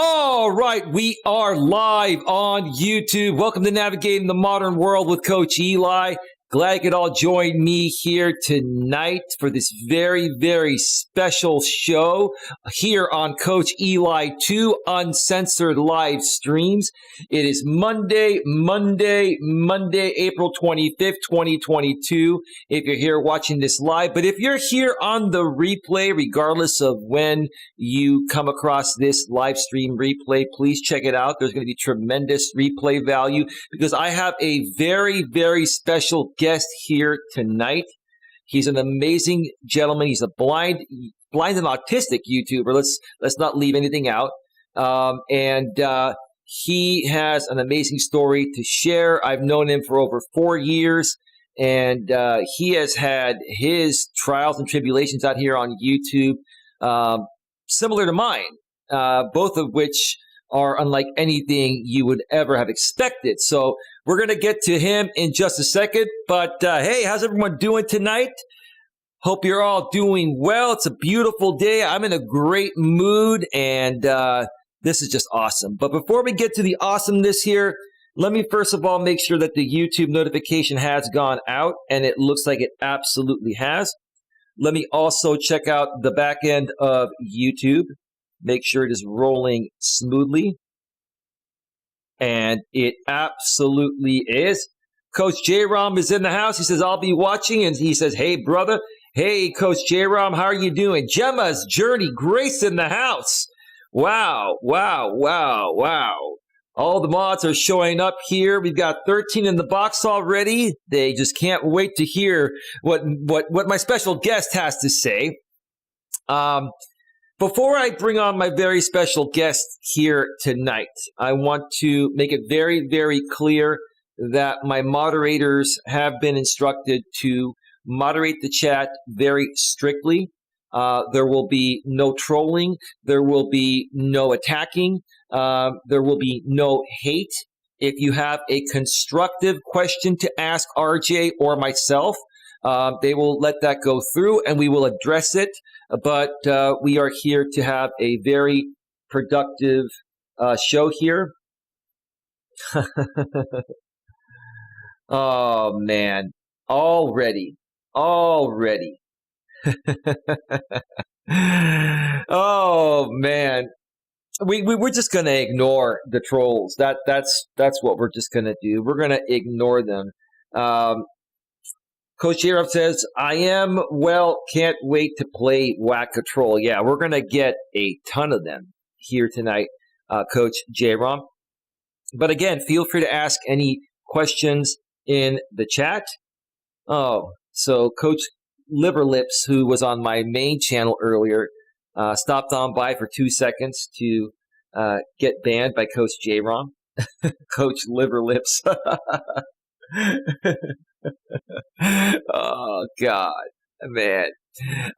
All right, we are live on YouTube. Welcome to Navigating the Modern World with Coach Eli. Glad you could all join me here tonight for this very, very special show here on Coach Eli 2 Uncensored Live Streams. It is Monday, April 25th, 2022, if you're here watching this live. But if you're here on the replay, regardless of when you come across this live stream replay, please check it out. There's going to be tremendous replay value because I have a very, very special guest here tonight. He's an amazing gentleman. He's a blind and autistic YouTuber. Let's not leave anything out. He has an amazing story to share. I've known him for over 4 years, and he has had his trials and tribulations out here on YouTube, similar to mine, both of which are unlike anything you would ever have expected. So we're going to get to him in just a second. But hey, how's everyone doing tonight? Hope you're all doing well. It's a beautiful day. I'm in a great mood, and this is just awesome. But before we get to the awesomeness here, let me first of all make sure that the YouTube notification has gone out, and it looks like it absolutely has. Let me also check out the back end of YouTube. Make sure it is rolling smoothly. And it absolutely is. Coach J-Rom is in the house. He says, I'll be watching. And he says, hey, brother. Hey, Coach J-Rom, how are you doing? Gemma's Journey Grace in the house. Wow. All the mods are showing up here. We've got 13 in the box already. They just can't wait to hear what my special guest has to say. Before I bring on my very special guest here tonight, I want to make it very, very clear that my moderators have been instructed to moderate the chat very strictly. There will be no trolling. There will be no attacking. There will be no hate. If you have a constructive question to ask RJ or myself, they will let that go through and we will address it. But we are here to have a very productive show here. Oh, man. Already. Oh, man. We're just going to ignore the trolls. That's what we're just going to do. We're going to ignore them. Coach J-Rom says, can't wait to play Whack Control. Yeah, we're going to get a ton of them here tonight, Coach J-Rom. But again, feel free to ask any questions in the chat. Oh, so Coach Liverlips, who was on my main channel earlier, stopped on by for 2 seconds to get banned by Coach J-Rom. Coach Liverlips. Oh, God, man.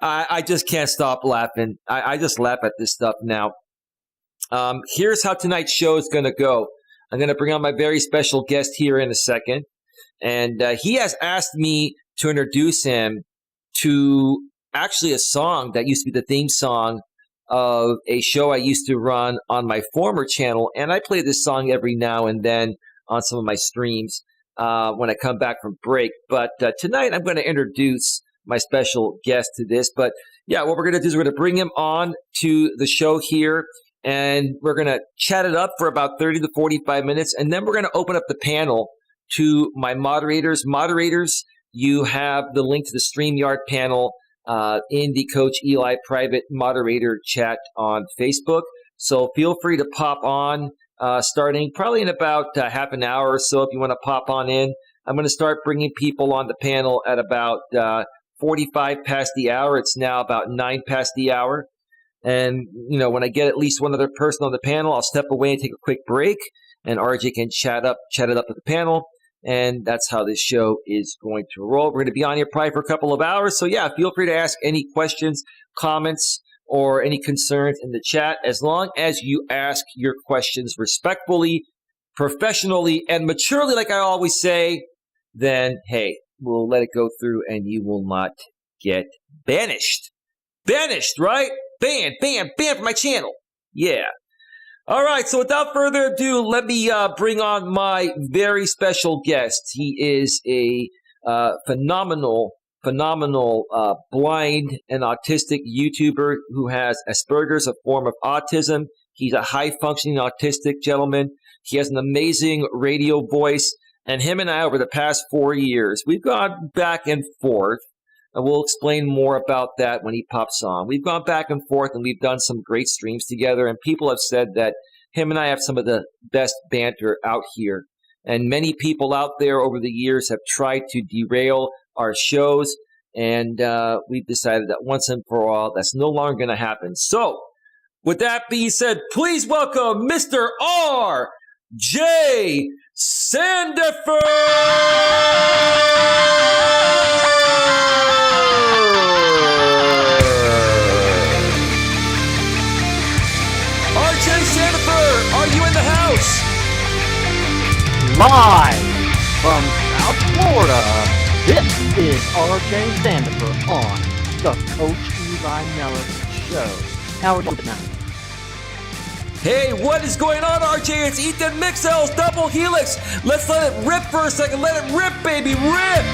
I just can't stop laughing. I just laugh at this stuff now. Here's how tonight's show is going to go. I'm going to bring on my very special guest here in a second. And he has asked me to introduce him to actually a song that used to be the theme song of a show I used to run on my former channel. And I play this song every now and then on some of my streams when I come back from break. But tonight I'm going to introduce my special guest to this. But yeah, what we're going to do is we're going to bring him on to the show here. And we're going to chat it up for about 30 to 45 minutes. And then we're going to open up the panel to my moderators. Moderators, you have the link to the StreamYard panel in the Coach Eli private moderator chat on Facebook. So feel free to pop on starting probably in about half an hour or so if you want to pop on in. I'm going to start bringing people on the panel at about 45 past the hour. It's now about 9 past the hour. And, you know, when I get at least one other person on the panel, I'll step away and take a quick break, and RJ can chat it up with the panel. And that's how this show is going to roll. We're going to be on here probably for a couple of hours. So, yeah, feel free to ask any questions, comments, or any concerns in the chat. As long as you ask your questions respectfully, professionally, and maturely, like I always say, then, hey, we'll let it go through and you will not get banished. Banished, right? Banned from my channel. Yeah. All right, so without further ado, let me bring on my very special guest. He is a phenomenal blind and autistic YouTuber who has Asperger's, a form of autism. He's a high-functioning autistic gentleman. He has an amazing radio voice, and him and I, over the past 4 years, we've gone back and forth, and we'll explain more about that when he pops on. We've gone back and forth, and we've done some great streams together, and people have said that him and I have some of the best banter out here. And many people out there over the years have tried to derail our shows, and we've decided that once and for all, that's no longer going to happen. So, with that being said, please welcome Mr. R.J. Sandefur! R.J. Sandefur, are you in the house? Live from South Florida, this is R.J. Sandefur on the Coach Eli Melas Show. How are you tonight? Hey, what is going on, RJ? It's Ethan Mixel's Double Helix. Let's let it rip for a second. Let it rip, baby, rip!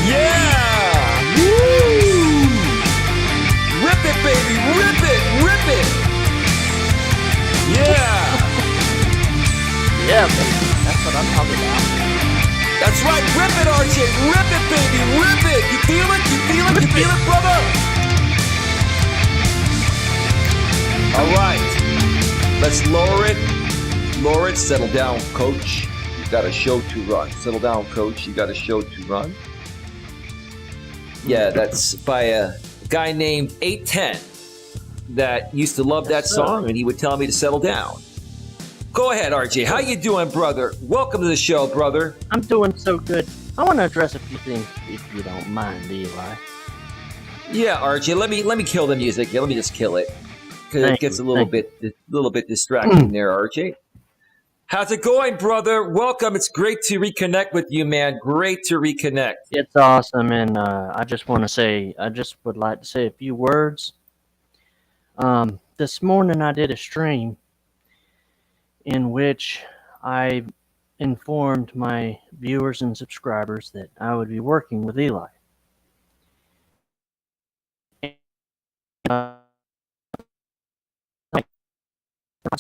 Yeah! Woo! Rip it, baby, rip it, rip it! Yeah! Yeah, baby. That's what I'm talking about. That's right, rip it, RJ, rip it, baby, rip it! You feel it? You feel it? You feel it, brother? All right, let's lower it, settle down, coach. You got a show to run. Settle down, coach, you got a show to run. Yeah, that's by a guy named 810 that used to love that song, and he would tell me to settle down. Go ahead, RJ. How you doing, brother? Welcome to the show, brother. I'm doing so good. I want to address a few things, if you don't mind, Eli. Yeah, RJ, let me kill the music. Yeah, let me just kill it. Because it gets a little bit distracting there, RJ. How's it going, brother? Welcome. It's great to reconnect with you, man. Great to reconnect. It's awesome, and I just would like to say a few words. This morning I did a stream in which I informed my viewers and subscribers that I would be working with Eli. I'm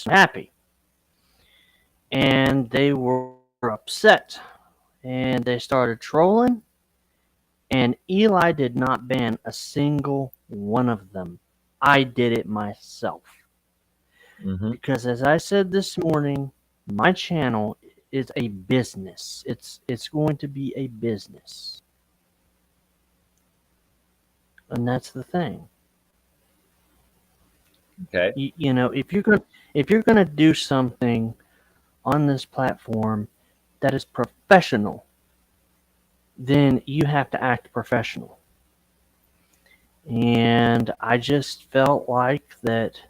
happy, and they were upset, and they started trolling, and Eli did not ban a single one of them. I did it myself. Because as I said this morning, my channel is a business. It's going to be a business, and that's the thing. Okay. You know, if you're gonna do something on this platform that is professional, then you have to act professional. And I just felt like that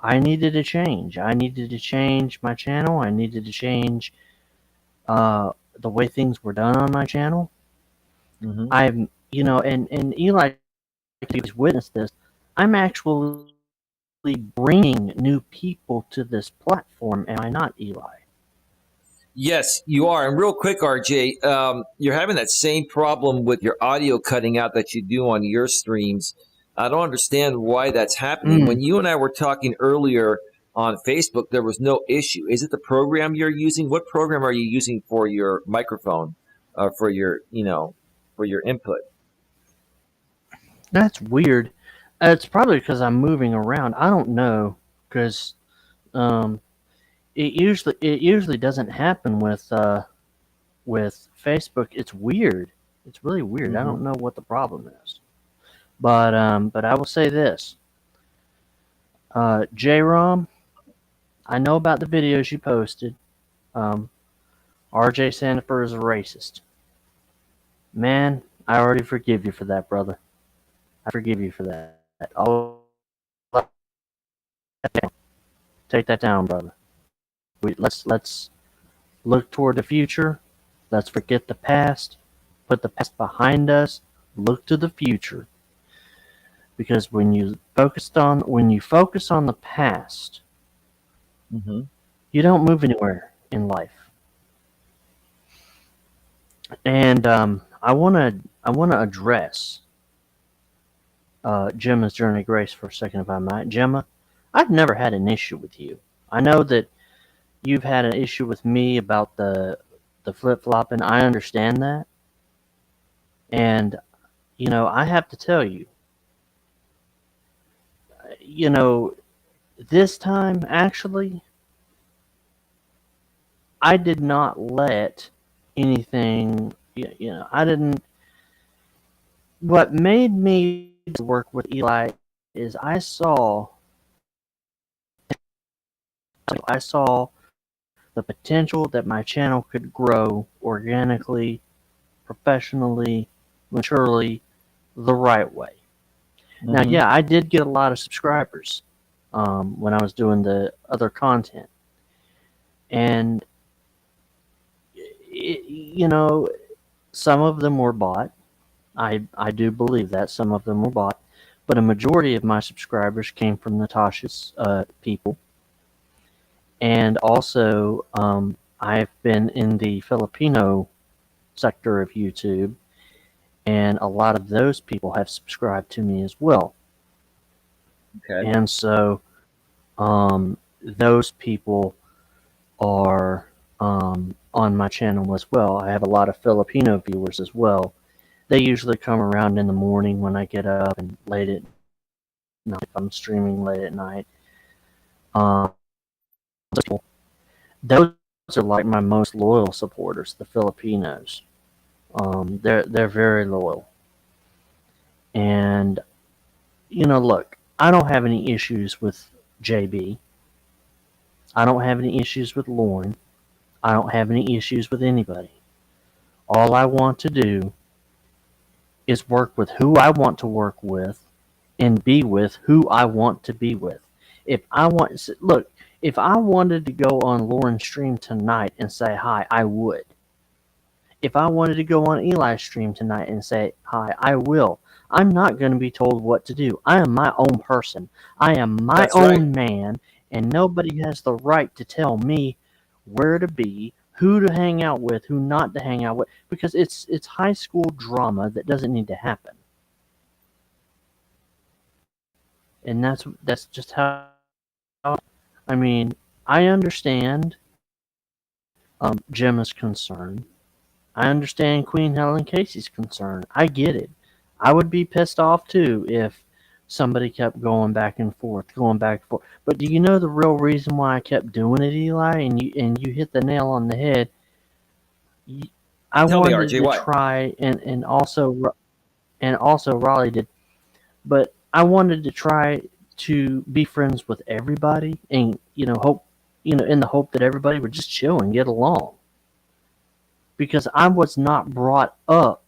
I needed to change. I needed to change my channel. I needed to change the way things were done on my channel. I'm, and Eli, he's witnessed this. I'm actually bringing new people to this platform, am I not, Eli? Yes, you are. And real quick, RJ, you're having that same problem with your audio cutting out that you do on your streams. I don't understand why that's happening. When you and I were talking earlier on Facebook, there was no issue. Is it the program you're using? What program are you using for your microphone, for your input? That's weird. It's probably because I'm moving around. I don't know, because it usually doesn't happen with Facebook. It's weird. It's really weird. I don't know what the problem is, but I will say this, J-Rom, I know about the videos you posted. RJ Sandefur is a racist. Man, I already forgive you for that, brother. I forgive you for that. Take that down, brother. Let's look toward the future. Let's forget the past. Put the past behind us. Look to the future. Because when you focus on the past, Mm-hmm. You don't move anywhere in life. And I wanna address Gemma's journey of grace for a second, if I might. Gemma, I've never had an issue with you. I know that you've had an issue with me about the flip flopping. I understand that, and I have to tell you, you know, this time actually, I did not let anything. I didn't. What made me work with Eli is I saw the potential that my channel could grow organically, professionally, maturely, the right way. Now, Mm-hmm. yeah, I did get a lot of subscribers when I was doing the other content, and you know, some of them were bought. I do believe that some of them were bought, but a majority of my subscribers came from Natasha's people, and also I've been in the Filipino sector of YouTube, and a lot of those people have subscribed to me as well. Okay. And so those people are on my channel as well. I have a lot of Filipino viewers as well. They usually come around in the morning when I get up and late at night if I'm streaming late at night. Um, those are like my most loyal supporters, the Filipinos. They're very loyal, and look, I don't have any issues with JB. I don't have any issues with Lauren. I don't have any issues with anybody. All I want to do is work with who I want to work with and be with who I want to be with. If I want, look, if I wanted to go on Lauren's stream tonight and say hi, I would. If I wanted to go on Eli's stream tonight and say hi, I will. I'm not going to be told what to do. I am my own person. I am my That's right. own man, and nobody has the right to tell me where to be, who to hang out with, who not to hang out with, because it's high school drama that doesn't need to happen. And that's just how. I mean, I understand Gemma's concern. I understand Queen Helen Casey's concern. I get it. I would be pissed off too if somebody kept going back and forth, going back and forth. But do you know the real reason why I kept doing it, Eli? And you hit the nail on the head. I Tell me, wanted RJ, to what? try, and also Raleigh did, but I wanted to try to be friends with everybody, and hope, in the hope that everybody would just chill and get along, because I was not brought up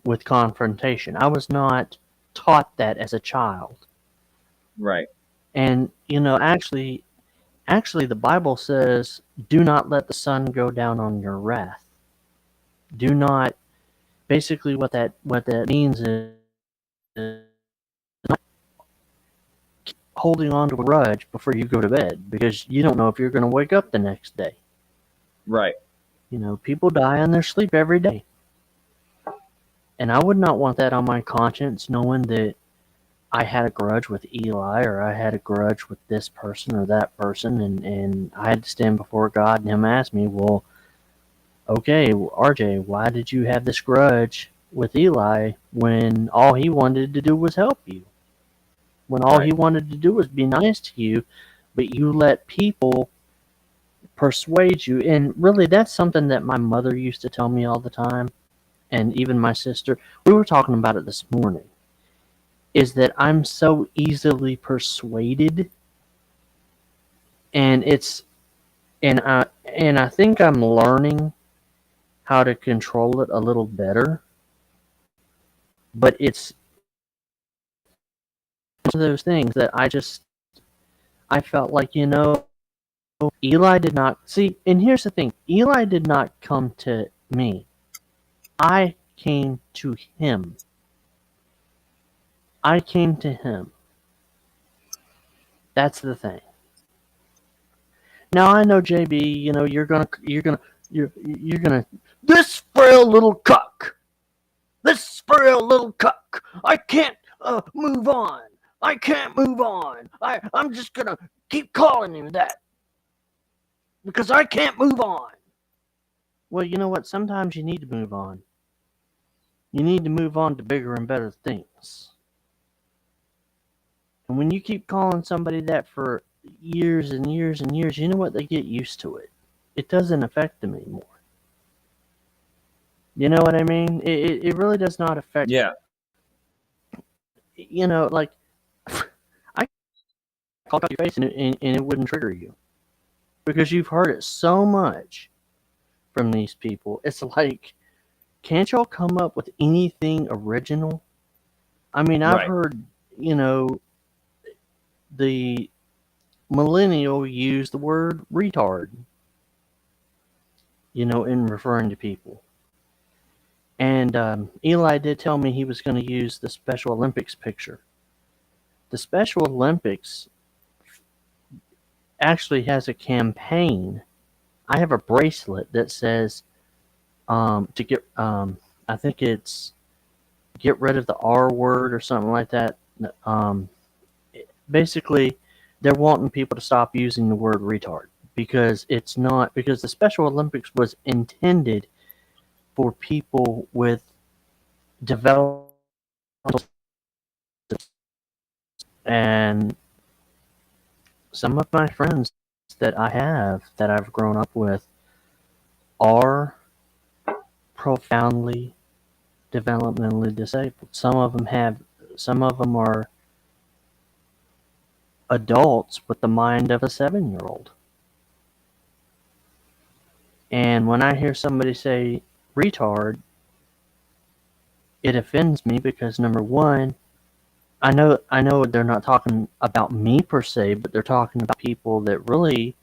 with confrontation. I was not taught that as a child. Right. And actually, the Bible says, "Do not let the sun go down on your wrath." Do not. Basically, what that means is holding on to a grudge before you go to bed, because you don't know if you're going to wake up the next day. Right. People die in their sleep every day, and I would not want that on my conscience, knowing that I had a grudge with Eli, or I had a grudge with this person or that person, and I had to stand before God and Him ask me, well, okay, RJ, why did you have this grudge with Eli when all he wanted to do was help you? When all Right. he wanted to do was be nice to you, but you let people persuade you. And really, that's something that my mother used to tell me all the time, and even my sister. We were talking about it this morning. Is that I'm so easily persuaded, and I think I'm learning how to control it a little better. But it's one of those things that I felt like, Eli did not see. And here's the thing: Eli did not come to me. I came to him. I came to him. That's the thing. Now I know, JB. You're gonna. This frail little cuck. This frail little cuck. I can't move on. I can't move on. I'm just gonna keep calling him that because I can't move on. Well, you know what? Sometimes you need to move on. You need to move on to bigger and better things. And when you keep calling somebody that for years and years and years, you know what? They get used to it. It doesn't affect them anymore. You know what I mean? It really does not affect. Yeah. Like I call out your face and it wouldn't trigger you because you've heard it so much from these people. It's like, can't y'all come up with anything original? I mean, I've heard, the millennial use the word retard, in referring to people. And Eli did tell me he was going to use the Special Olympics picture. The Special Olympics actually has a campaign. I have a bracelet that says to get, I think it's get rid of the R word or something like that. Basically, they're wanting people to stop using the word retard because because the Special Olympics was intended for people with developmental, and some of my friends that I've grown up with are profoundly developmentally disabled. Some of them are adults with the mind of a 7-year-old. And when I hear somebody say retard, it offends me because, number one, I know they're not talking about me per se, but they're talking about people that really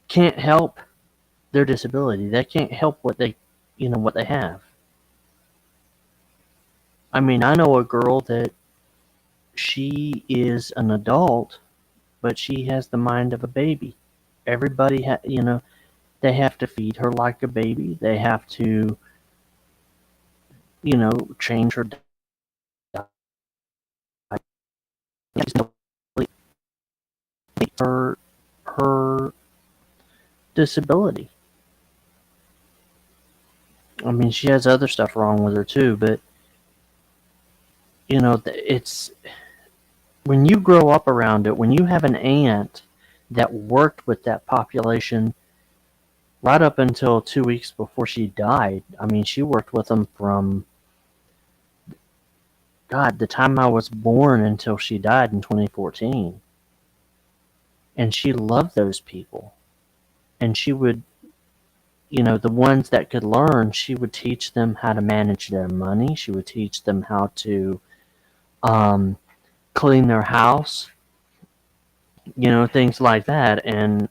can't help their disability. They can't help what they have. I mean, I know a girl that she is an adult, but she has the mind of a baby. Everybody, they have to feed her like a baby. They have to, change her diet. For her disability. I mean, she has other stuff wrong with her too, but it's when you grow up around it, when you have an aunt that worked with that population right up until 2 weeks before she died. I mean, she worked with them from the time I was born until she died in 2014. And she loved those people. And she would, the ones that could learn, she would teach them how to manage their money. She would teach them how to clean their house, things like that. And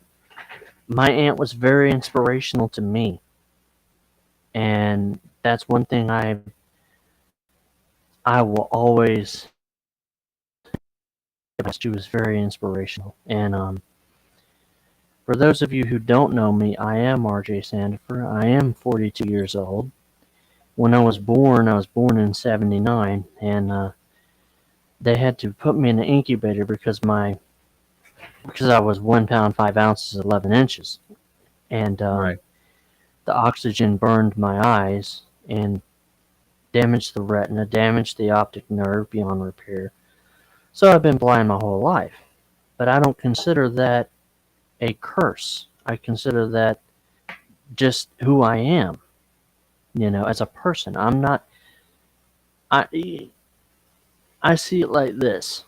my aunt was very inspirational to me. And that's one thing I will always. She was very inspirational. And for those of you who don't know me, I am RJ Sandifer. I am 42 years old. When I was born in 79, and they had to put me in an incubator because I was 1 pound 5 ounces 11 inches, and the oxygen burned my eyes and damaged the retina, damaged the optic nerve beyond repair. So I've been blind my whole life, but I don't consider that a curse. I consider that just who I am, as a person. I see it like this.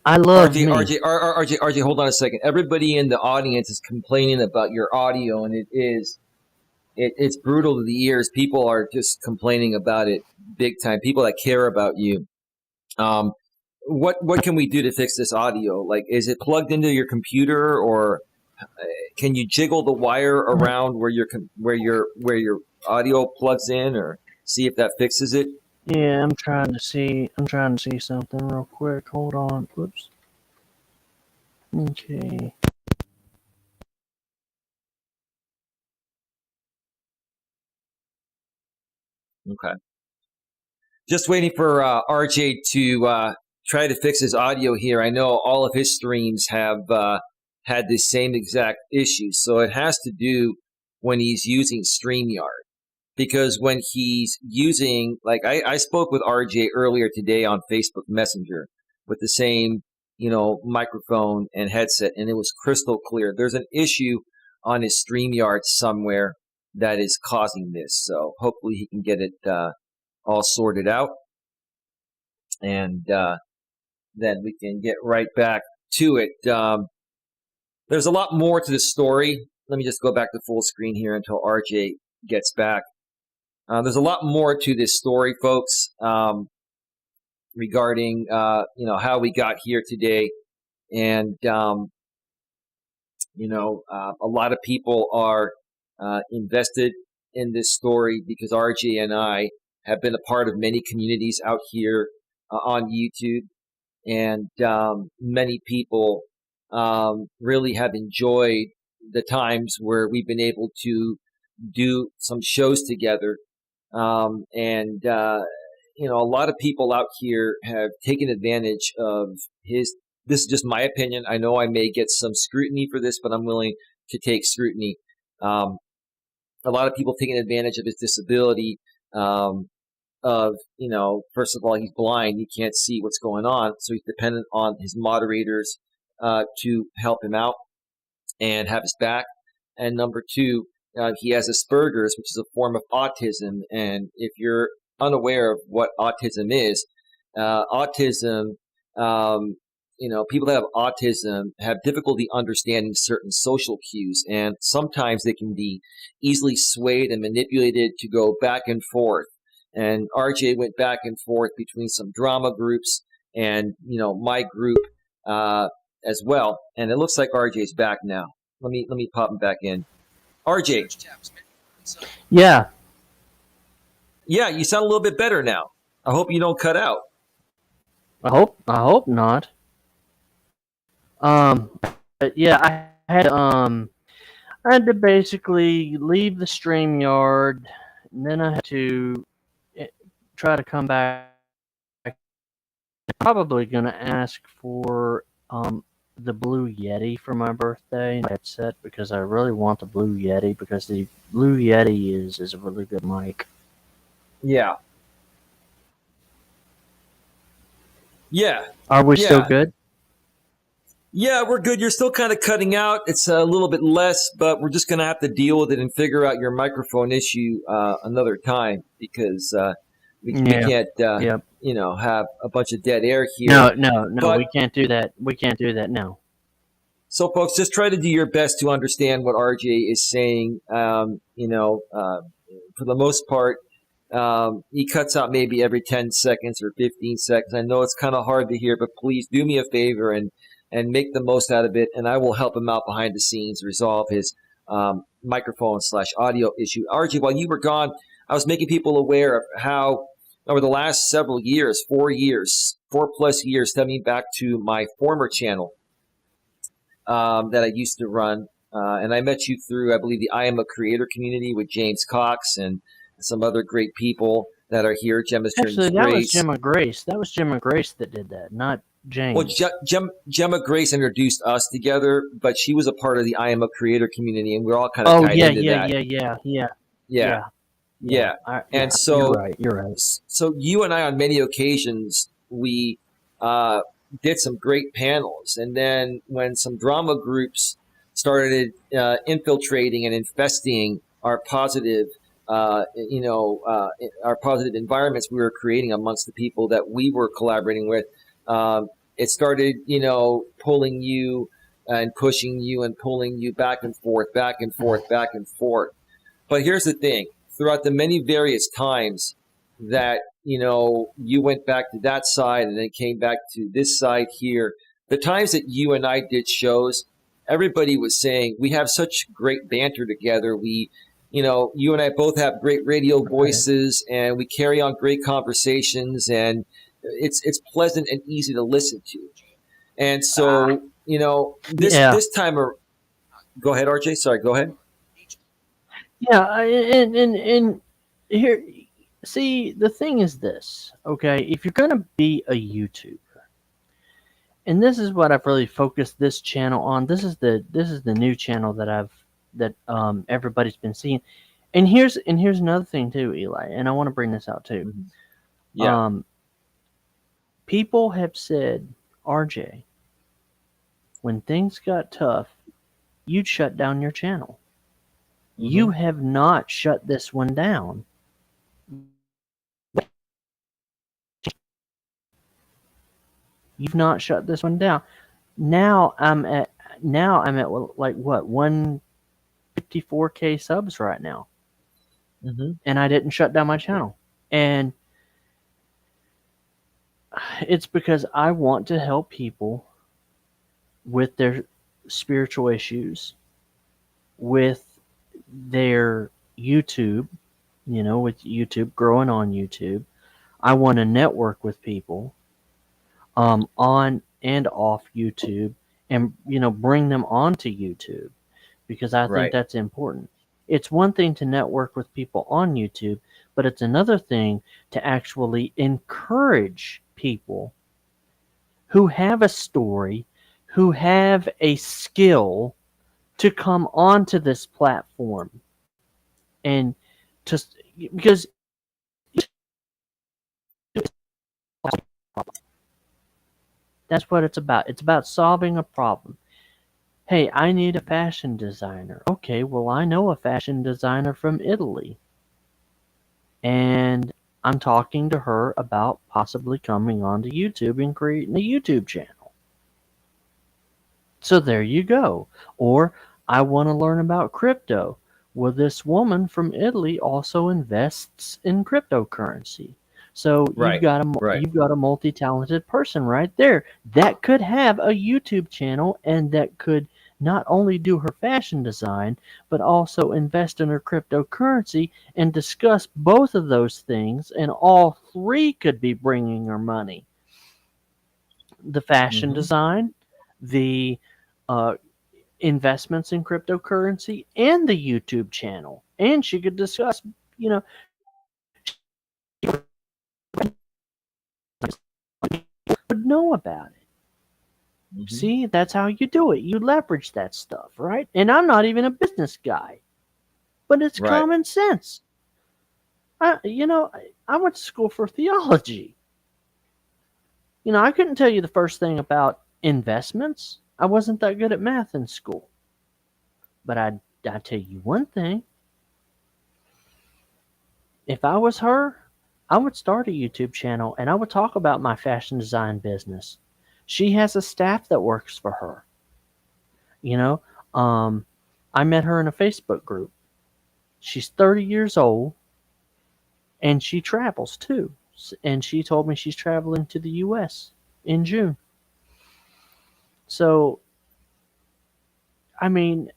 I love RJ, hold on a second. Everybody in the audience is complaining about your audio, and it's brutal to the ears. People are just complaining about it big time. People that care about you. What can we do to fix this audio? Like, is it plugged into your computer, or can you jiggle the wire around where your audio plugs in, or see if that fixes it? Yeah, I'm trying to see something real quick. Hold on. Whoops. Okay. Okay. Just waiting for RJ to try to fix his audio here. I know all of his streams have had the same exact issue. So it has to do when he's using StreamYard. Because when he's using, like I spoke with RJ earlier today on Facebook Messenger with the same, microphone and headset, and it was crystal clear. There's an issue on his StreamYard somewhere that is causing this. So hopefully he can get it all sorted out, and then we can get right back to it. There's a lot more to the story. Let me just go back to full screen here until RJ gets back. There's a lot more to this story, folks, regarding how we got here today, and a lot of people are invested in this story because RJ and I have been a part of many communities out here on YouTube, and many people really have enjoyed the times where we've been able to do some shows together. A lot of people out here have taken advantage of his. This is just my opinion. I know I may get some scrutiny for this, but I'm willing to take scrutiny. A lot of people taking advantage of his disability. First of all, he's blind. He can't see what's going on. So he's dependent on his moderators to help him out and have his back. And number two, he has Asperger's, which is a form of autism. And if you're unaware of what autism is, autism, people that have autism have difficulty understanding certain social cues. And sometimes they can be easily swayed and manipulated to go back and forth. And RJ went back and forth between some drama groups and, my group as well. And it looks like RJ's back now. Let me pop him back in. RJ. Yeah. Yeah, you sound a little bit better now. I hope you don't cut out. I hope not. But yeah, I had to basically leave the StreamYard, and then I had to try to come back. Probably gonna ask for the Blue Yeti for my birthday headset because I really want the Blue Yeti because the Blue Yeti is a really good mic. Yeah. Yeah. Are we still good? Yeah, we're good. You're still kind of cutting out. It's a little bit less, but we're just going to have to deal with it and figure out your microphone issue another time because we can't, have a bunch of dead air here. No, we can't do that. We can't do that now. So, folks, just try to do your best to understand what RJ is saying. For the most part, he cuts out maybe every 10 seconds or 15 seconds. I know it's kind of hard to hear, but please do me a favor and make the most out of it, and I will help him out behind the scenes, resolve his microphone/audio issue. RJ, while you were gone, I was making people aware of how over the last several years, 4 plus years, stemming back to my former channel that I used to run, and I met you through, I believe, the I Am a Creator community with James Cox and some other great people that are here. Actually, that was Gemma Grace. That was Gemma Grace that did that, not James. Well, Gemma Grace introduced us together, but she was a part of the I Am a Creator community, and we're all kind of tied into that. Yeah. And so you're right. So you and I, on many occasions, we did some great panels, and then when some drama groups started infiltrating and infesting our positive, our positive environments we were creating amongst the people that we were collaborating with. It started, pulling you and pushing you and pulling you back and forth, back and forth, back and forth. But here's the thing. Throughout the many various times that, you went back to that side and then came back to this side here, the times that you and I did shows, everybody was saying, we have such great banter together. We you and I both have great radio voices, and we carry on great conversations, and it's pleasant and easy to listen to. And so, this Yeah. this time, go ahead, RJ. Sorry, go ahead. Yeah, and here, see, the thing is this, okay? If you're gonna be a YouTuber, and this is what I've really focused this channel on. This is the new channel that everybody's been seeing. And here's another thing too, Eli, and I want to bring this out too. Mhm. Yeah. Um, People have said, RJ, when things got tough, you'd shut down your channel. You Hmm. have not shut this one down. You've not shut this one down. Now I'm at like what 154K subs right now, Hmm. and I didn't shut down my channel. And it's because I want to help people with their spiritual issues, with their YouTube, with YouTube, growing on YouTube. I want to network with people on and off YouTube, and bring them onto YouTube, because I think Right. that's important. It's one thing to network with people on YouTube, but it's another thing to actually encourage people who have a story, who have a skill, to come onto this platform, and to because that's what it's about. It's about solving a problem. Hey, I need a fashion designer. Okay, well, I know a fashion designer from Italy, and I'm talking to her about possibly coming onto YouTube and creating a YouTube channel. So there you go. Or I want to learn about crypto. Well, this woman from Italy also invests in cryptocurrency. So you've Right. got a Right. you've got a multi-talented person right there that could have a YouTube channel, and that could not only do her fashion design, but also invest in her cryptocurrency and discuss both of those things, and all three could be bringing her money. The fashion Hmm. design, the uh, investments in cryptocurrency, and the YouTube channel. And she could discuss, you know, would know about it. Hmm. See, that's how you do it. You leverage that stuff, right? And I'm not even a business guy, but it's Right. common sense. I went to school for theology. I couldn't tell you the first thing about investments. I wasn't that good at math in school. But I tell you one thing, if I was her, I would start a YouTube channel and I would talk about my fashion design business. She has a staff that works for her. You know, um, I met her in a Facebook group. She's 30 years old and she travels too. And she told me she's traveling to the US in June. So, I mean,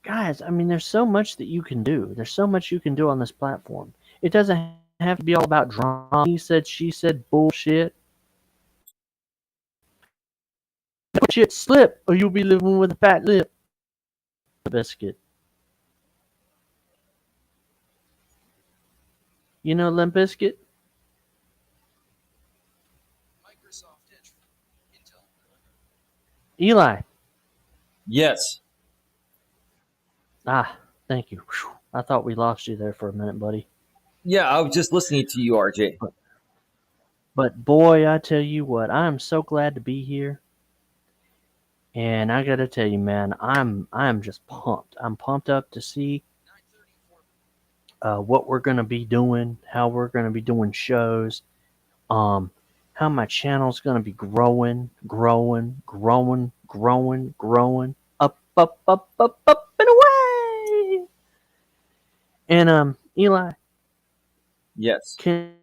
guys, there's so much that you can do. There's so much you can do on this platform. It doesn't have to be all about drama. He said, she said bullshit. Shit, slip, or you'll be living with a fat lip. Biscuit. You know Limp Biscuit? Eli. Yes. Ah, thank you. Whew. I thought we lost you there for a minute, buddy. Yeah. I was just listening to you, RJ. But boy, I tell you what, I'm so glad to be here. And I gotta tell you, man, I'm just pumped. I'm pumped up to see what we're gonna be doing, how we're gonna be doing shows, um, how my channel's gonna be growing, growing, growing, growing, growing, up and away. And Eli, Yes. can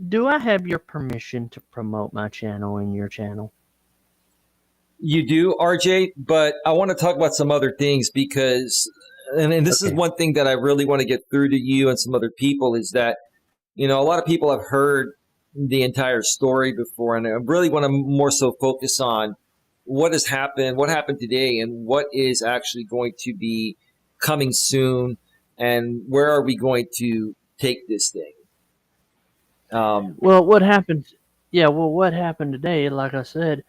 do I have your permission to promote my channel and your channel? You do, RJ, but I want to talk about some other things because, and this is Okay. one thing that I really want to get through to you and some other people is that, a lot of people have heard the entire story before, and I really want to more so focus on what happened today, and what is actually going to be coming soon, and where are we going to take this thing. Um, Well, what happened? Yeah, well, what happened today? Like I said,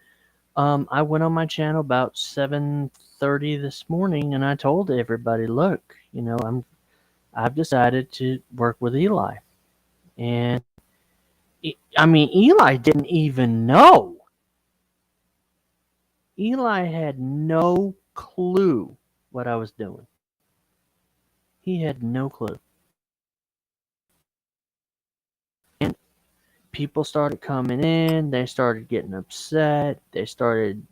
I went on my channel about 7:30 this morning, and I told everybody, look, I've decided to work with Eli, and I mean, Eli didn't even know. Eli had no clue what I was doing. He had no clue. And people started coming in, they started getting upset, they started,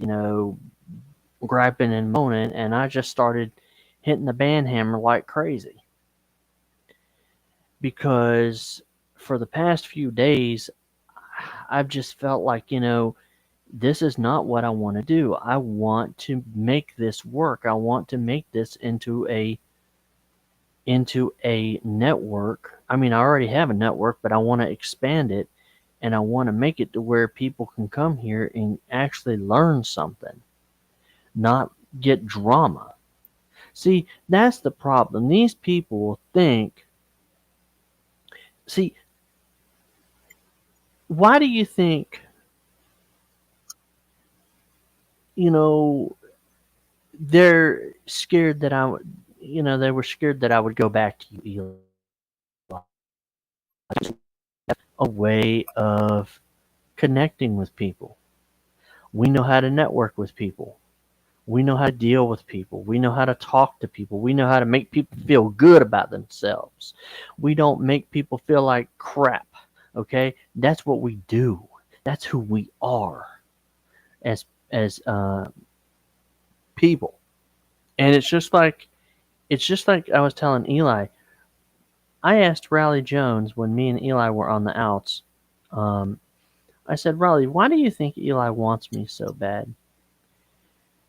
griping and moaning, and I just started hitting the band hammer like crazy. Because for the past few days, I've just felt like, this is not what I want to do. I want to make this work. I want to make this into a network. I mean, I already have a network, but I want to expand it, and I want to make it to where people can come here and actually learn something, not get drama. See, that's the problem. These people will think, see, why do you think, you know, they're scared that I would, they were scared that I would go back to you, Eli. A way of connecting with people. We know how to network with people. We know how to deal with people. We know how to talk to people. We know how to make people feel good about themselves. We don't make people feel like crap. Okay, that's what we do. That's who we are as people. And it's just like I was telling Eli. I asked Riley Jones when me and Eli were on the outs. Um, I said, Riley, why do you think Eli wants me so bad?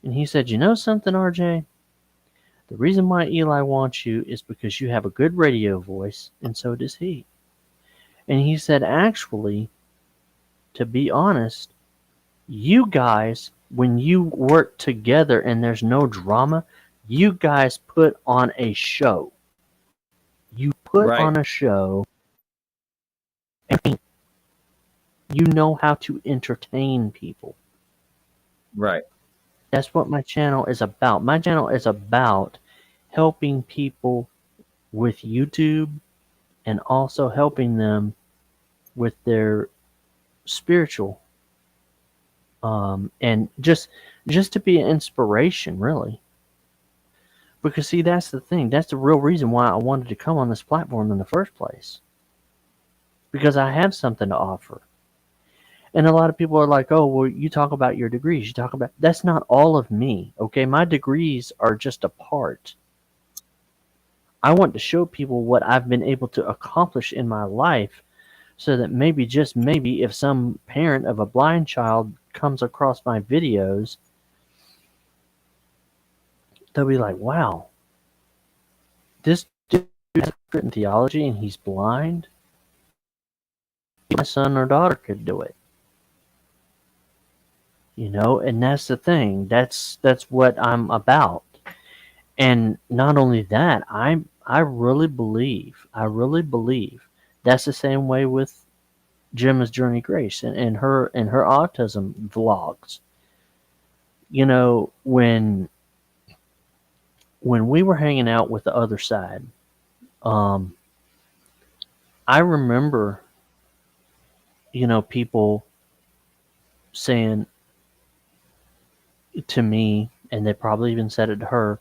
And he said, you know something, RJ? The reason why Eli wants you is because you have a good radio voice, and so does he. And he said, actually, to be honest, you guys, when you work together and there's no drama, you guys put on a show. You put right, on a show, and you know how to entertain people. right, That's what my channel is about. My channel is about helping people with YouTube and also helping them with their spiritual, and just to be an inspiration, really. Because see, that's the thing. That's the real reason why I wanted to come on this platform in the first place. Because I have something to offer. And a lot of people are like, "Oh, well, you talk about your degrees. You talk about that's not all of me. Okay, my degrees are just a part. I want to show people what I've been able to accomplish in my life so that maybe, just maybe, if some parent of a blind child comes across my videos, they'll be like, wow, this dude has written theology and he's blind. My son or daughter could do it. And that's the thing. That's what I'm about. And not only that, I really believe that's the same way with Gemma's Journey Grace and her autism vlogs. When we were hanging out with the other side, um, I remember, people saying to me, and they probably even said it to her,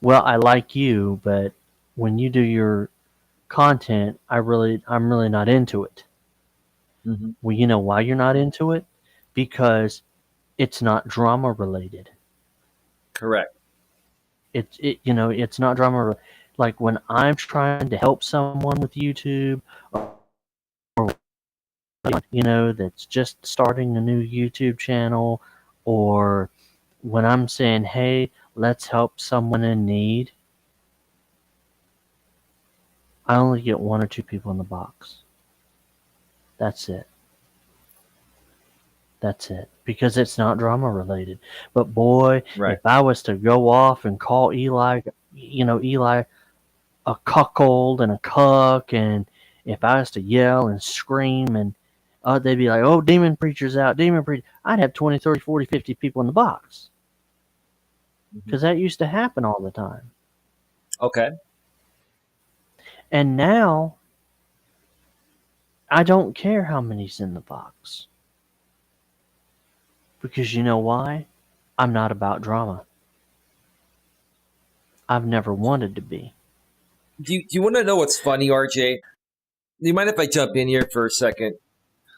well, I like you, but when you do your content, I'm really not into it. hmm, Well, you know why you're not into it? Because it's not drama related. correct, It's not drama. Like when I'm trying to help someone with YouTube, or that's just starting a new YouTube channel, or when I'm saying, hey, let's help someone in need, I only get 1 or 2 people in the box. That's it. That's it. Because it's not drama related. But boy, Right. if I was to go off and call Eli, Eli a cuckold and a cuck, and if I was to yell and scream, and they'd be like, oh, demon preacher's out, demon preacher. I'd have 20, 30, 40, 50 people in the box. Because that used to happen all the time. Okay. And now, I don't care how many's in the box. Because you know why? I'm not about drama. I've never wanted to be. Do you want to know what's funny, RJ? Do you mind if I jump in here for a second?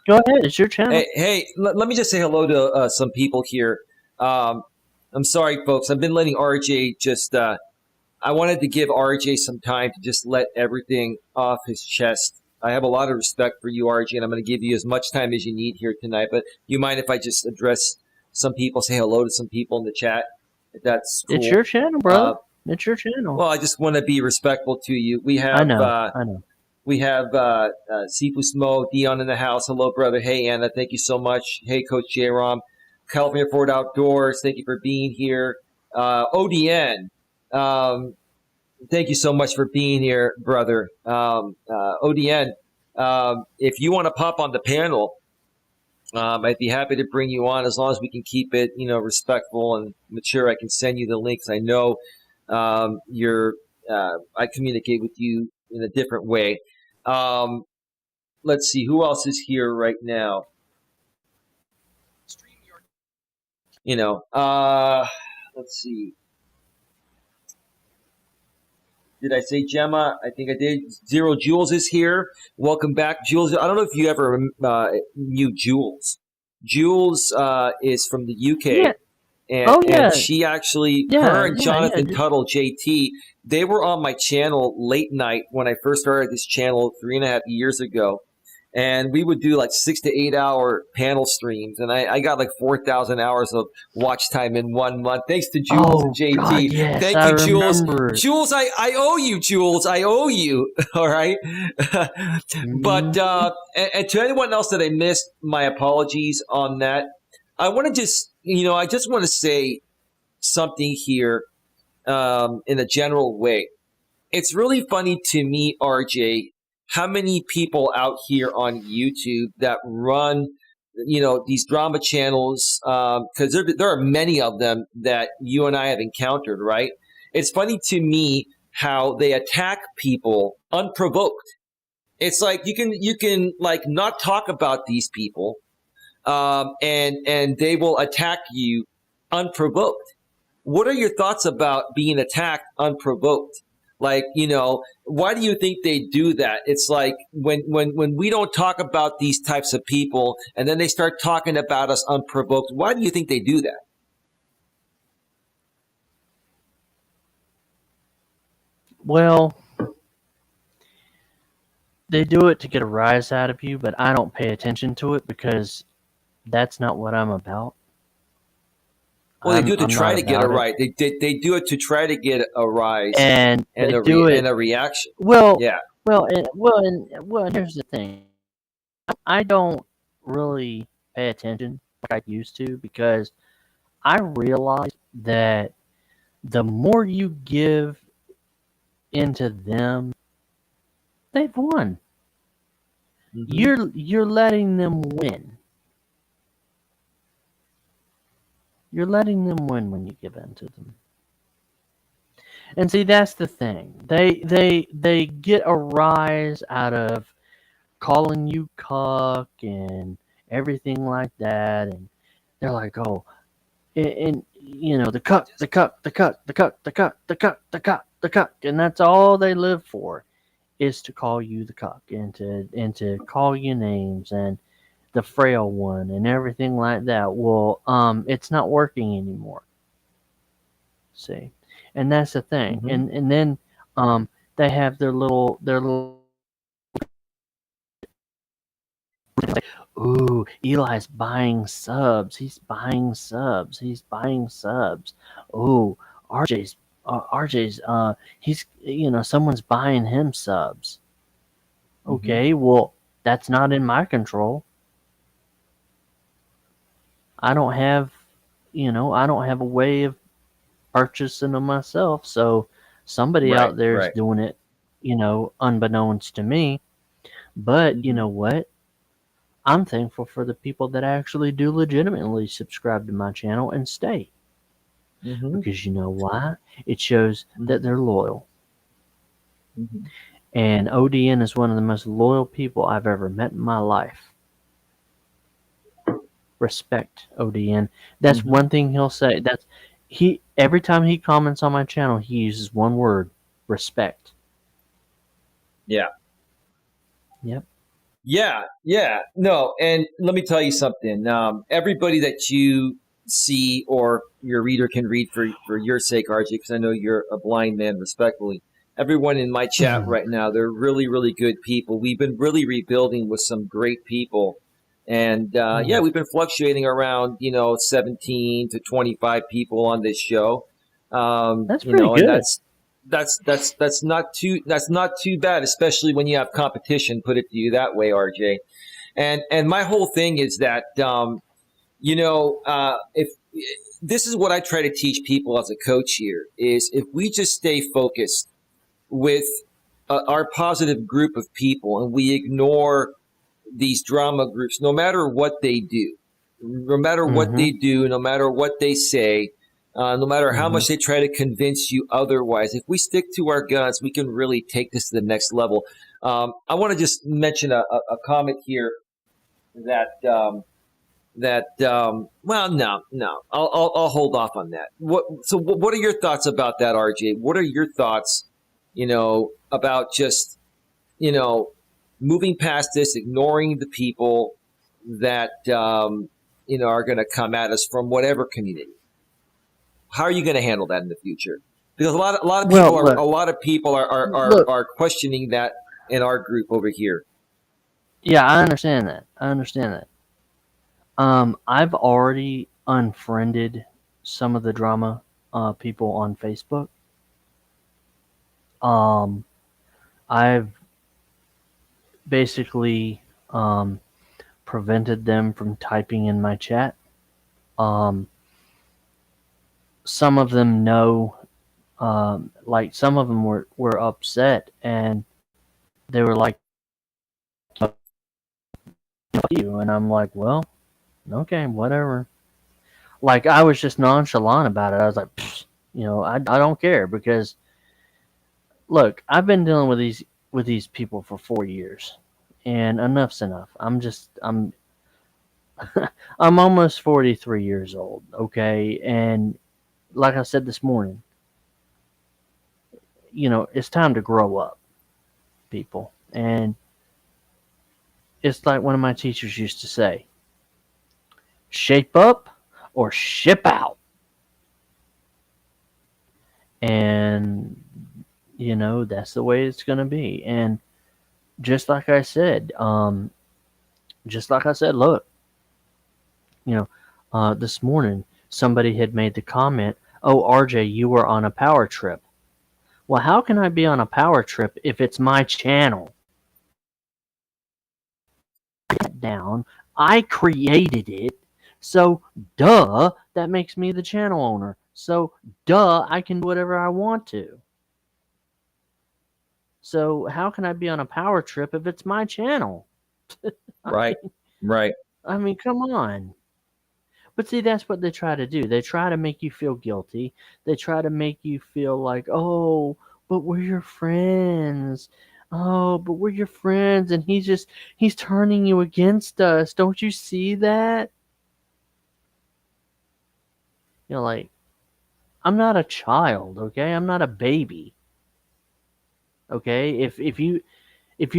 Go ahead. It's your channel. Hey, let me just say hello to some people here. I'm sorry, folks. I've been letting RJ just. I wanted to give RJ some time to just let everything off his chest. I have a lot of respect for you, RJ, and I'm going to give you as much time as you need here tonight. But you mind if I just address some people, say hello to some people in the chat? If that's cool. It's your channel, brother. It's your channel. Well, I just want to be respectful to you. We have. I know. We have Sifu Smo, Dion in the house. Hello, brother. Hey, Anna. Thank you so much. Hey, Coach J-Rom. California Ford Outdoors. Thank you for being here. ODN. Thank you so much for being here, brother. ODN, if you want to pop on the panel, I'd be happy to bring you on as long as we can keep it, respectful and mature. I can send you the links. I know I communicate with you in a different way. Let's see, who else is here right now? Let's see. Did I say Gemma? I think I did. Zero Jules is here. Welcome back, Jules. I don't know if you ever knew Jules. Jules is from the UK. Yeah. And she actually, her and Jonathan Tuttle, JT, they were on my channel late night when I first started this channel 3.5 years ago. And we would do like 6 to 8 hour panel streams. And I got like 4,000 hours of watch time in 1 month. Thanks to Jules and JT. God, yes, Thank you, Jules. Jules, I owe you, Jules. I owe you. All right. But, and to anyone else that I missed, my apologies on that. I want to just, I just want to say something here in a general way. It's really funny to me, RJ, how many people out here on YouTube that run, these drama channels, because there are many of them that you and I have encountered, right? It's funny to me how they attack people unprovoked. It's like you can like not talk about these people, and they will attack you unprovoked. What are your thoughts about being attacked unprovoked? Like, why do you think they do that? It's like when we don't talk about these types of people and then they start talking about us unprovoked, why do you think they do that? Well, they do it to get a rise out of you, but I don't pay attention to it because that's not what I'm about. Well, they do it to try to get a rise. They do it to try to get a rise and a reaction. Well, yeah. Well, here's the thing. I don't really pay attention like I used to because I realize that the more you give into them, they've won. Mm-hmm. You're letting them win. You're letting them win when you give in to them. And see, that's the thing. They get a rise out of calling you cuck and everything like that, and they're like, oh, and the cuck, and that's all they live for, is to call you the cuck and to call you names and the frail one and everything like that. Well, it's not working anymore. See, and that's the thing. Mm-hmm. And then they have their little Ooh, Eli's buying subs. He's buying subs. He's buying subs. Ooh, RJ's he's someone's buying him subs. Mm-hmm. Okay, well, that's not in my control. I don't have I don't have a way of purchasing them myself, so somebody Right, out there is right. doing it, unbeknownst to me. But you Mm-hmm. know what? I'm thankful for the people that actually do legitimately subscribe to my channel and stay. Mm-hmm. Because you know why? It shows that they're loyal. Mm-hmm. And ODN is one of the most loyal people I've ever met in my life. Respect, ODN. That's Mm-hmm. one thing he'll say. That's he every time he comments on my channel, he uses one word: respect. Yeah. Yep. Yeah, yeah, no, and let me tell you something. Everybody that you see or your reader can read for your sake, RJ, because I know you're a blind man, respectfully. Everyone in my chat right now, they're really, really good people. We've been really rebuilding with some great people, and yeah, we've been fluctuating around 17 to 25 people on this show. That's pretty And good. that's not too bad, especially when you have competition. Put it to you that way, RJ. And my whole thing is that if this is what I try to teach people as a coach here is if we just stay focused with our positive group of people and we ignore these drama groups, no matter what they do, no matter what Mm-hmm. they do, no matter what they say, no matter how Mm-hmm. much they try to convince you otherwise, if we stick to our guns, we can really take this to the next level. I want to just mention a comment here well, no, I'll hold off on that. What are your thoughts about that, RJ? What are your thoughts, about just you know, moving past this, ignoring the people that are going to come at us from whatever community. How are you going to handle that in the future? Because Well, look, a lot of people look. are questioning that in our group over here. Yeah, I understand that. I understand that. I've already unfriended some of the drama people on Facebook. Um, I've basically prevented them from typing in my chat. Um, some of them know, like some of them were upset and they were like, "Fuck you," and I'm like, well, okay, whatever. Like I was just nonchalant about it. I was like, I don't care because look, I've been dealing with these people for 4 years, and enough's enough. I'm almost 43 years old. Okay, and like I said this morning, it's time to grow up, people. And it's like one of my teachers used to say: shape up or ship out. And that's the way it's going to be. And just like I said, look, you know, this morning somebody had made the comment, "Oh, RJ, you were on a power trip." Well, how can I be on a power trip if it's my channel? Down, I created it, so duh, that makes me the channel owner. So duh, I can do whatever I want to. So how can I be on a power trip if it's my channel? I Right, mean, right. come on. But see, that's what they try to do. They try to make you feel guilty. They try to make you feel like, oh, but we're your friends. Oh, but we're your friends, and he's turning you against us. Don't you see that? Like, I'm not a child, okay? I'm not a baby. Okay? If you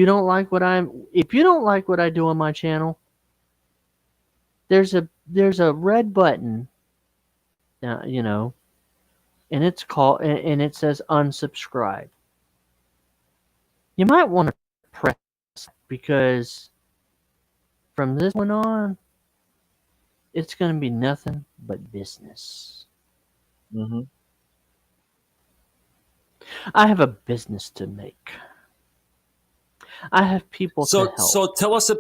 don't like what I do on my channel, there's a red button, uh, you know, and it's called and it says unsubscribe. You might want to press because From this point on, it's going to be nothing but business. Mm-hmm. I have a business to make. I have people to So, help. so tell us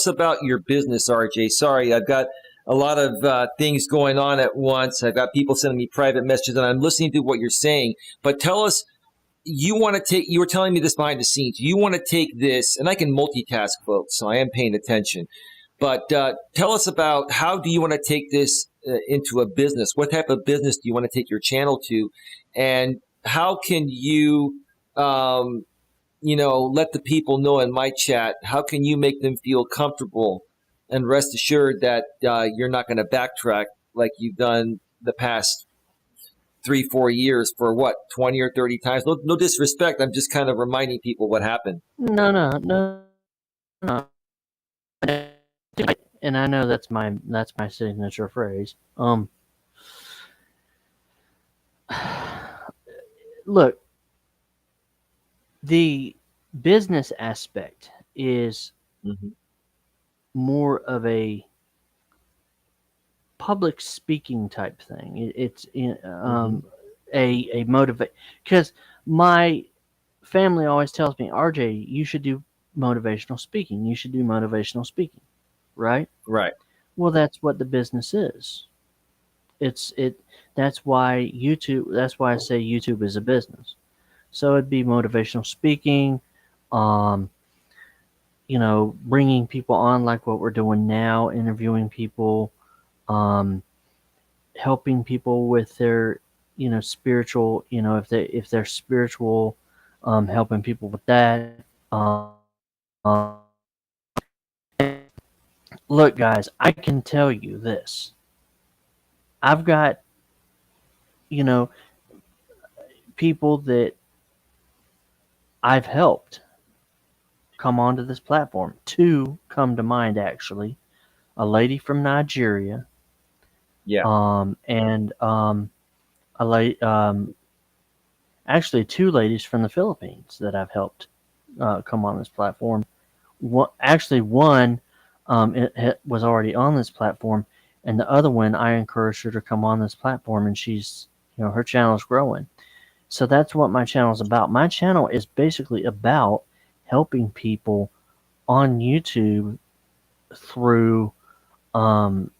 about your business, RJ. Sorry, I've got a lot of things going on at once. I've got people sending me private messages, and I'm listening to what you're saying. But tell us, you want to take. You were telling me this behind the scenes. You want to take this, and I can multitask, folks, so I am paying attention. But tell us about how do you want to take this into a business? What type of business do you want to take your channel to, and how can you? Let the people know in my chat, how can you make them feel comfortable and rest assured that you're not going to backtrack like you've done the past 3-4 years for what, 20 or 30 times? No, no disrespect. I'm just kind of reminding people what happened. No. And I know that's my signature phrase. Look, the business aspect is Mm-hmm. more of a public speaking type thing. It's Mm-hmm. a motivate, because my family always tells me, RJ, you should do motivational speaking. You should do motivational speaking, right? Right. Well, that's what the business is. It's it. That's why YouTube. That's why I say YouTube is a business. So it'd be motivational speaking, um, bringing people on like what we're doing now, interviewing people, um, helping people with their, spiritual, if they're spiritual, helping people with that. Look, guys, I can tell you this. I've got, you know, people that I've helped come onto this platform. Two come to mind, actually. A lady from Nigeria, Yeah. and a lady, actually two ladies from the Philippines that I've helped come on this platform. One it was already on this platform, and the other one I encouraged her to come on this platform, and she's, her channel's growing. So that's what my channel is about. My channel is basically about helping people on YouTube through, um,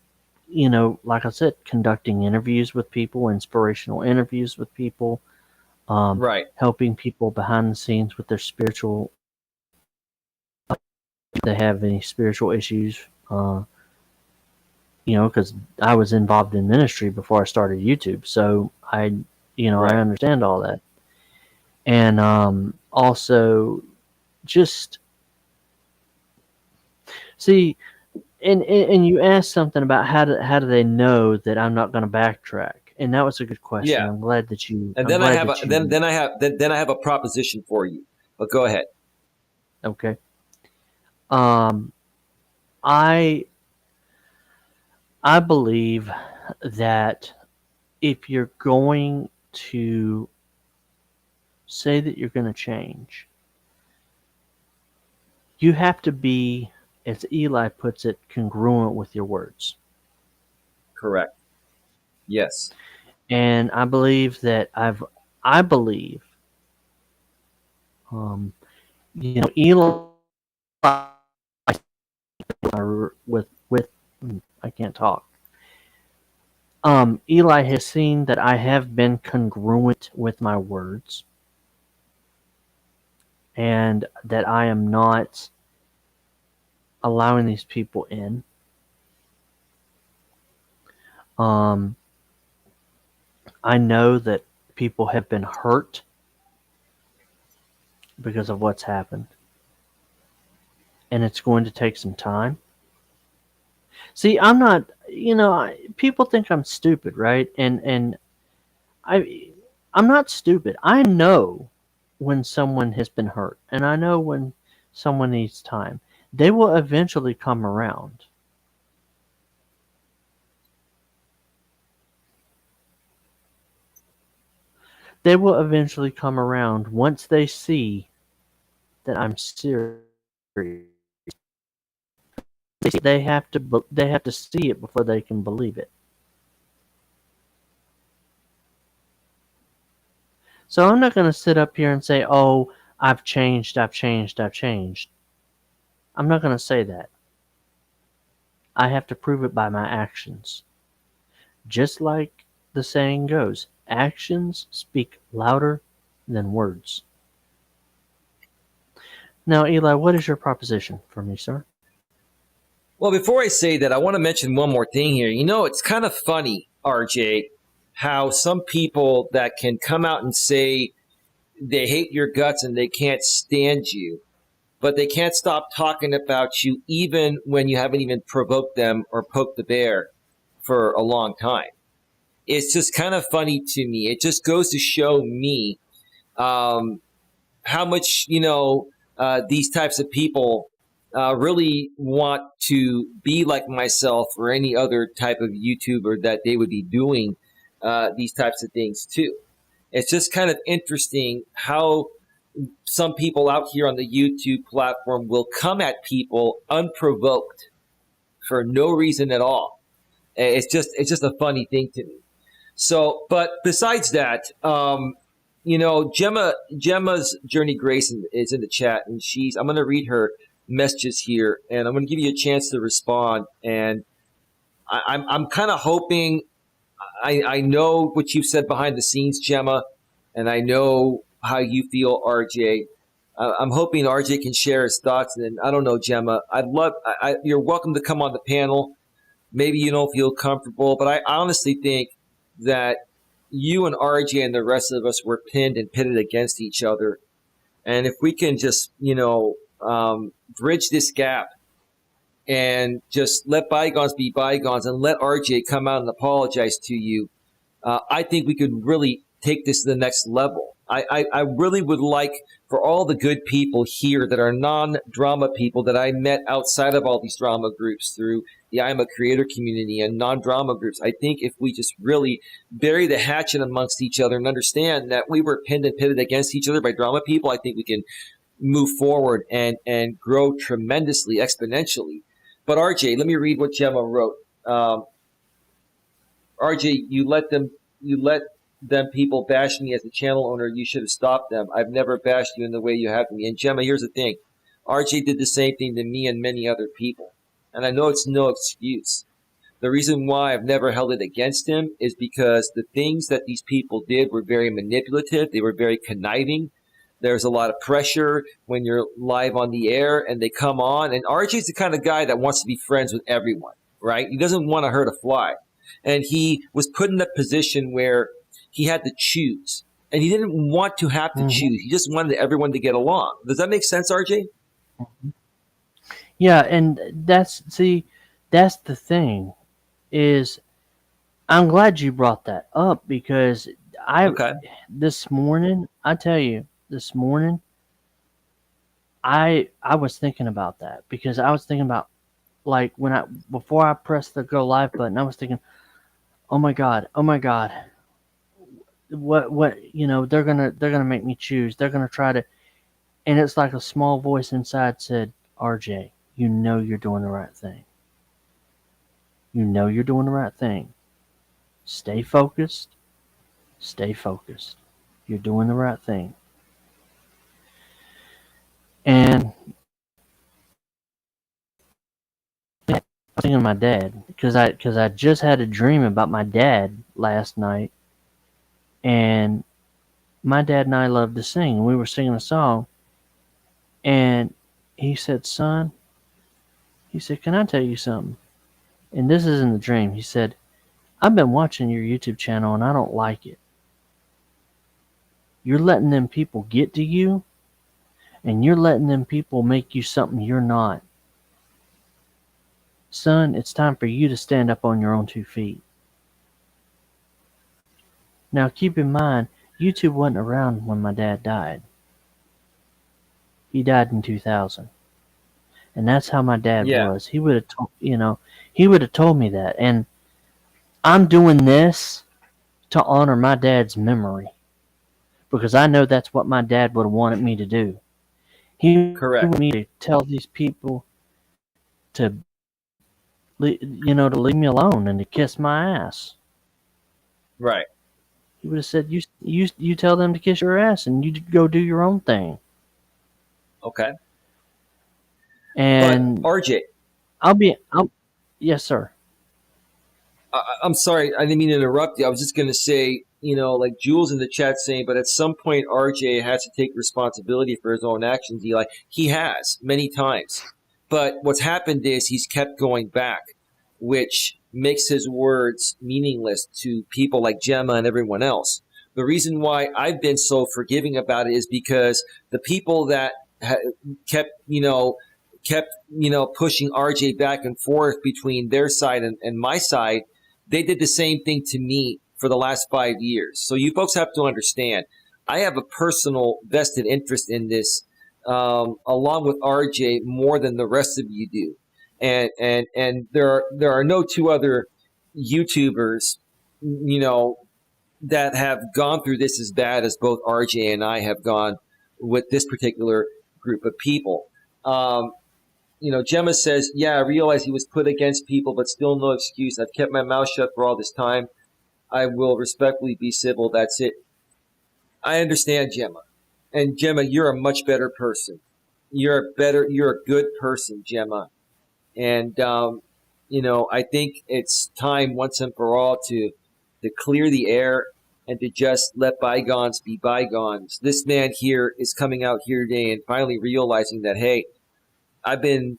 like I said, conducting interviews with people, inspirational interviews with people, Right. helping people behind the scenes with their spiritual, if they have any spiritual issues, because I was involved in ministry before I started YouTube. So I Right. understand all that. And also just see, and you asked something about how do they know that I'm not going to backtrack, and that was a good question. Yeah. I'm glad that you. And I'm then I glad have a that then you. then I have then I have a proposition for you. But go ahead. Okay. Um, I I believe that if you're going to say that you're going to change, you have to be, as Eli puts it, congruent with your words. Correct. Yes. And I believe that I believe, um, Eli with I can't talk. Eli has seen that I have been congruent with my words, and that I am not allowing these people in. Um, I know that people have been hurt because of what's happened, and it's going to take some time. See, I'm not, people think I'm stupid, right? And I I'm not stupid. I know when someone has been hurt, and I know when someone needs time. They will eventually come around. They will eventually come around once they see that I'm serious. they have to see it before they can believe it. So I'm not going to sit up here and say, "Oh, I've changed, I've changed, I've changed." I'm not going to say that. I have to prove it by my actions. Just like the saying goes, actions speak louder than words. Now, Eli, what is your proposition for me, sir? Well, before I say that, I want to mention one more thing here. You know, it's kind of funny, RJ, how some people that can come out and say they hate your guts and they can't stand you, but they can't stop talking about you even when you haven't even provoked them or poked the bear for a long time. It's just kind of funny to me. It just goes to show me um, how much, these types of people really want to be like myself or any other type of YouTuber that they would be doing these types of things too. It's just kind of interesting how some people out here on the YouTube platform will come at people unprovoked for no reason at all. It's just a funny thing to me. So, but besides that, Gemma's Journey Grayson is in the chat, and I'm going to read her messages here, and I'm going to give you a chance to respond. And I'm kind of hoping. I know what you've said behind the scenes, Gemma, and I know how you feel, RJ. I'm hoping RJ can share his thoughts. And I don't know, Gemma. You're welcome to come on the panel. Maybe you don't feel comfortable, but I honestly think that you and RJ and the rest of us were pinned and pitted against each other. And if we can just, bridge this gap and just let bygones be bygones and let RJ come out and apologize to you, I think we could really take this to the next level. I really would like for all the good people here that are non-drama people that I met outside of all these drama groups through the I'm a Creator community and non-drama groups. I think if we just really bury the hatchet amongst each other and understand that we were pinned and pitted against each other by drama people, I think we can move forward and grow tremendously, exponentially. But RJ, let me read what Gemma wrote. RJ, you let them people bash me as a channel owner. You should have stopped them. I've never bashed you in the way you have me. And Gemma, here's the thing. RJ did the same thing to me and many other people. And I know it's no excuse. The reason why I've never held it against him is because the things that these people did were very manipulative. They were very conniving. There's a lot of pressure when you're live on the air and they come on. And RJ's the kind of guy that wants to be friends with everyone, right? He doesn't want to hurt a fly. And he was put in a position where he had to choose. And he didn't want to have to choose. He just wanted everyone to get along. Does that make sense, RJ? Yeah, and that's the thing is I'm glad you brought that up because this morning, I tell you, this morning I was thinking about that because I was thinking about like before I pressed the go live button, I was thinking, oh my god, what they're gonna make me choose. They're gonna try to, and it's like a small voice inside said, RJ, you know you're doing the right thing. You know you're doing the right thing. Stay focused. Stay focused. You're doing the right thing. And I was thinking of my dad because I just had a dream about my dad last night, and my dad and I loved to sing, and we were singing a song, and he said, "Son," he said, "can I tell you something?" And this is in the dream. He said, "I've been watching your YouTube channel, and I don't like it. You're letting them people get to you, and you're letting them people make you something you're not. Son, it's time for you to stand up on your own 2 feet." Now, keep in mind, YouTube wasn't around when my dad died. He died in 2000. And that's how my dad was. He would have told me that. And I'm doing this to honor my dad's memory because I know that's what my dad would have wanted me to do. He wanted me to tell these people to to leave me alone and to kiss my ass. Right. He would have said, "You tell them to kiss your ass, and you go do your own thing." Okay. But And RJ, yes, sir. I'm sorry, I didn't mean to interrupt you. I was just going to say, like Jules in the chat saying, but at some point RJ has to take responsibility for his own actions. Eli, he has many times, but what's happened is he's kept going back, which makes his words meaningless to people like Gemma and everyone else. The reason why I've been so forgiving about it is because the people that kept, pushing RJ back and forth between their side and my side, they did the same thing to me for the last 5 years. So you folks have to understand, I have a personal vested interest in this, along with RJ, more than the rest of you do. And there are no two other YouTubers, that have gone through this as bad as both RJ and I have gone with this particular group of people. Gemma says, yeah, I realize he was put against people, but still no excuse. I've kept my mouth shut for all this time. I will respectfully be civil. That's it. I understand, Gemma. And Gemma, you're a much better person. You're a good person, Gemma. And, I think it's time once and for all to clear the air and to just let bygones be bygones. This man here is coming out here today and finally realizing that, hey, I've been,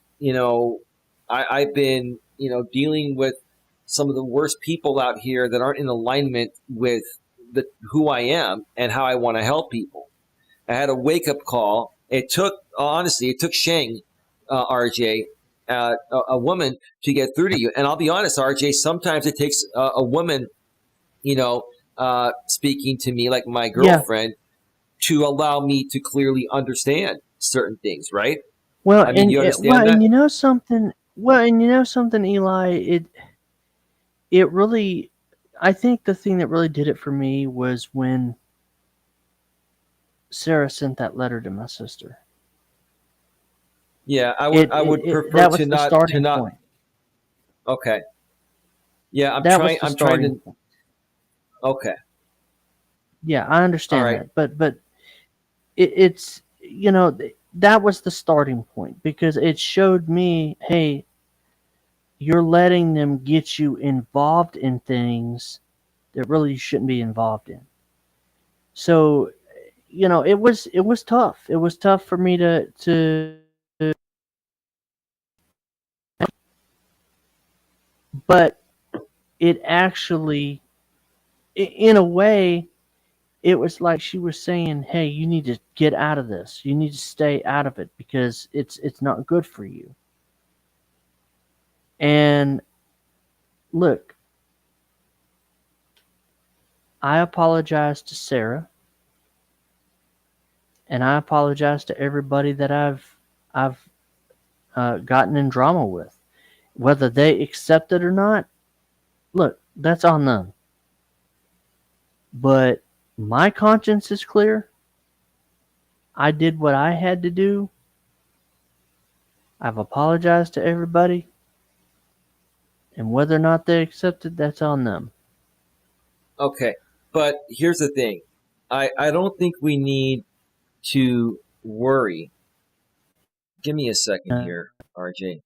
I've been, dealing with some of the worst people out here that aren't in alignment with who I am and how I want to help people. I had a wake up call. It took Shang, RJ, a woman to get through to you. And I'll be honest, RJ, sometimes it takes a woman, speaking to me like my girlfriend to allow me to clearly understand certain things, right? Well, I mean, you understand that? and you know something. Well, and you know something, Eli. It really, I think the thing that really did it for me was when Sarah sent that letter to my sister. Yeah, I would prefer that was to the not starting point. Okay. Yeah, I'm That trying. was the I'm trying starting to. point. Okay. Yeah, I understand All right. that, but it's that was the starting point because it showed me, hey, you're letting them get you involved in things that really you shouldn't be involved in. So, it was tough. It was tough for me to but it actually, in a way, it was like she was saying, "Hey, you need to get out of this. You need to stay out of it because it's not good for you." And look, I apologize to Sarah, and I apologize to everybody that I've gotten in drama with, whether they accept it or not. Look, that's on them. But my conscience is clear. I did what I had to do. I've apologized to everybody. And whether or not they accept it, that's on them. Okay. But here's the thing. I don't think we need to worry. Give me a second here, RJ.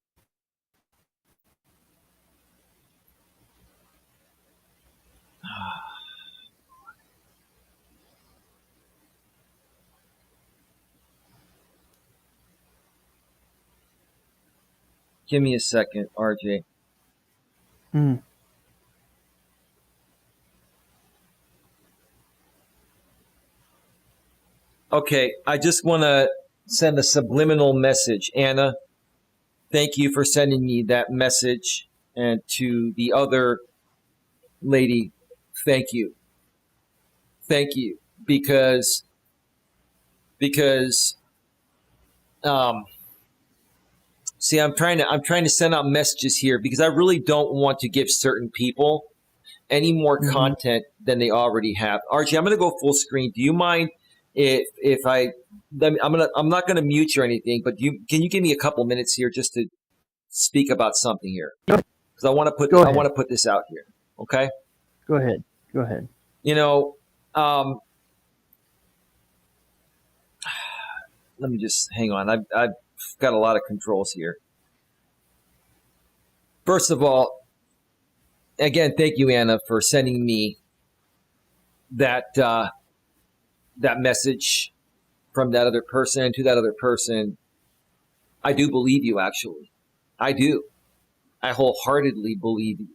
Give me a second, RJ. Mm. Okay, I just want to send a subliminal message. Anna, thank you for sending me that message. And to the other lady, thank you. Thank you. Because see, I'm trying to send out messages here because I really don't want to give certain people any more content than they already have. Archie, I'm going to go full screen. Do you mind if I'm not going to mute you or anything, but can you give me a couple minutes here just to speak about something here? because I want to put this out here. Okay. Go ahead. Let me just hang on. I've got a lot of controls here. First of all, again, thank you, Anna, for sending me that message from that other person to that other person. I do believe you, actually. I do. I wholeheartedly believe you.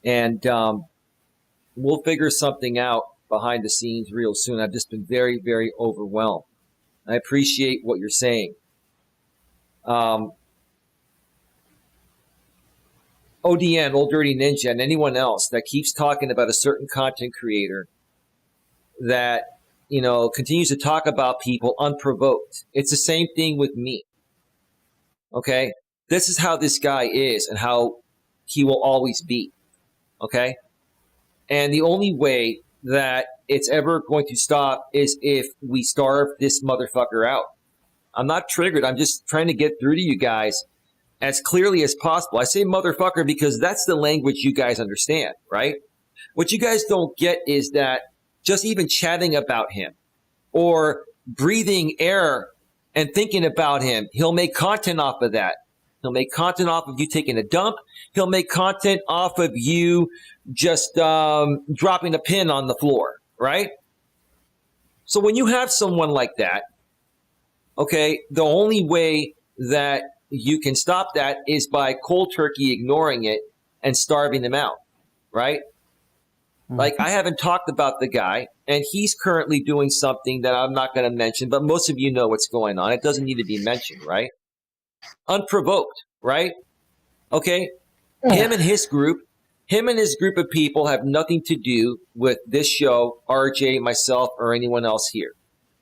And we'll figure something out behind the scenes real soon. I've just been very, very overwhelmed. I appreciate what you're saying. ODN, Old Dirty Ninja, and anyone else that keeps talking about a certain content creator that, continues to talk about people unprovoked. It's the same thing with me. Okay? This is how this guy is and how he will always be. Okay? And the only way that it's ever going to stop is if we starve this motherfucker out. I'm not triggered. I'm just trying to get through to you guys as clearly as possible. I say motherfucker because that's the language you guys understand, right? What you guys don't get is that just even chatting about him or breathing air and thinking about him, he'll make content off of that. He'll make content off of you taking a dump. He'll make content off of you just dropping a pin on the floor, right? So when you have someone like that, okay, the only way that you can stop that is by cold turkey ignoring it and starving them out, right? Mm-hmm. Like, I haven't talked about the guy, and he's currently doing something that I'm not going to mention, but most of you know what's going on. It doesn't need to be mentioned, right? Unprovoked, right? Okay? Yeah. Him and his group of people have nothing to do with this show, RJ, myself, or anyone else here,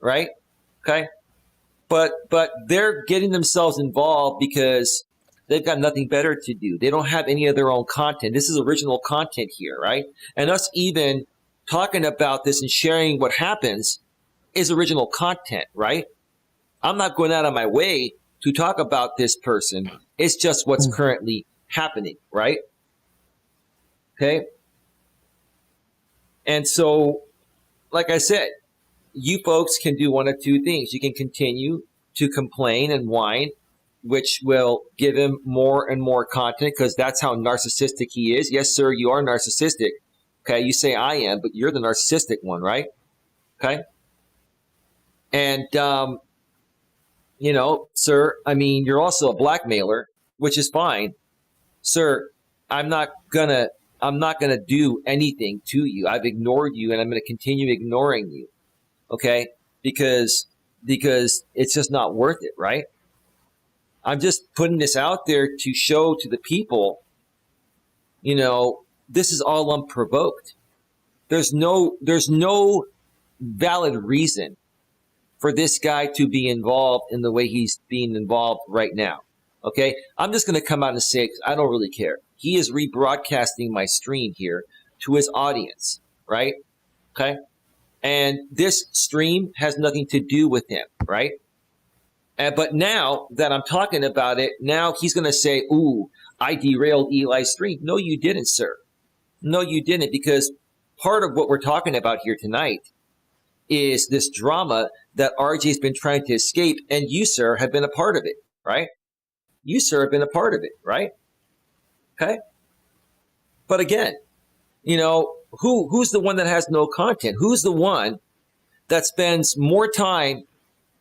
right? Okay? But they're getting themselves involved because they've got nothing better to do. They don't have any of their own content. This is original content here, right? And us even talking about this and sharing what happens is original content, right? I'm not going out of my way to talk about this person. It's just what's currently happening, right? Okay? And so, like I said, you folks can do one of two things. You can continue to complain and whine, which will give him more and more content because that's how narcissistic he is. Yes, sir, you are narcissistic. Okay, you say I am, but you're the narcissistic one, right? Okay? And, sir, I mean, you're also a blackmailer, which is fine. Sir, I'm not gonna do anything to you. I've ignored you and I'm gonna continue ignoring you. Okay? Because it's just not worth it, right? I'm just putting this out there to show to the people, this is all unprovoked. There's no valid reason for this guy to be involved in the way he's being involved right now. Okay? I'm just going to come out and say it because I don't really care. He is rebroadcasting my stream here to his audience, right? Okay? And this stream has nothing to do with him, right? But now that I'm talking about it, now he's going to say, ooh, I derailed Eli's stream. No, you didn't, sir. No, you didn't, because part of what we're talking about here tonight is this drama that RJ's been trying to escape, and you, sir, have been a part of it, right? You, sir, have been a part of it, right? Okay? But again, who's the one that has no content? Who's the one that spends more time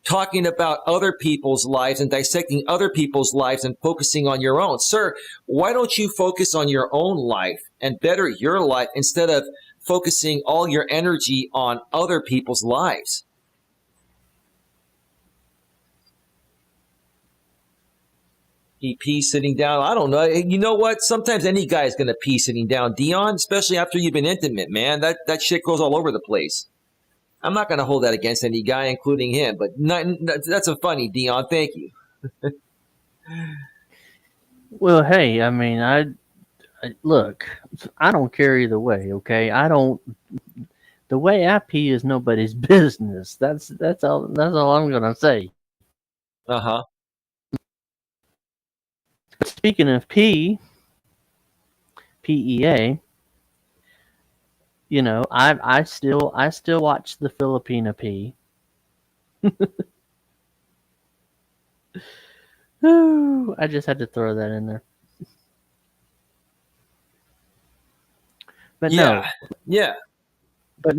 talking about other people's lives and dissecting other people's lives and focusing on your own? Sir, why don't you focus on your own life and better your life instead of focusing all your energy on other people's lives? He pees sitting down. I don't know. You know what? Sometimes any guy is going to pee sitting down. Dion, especially after you've been intimate, man, that shit goes all over the place. I'm not going to hold that against any guy, including him. But that's a funny, Dion. Thank you. Well, hey, I mean, I look. I don't care either way. Okay, I don't. The way I pee is nobody's business. That's all. That's all I'm going to say. Uh-huh. Speaking of PEA, I still watch the Filipina P. Ooh, I just had to throw that in there. But Yeah, no, yeah. but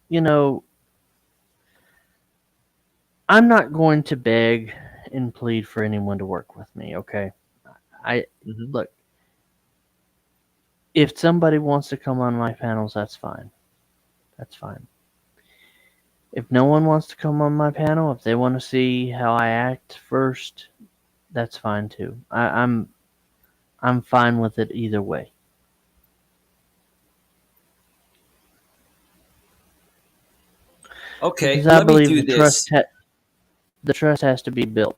you know, I'm not going to beg and plead for anyone to work with me. Okay, I Hmm. look. If somebody wants to come on my panels, that's fine. That's fine. If no one wants to come on my panel, if they want to see how I act first, that's fine too. I'm fine with it either way. Okay, Because I let me believe do this. the trust has to be built.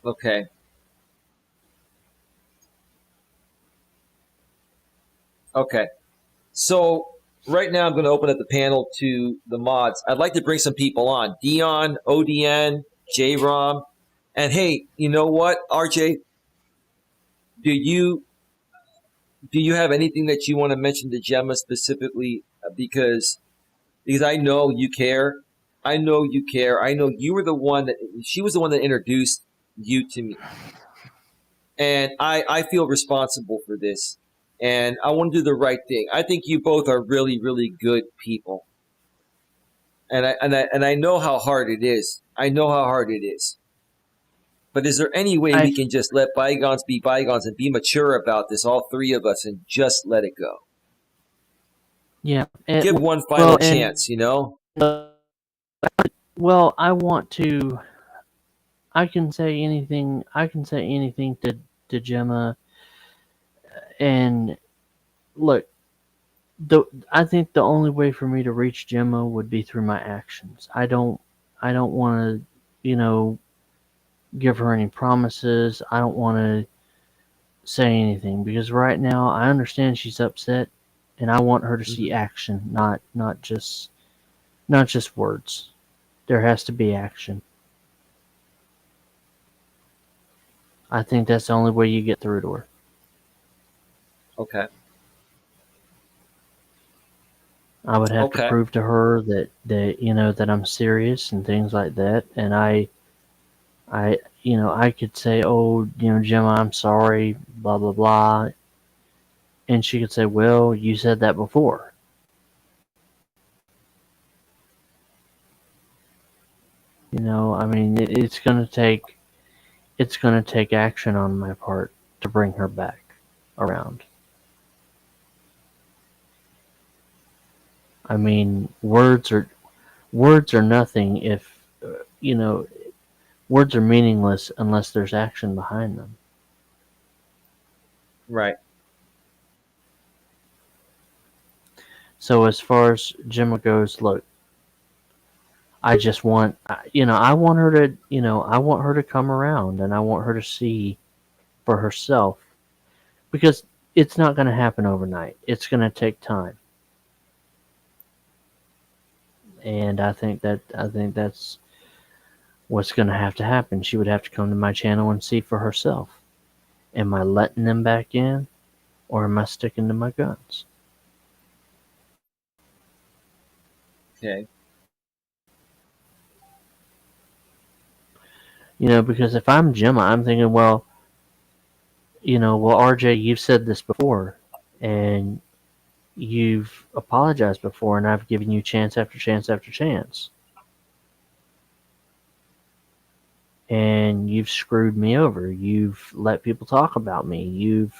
Okay, okay. So right now I'm going to open up the panel to the mods. I'd like to bring some people on. Dion, ODN, J-Rom. And hey, you know what, RJ? Do you do you have anything that you want to mention to Gemma specifically? Because I know you care. I know you care. I know you were the one that she was the one that introduced you to me. And I feel responsible for this. And I want to do the right thing. I think you both are really, really good people. And I know how hard it is. I know how hard it is. But is there any way I we can just let bygones be bygones and be mature about this, all three of us, and just let it go? Yeah. Give one Well, final and chance, you know? well, I want to. I can say anything. I can say anything to Gemma. And look, the I think the only way for me to reach Gemma would be through my actions. I don't want to, you know, give her any promises. I don't want to say anything because right now I understand she's upset, and I want her to see Mm-hmm. action, not just words. There has to be action. I think that's the only way you get through to her. Okay. I would have to Okay. prove to her that I'm serious and things like that. And I could say, oh, Gemma, I'm sorry, blah blah blah, and she could say, well, you said that before. I mean, it's gonna take action on my part to bring her back around. I mean, words are nothing if you know words are meaningless unless there's action behind them. Right. So as far as Gemma goes, look, I just want I want her to come around, and I want her to see for herself, because it's not going to happen overnight. It's going to take time. And I think that's what's going to have to happen. She would have to come to my channel and see for herself. Am I letting them back in, or am I sticking to my guns? Okay. Because if I'm Gemma, I'm thinking, well, RJ, you've said this before, and you've apologized before, and I've given you chance after chance after chance, and you've screwed me over. You've let people talk about me.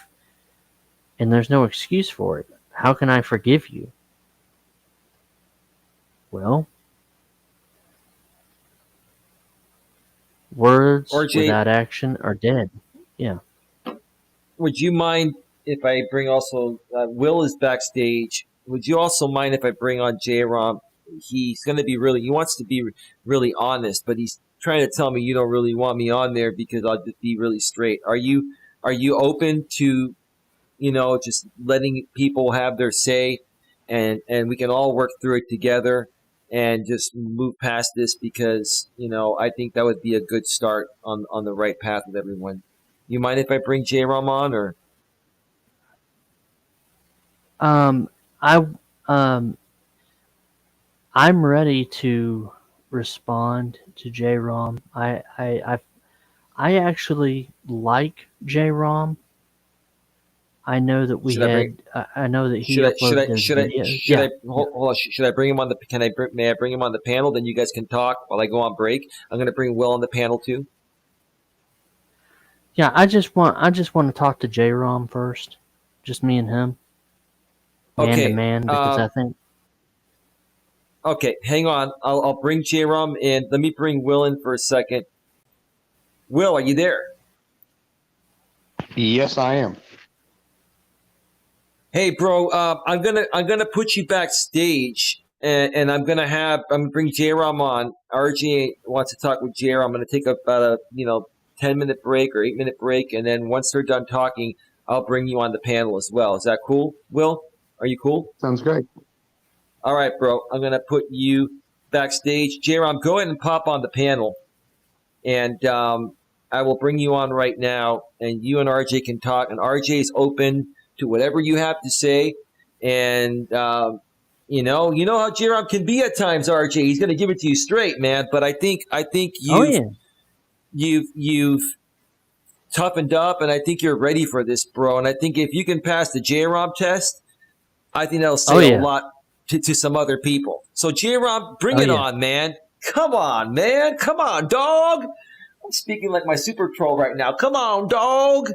And there's no excuse for it. How can I forgive you? Well, words RJ, without action are dead. Yeah. would you mind if I bring also Will is backstage? Would you also mind if I bring on J-Rom? He's going to be he wants to be really honest, but he's trying to tell me you don't really want me on there because I'll just be really straight. Are you open to, just letting people have their say, and we can all work through it together? and just move past this because, I think that would be a good start on the right path with everyone. You mind if I bring J-Rom on, or? I I'm ready to respond to J-Rom. I actually like J-Rom. I know that we Should I bring? had. I know that he Should I? Should uploaded I? those Should I? videos. Should Yeah, I? yeah, Hold on. Should I bring him on the? May I bring him on the panel? Then you guys can talk while I go on break. I'm going to bring Will on the panel too. yeah. I just want to talk to J-Rom first, just me and him, man to Okay. man, because I think. Okay. Hang on. I'll bring J-Rom in. Let me bring Will in for a second. Will, are you there? Yes, I am. Hey, bro. I'm gonna put you backstage, and I'm gonna bring J-Rom on. RJ wants to talk with J-Rom. I'm gonna take about a 10-minute break or 8-minute break, and then once they're done talking, I'll bring you on the panel as well. Is that cool, Will? Are you cool? Sounds great. All right, bro. I'm gonna put you backstage. J-Rom, go ahead and pop on the panel, and I will bring you on right now, and you and RJ can talk. And RJ is open to whatever you have to say, and you know how J-Rom can be at times. RJ, he's gonna give it to you straight, man. But I think Oh you've yeah, you've toughened up, and I think you're ready for this, bro. And I think if you can pass the J-Rom test, I think that'll oh say a yeah, lot to some other people. So J-Rom, bring oh it yeah. on, man. Come on, man. Come on, dog. I'm speaking like my super troll right now. Come on, dog.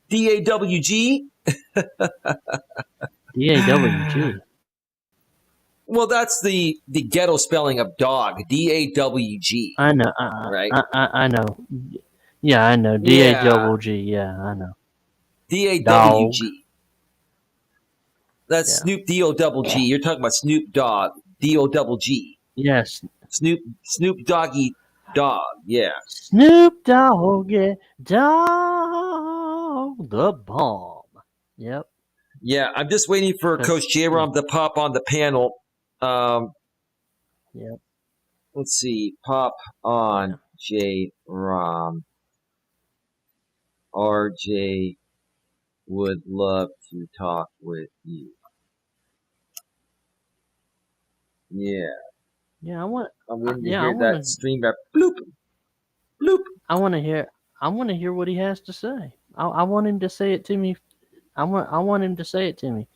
DAWG. DAWG. Well, that's the ghetto spelling of dog. DAWG. I know. Right? I know. Yeah, I know. Yeah. DAWG. Yeah, I know. Dog. DAWG. That's Yeah. Snoop D-O double G. You're talking about Snoop Dogg. D-O double G. Yes. Snoop Doggy Dog. Yeah. Snoop Dogg. Yeah. Dog. The bomb. Yep. Yeah. I'm just waiting for Coach Yeah. J-Rom to pop on the panel. Um, Yep. let's see. Pop on J-Rom. RJ would love to talk with you. Yeah. Yeah. I want. I'm waiting to Yeah. I hear want that to. stream that bloop, bloop. I want to hear. I want to hear what he has to say. I want him to say it to me. I want him to say it to me.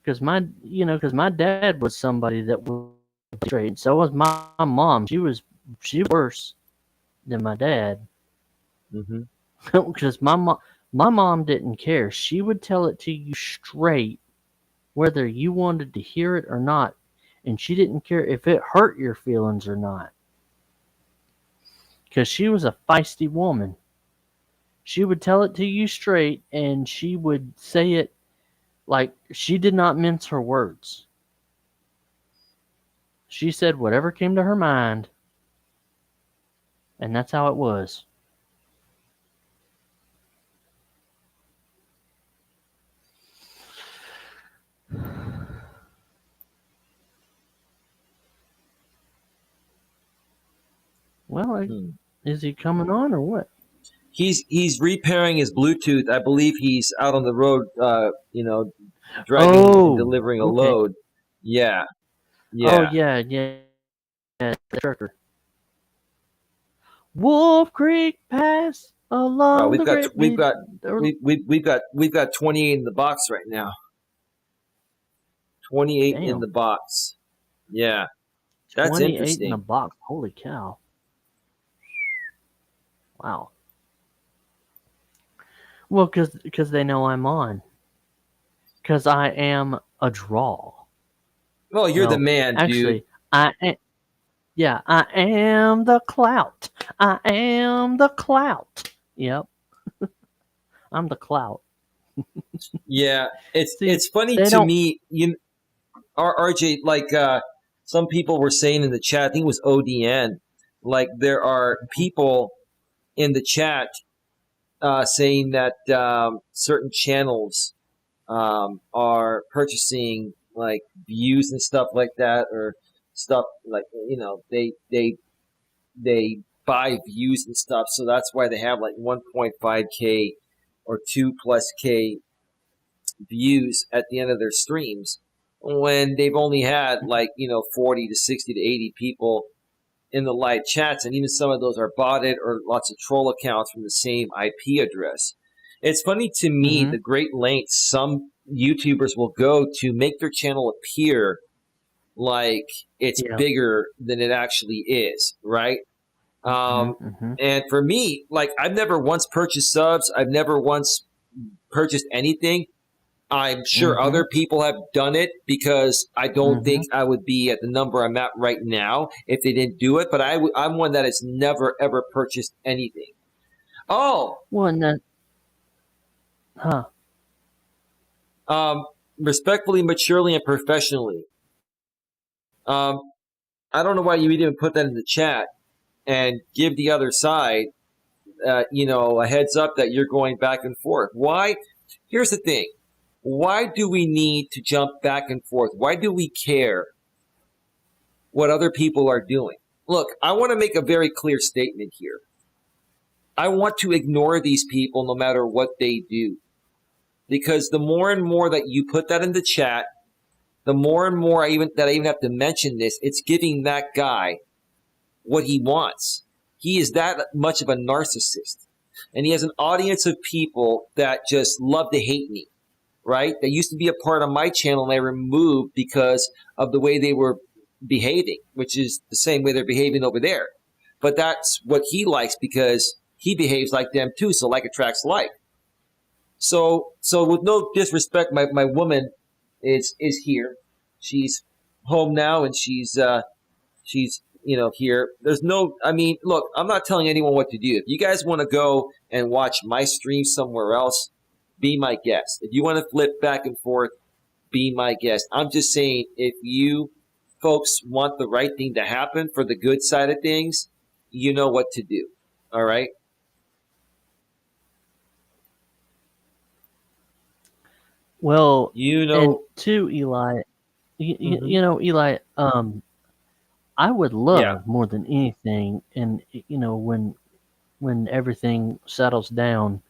Because because my dad was somebody that was straight. So was my mom. She was worse than my dad. Mm-hmm. Because my mom didn't care. She would tell it to you straight, whether you wanted to hear it or not, and she didn't care if it hurt your feelings or not. Because she was a feisty woman. She would tell it to you straight, and she would say it like she did not mince her words. She said whatever came to her mind, and that's how it was. Well, is he coming on or what? He's repairing his Bluetooth. I believe he's out on the road, driving and delivering a okay. load. Yeah. Oh Yeah. yeah, the trucker. Wolf Creek Pass along We've the got great. we've got 28 in the box right now. 28 in Damn. the box. Yeah. That's 28 in interesting. the box. Holy cow! Wow. Well, because they know I'm on. Because I am a draw. Well, you're the No, man, actually, dude. I am the clout. I am the clout. Yep, I'm the clout. Yeah. See, It's funny they to don't. me, RJ, like some people were saying in the chat, I think it was ODN, like there are people in the chat saying that certain channels are purchasing like views and stuff like that, or stuff like they buy views and stuff, so that's why they have like 1.5K or 2+K views at the end of their streams when they've only had 40 to 60 to 80 people in the live chats, and even some of those are botted or lots of troll accounts from the same IP address. It's funny to me the great lengths some YouTubers will go to make their channel appear like it's bigger than it actually is, right? And for me, I've never once purchased subs. I've never once purchased anything. I'm sure other people have done it because I don't think I would be at the number I'm at right now if they didn't do it. But I'm one that has never, ever purchased anything. Oh. Respectfully, maturely, and professionally. I don't know why you didn't put that in the chat and give the other side, a heads up that you're going back and forth. Why? Here's the thing. Why do we need to jump back and forth? Why do we care what other people are doing? Look, I want to make a very clear statement here. I want to ignore these people no matter what they do. Because the more and more that you put that in the chat, the more and more I even have to mention this, it's giving that guy what he wants. He is that much of a narcissist. And he has an audience of people that just love to hate me. Right? They used to be a part of my channel and I removed because of the way they were behaving, which is the same way they're behaving over there. But that's what he likes because he behaves like them too. So like attracts like. So with no disrespect, my woman is here. She's home now and she's here. Look, I'm not telling anyone what to do. If you guys want to go and watch my stream somewhere else, be my guest. If you want to flip back and forth, be my guest. I'm just saying, if you folks want the right thing to happen for the good side of things, you know what to do. All right? Well, and to Eli, Eli, I would love more than anything, and when everything settles down,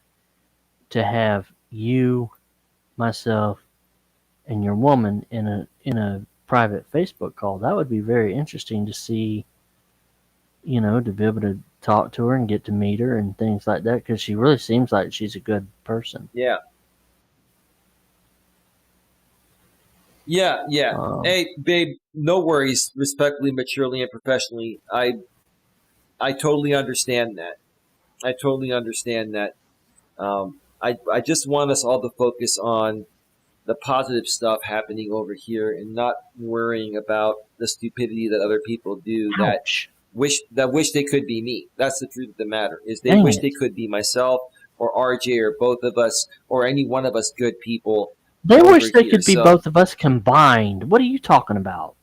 to have you, myself, and your woman in a private Facebook call. That would be very interesting to see, to be able to talk to her and get to meet her and things like that, because she really seems like she's a good person. Yeah. Hey, babe, no worries. Respectfully, maturely, and professionally, I totally understand that. I just want us all to focus on the positive stuff happening over here and not worrying about the stupidity that other people do that wish they could be me. That's the truth of the matter, is they wish they could be myself or RJ or both of us or any one of us good people. They wish they could be both of us combined. What are you talking about?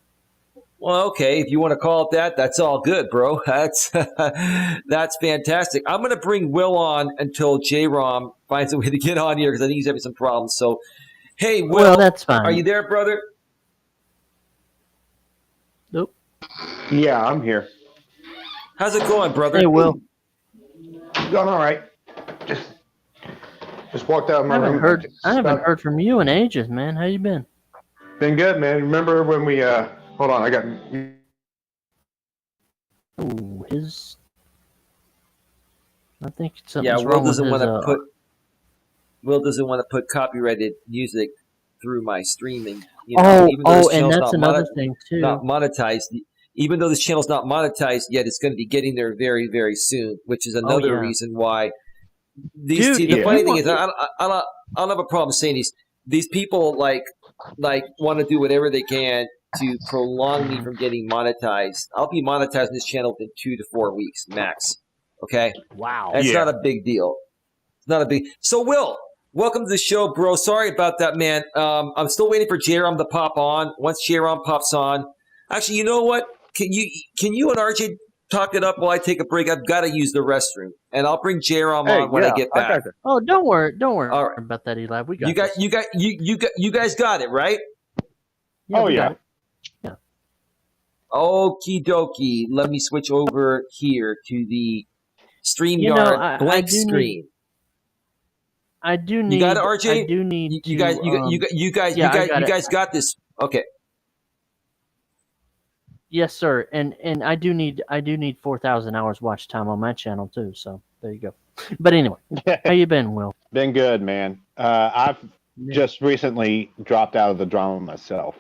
Well, okay, if you want to call it that, that's all good, bro. That's fantastic. I'm going to bring Will on until J-Rom finds a way to get on here because I think he's having some problems. So, hey, Will, well, that's fine. Are you there, brother? Nope. Yeah, I'm here. How's it going, brother? Hey, Will. Going all right. Just walked out of my room. I haven't heard from you in ages, man. How you been? Been good, man. Remember when we hold on, I got I think something's wrong with his. Will doesn't want to put copyrighted music through my streaming. And that's another thing too. Not monetized. Even though this channel's not monetized yet, it's going to be getting there very, very soon. Which is another reason why. The funny thing is, I don't have a problem saying these people like want to do whatever they can to prolong me from getting monetized. I'll be monetized in this channel within 2 to 4 weeks max. Okay. Wow. That's not a big deal. It's not a big. So Will, welcome to the show, bro. Sorry about that, man. I'm still waiting for J-Rom to pop on. Once J-Rom pops on, actually, you know what? Can you and RJ talk it up while I take a break? I've got to use the restroom, and I'll bring J-Rom on when I get back. Oh, don't worry about that, Eli. We got you guys got it, right? Yeah, yeah. Yeah. Okie dokie. Let me switch over here to the You know, StreamYard I blank do need. screen. I do You got it, need. I RJ? do need You guys, to. Yeah, I got you it. guys got this. Okay. Yes, sir. And I do need. 4,000 hours watch time on my channel too. So there you go. But anyway, how you been, Will? Been good, man. I've Yeah. just recently dropped out of the drama myself.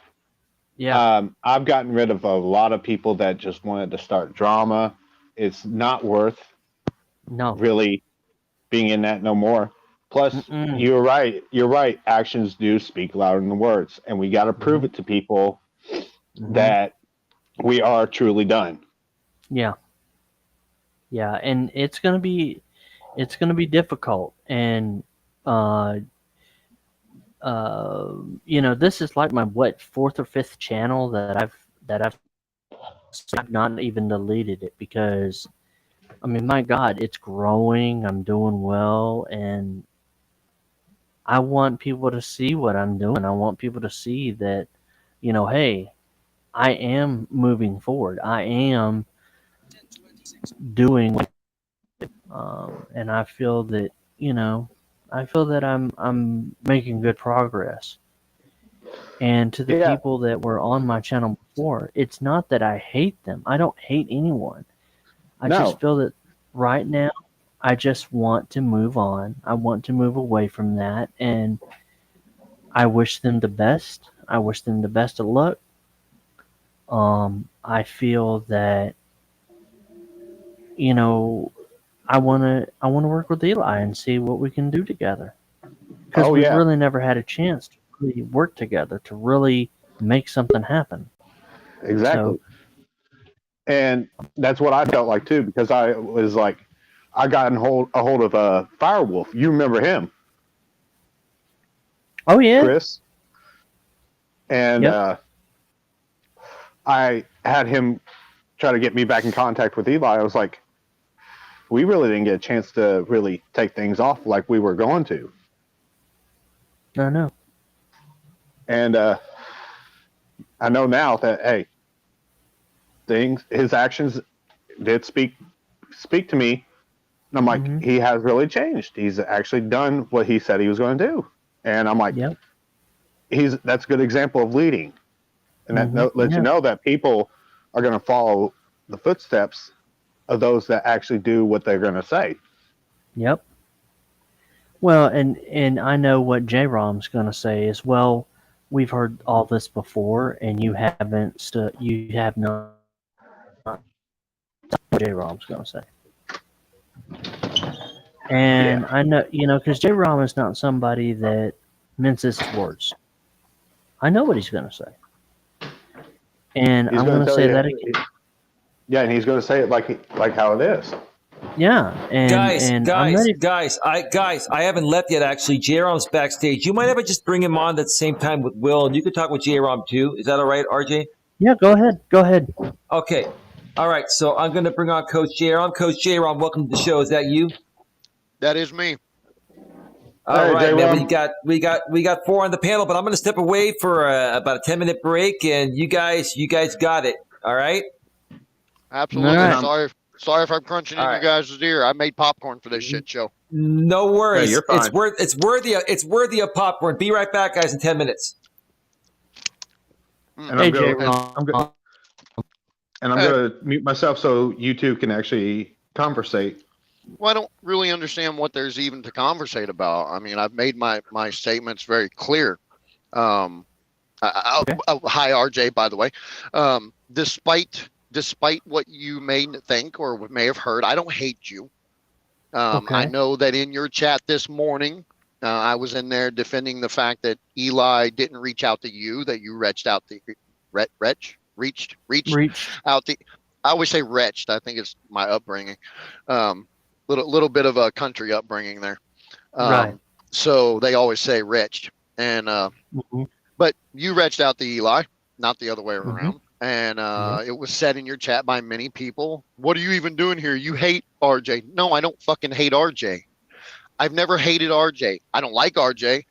Yeah. I've gotten rid of a lot of people that just wanted to start drama. It's not worth No. really being in that no more. Plus, Mm-mm. you're right. You're right. Actions do speak louder than the words, and we got to prove it to people that we are truly done. Yeah. Yeah, and it's gonna be difficult, and this is like my fourth or fifth channel that I've not even deleted it because I mean, my God, it's growing. I'm doing well, and I want people to see what I'm doing. I want people to see that, hey, I am moving forward. I am doing, and I feel that I'm making good progress. And to the Yeah. people that were on my channel before, it's not that I hate them. I don't hate anyone. I No. just feel that right now, I just want to move on. I want to move away from that, and I wish them the best. I wish them the best of luck. I feel that I want to work with Eli and see what we can do together because Oh we've yeah. really never had a chance to really work together to really make something happen. Exactly. So, And that's what I felt like too, because I was like, I got a hold of Firewolf. You remember him, oh yeah, Chris? And yep, I had him try to get me back in contact with Eli. I was like, we really didn't get a chance to really take things off like we were going to. I know. And I know now that hey, his actions did speak to me. And I'm like, Mm-hmm. he has really changed. He's actually done what he said he was going to do. And I'm like, Yep. that's a good example of leading. And that lets you Yeah. know that people are going to follow the footsteps of those that actually do what they're going to say. Yep. Well, and I know what J-Rom's going to say is, well, we've heard all this before, and you have not. What J-Rom's going to say. And Yeah. I know, because J-Rom is not somebody that minces his words. I know what he's going to say. And He's I'm going going to to tell say you. that again. Yeah, and he's going to say it like how it is. Yeah, and Guys, I'm ready. I haven't left yet. Actually, J-Rom's backstage. You might ever just bring him on at the same time with Will, and you can talk with J-Rom too. Is that all right, RJ? Yeah, go ahead. Go ahead. Okay. All right. So I'm going to bring on Coach J-Rom. Coach J-Rom, welcome to the show. Is that you? That is me. All Hey, right, man. J-Rom. We got four on the panel, but I'm going to step away for about a 10-minute break, and you guys got it. All right. Absolutely. All right. Sorry if I'm crunching All in right. your guys' ear. I made popcorn for this shit show. No worries. Hey, you're fine. It's worthy of popcorn. Be right back, guys, in 10 minutes. And Hey, I'm going J-Rom. to mute myself so you two can actually conversate. Well, I don't really understand what there's even to conversate about. I mean, I've made my statements very clear. Hi, RJ, by the way. Despite what you may think or may have heard, I don't hate you. I know that in your chat this morning, I was in there defending the fact that Eli didn't reach out to you, that you reached out to reached out to. I always say wretched. I think it's my upbringing. Little bit of a country upbringing there. Right. So they always say wretched, and but you reached out to Eli, not the other way around. And it was said in your chat by many people, what are you even doing here? You hate RJ. No, I don't fucking hate RJ. I've never hated RJ. I don't like RJ.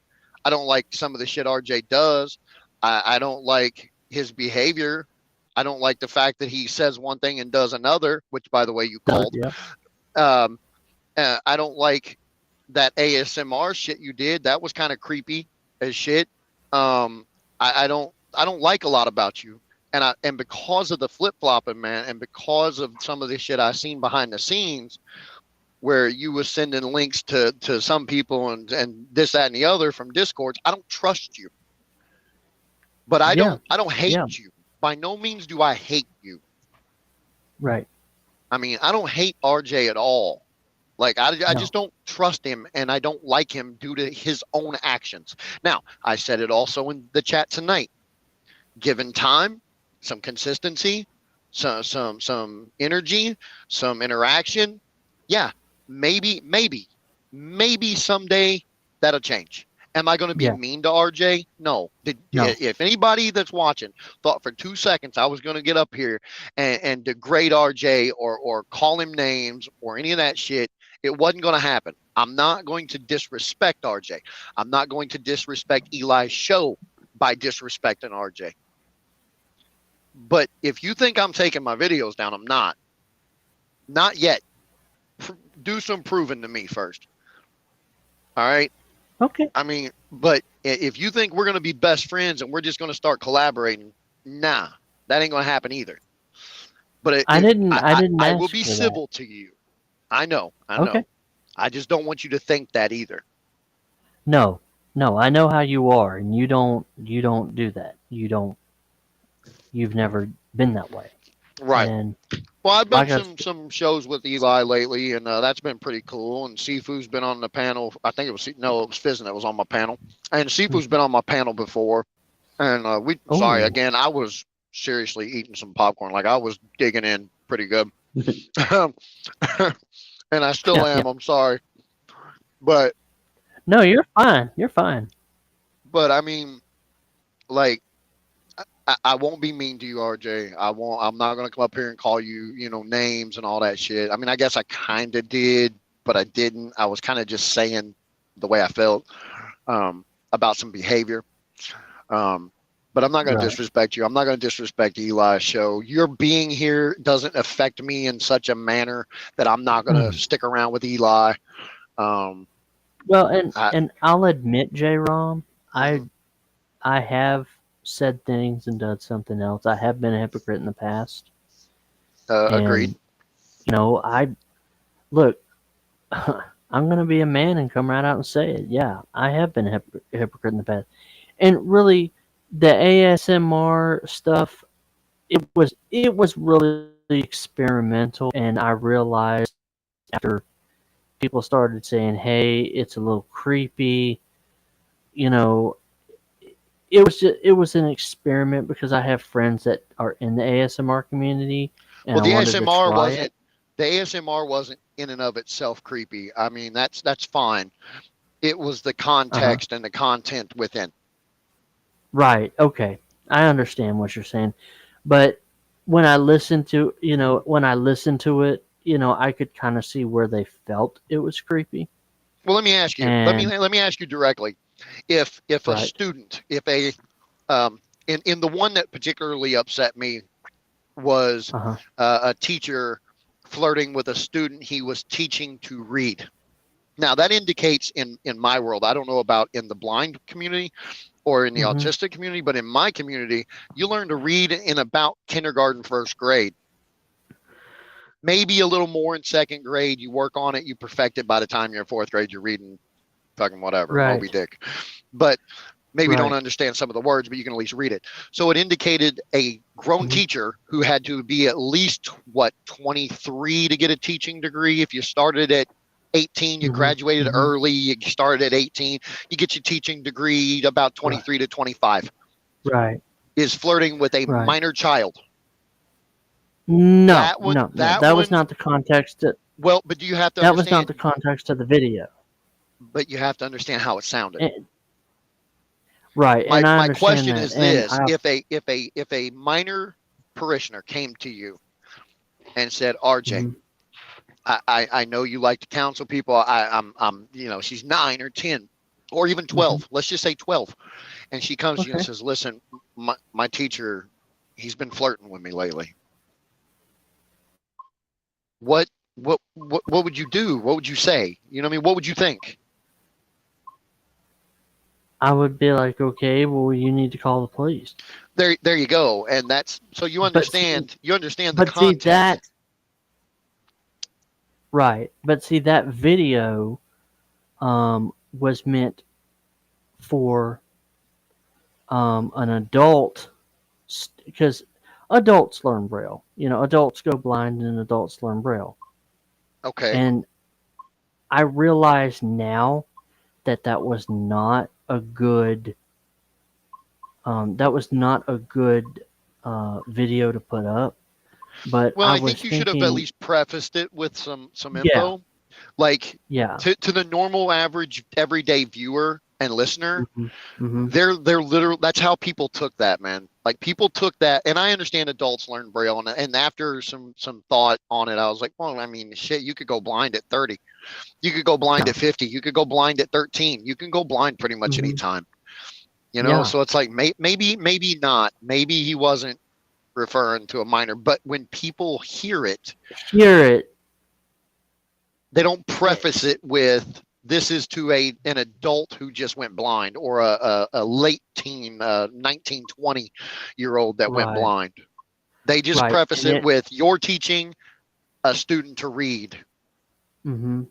I don't like some of the shit RJ does. I don't like his behavior. I don't like the fact that he says one thing and does another, which, by the way, you called. Yeah. I don't like that ASMR shit you did. That was kind of creepy as shit. I don't like a lot about you. And because of the flip-flopping, man, and because of some of the shit I seen behind the scenes, where you was sending links to some people and this, that, and the other from Discords, I don't trust you. But I don't hate you. By no means do I hate you. Right. I mean, I don't hate RJ at all. Like, I just don't trust him, and I don't like him due to his own actions. Now, I said it also in the chat tonight. Given time, some consistency, some energy, some interaction, yeah, maybe someday that'll change. Am I going to be mean to RJ? No. If anybody that's watching thought for 2 seconds I was going to get up here and degrade RJ or call him names or any of that shit, it wasn't going to happen. I'm not going to disrespect RJ. I'm not going to disrespect Eli's show by disrespecting RJ. But if you think I'm taking my videos down, I'm not. Not yet. Do some proving to me first. All right? Okay. I mean, but if you think we're going to be best friends and we're just going to start collaborating, nah, that ain't going to happen either. But I didn't I will be ask for civil to you. I know. Okay. I just don't want you to think that either. No, I know how you are, and you don't do that. You've never been that way. Right. And well, I've done some shows with Eli lately, and that's been pretty cool. And Sifu's been on the panel. I think it was Fizzin that was on my panel, and Sifu's been on my panel before. And sorry again, I was seriously eating some popcorn, like I was digging in pretty good, and I still am. Yeah. I'm sorry, but no, you're fine. You're fine. But I mean, like, I won't be mean to you, RJ. I'm not going to come up here and call you, names and all that shit. I mean, I guess I kind of did, but I didn't. I was kind of just saying the way I felt about some behavior. But I'm not going to disrespect you. I'm not going to disrespect Eli's show. Your being here doesn't affect me in such a manner that I'm not going to stick around with Eli. Well, and I'll admit, J-Rom, I have said things and done something else. I have been a hypocrite in the past. Agreed. I'm going to be a man and come right out and say it. Yeah, I have been a hypocrite in the past. And really, the ASMR stuff, it was really experimental. And I realized after people started saying, hey, it's a little creepy, it was an experiment because I have friends that are in the ASMR community. And the ASMR wasn't in and of itself creepy. I mean, that's fine. It was the context and the content within. Right. Okay. I understand what you're saying, but when I listened to it, I could kind of see where they felt it was creepy. Well, let me ask you. Let me ask you directly. If a student, in the one that particularly upset me was a teacher flirting with a student he was teaching to read. Now that indicates in my world, I don't know about in the blind community or in the autistic community, but in my community, you learn to read in about kindergarten, first grade. Maybe a little more in second grade. You work on it, you perfect it. By the time you're in fourth grade, you're reading fucking whatever, Moby Dick. But maybe you don't understand some of the words, but you can at least read it. So it indicated a grown teacher who had to be at least 23 to get a teaching degree. If you started at 18, you graduated early, you started at 18, you get your teaching degree about 23 to 25. Right. Is flirting with a minor child. No, that was not the context. Well, but do you have to that was not the context of the video. But you have to understand how it sounded. Right. My question is this: if a minor parishioner came to you and said, "RJ, I know you like to counsel people. I'm she's 9 or 10 or even 12. Let's just say 12, and she comes to you and says, "Listen, my teacher He's been flirting with me lately. What would you do? What would you say? You know what I mean? What would you think? I would be like, okay, well, you need to call the police. There you go. And that's so you understand. You understand the But see context. that, right? But see that video was meant for an adult, because adults learn Braille. You know, adults go blind and adults learn Braille. Okay. And I realize now that was not a good video to put up. But Well, I I was think you thinking, should have at least prefaced it with some yeah, info. Like yeah, to the normal average everyday viewer and listener, mm-hmm. they're literal. That's how people took that, man. Like people took that, and I understand adults learn Braille, and after some thought on it, I was like, well, I mean, shit, you could go blind at 30, you could go blind at 50, you could go blind at 13, you can go blind pretty much any time. You know, so it's like maybe not, maybe he wasn't referring to a minor, but when people hear it, they don't preface it with this is to an adult who just went blind, or a late teen 19, 20-year-old that went blind. They just preface it with you're teaching a student to read. Mm-hmm.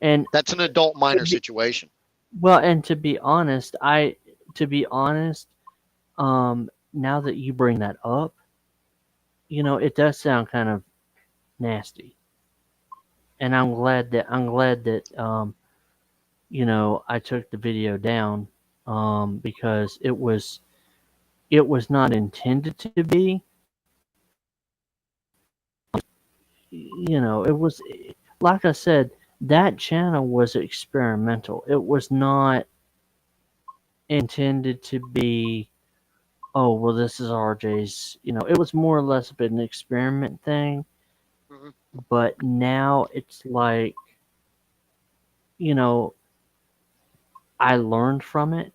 And that's an adult minor situation. Well, and to be honest, now that you bring that up, you know, it does sound kind of nasty. And I'm glad that you know, I took the video down because it was not intended to be. You know, it was, like I said, that channel was experimental. It was not intended to be, oh, well, this is RJ's, you know, it was more or less of an experiment thing. Mm-hmm. But now it's like, you know, I learned from it.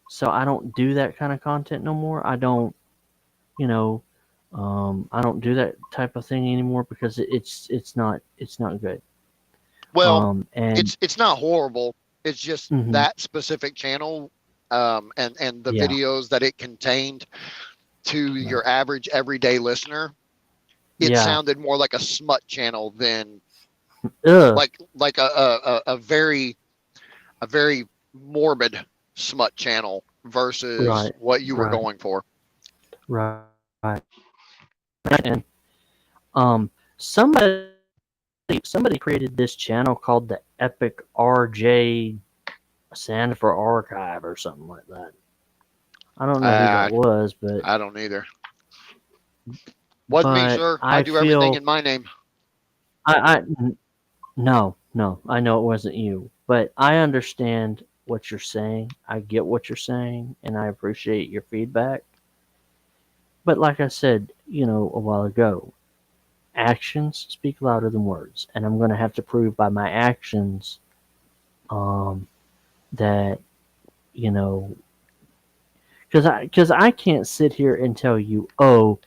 So I don't do that kind of content no more. I don't, you know, I don't do that type of thing anymore because it's not good. Well, and it's not horrible. It's just that specific channel, and the videos that it contained to your average everyday listener, it sounded more like a smut channel than like a very morbid smut channel versus what you were going for. Right. And somebody created this channel called the Epic RJ Sanford Archive or something like that. I don't know who that was, but I don't either. Wasn't me, sir. I do everything in my name. No, I know it wasn't you, but I understand what you're saying. I get what you're saying, and I appreciate your feedback. But like I said, you know, a while ago, actions speak louder than words, and I'm going to have to prove by my actions that, you know, because I can't sit here and tell you, oh,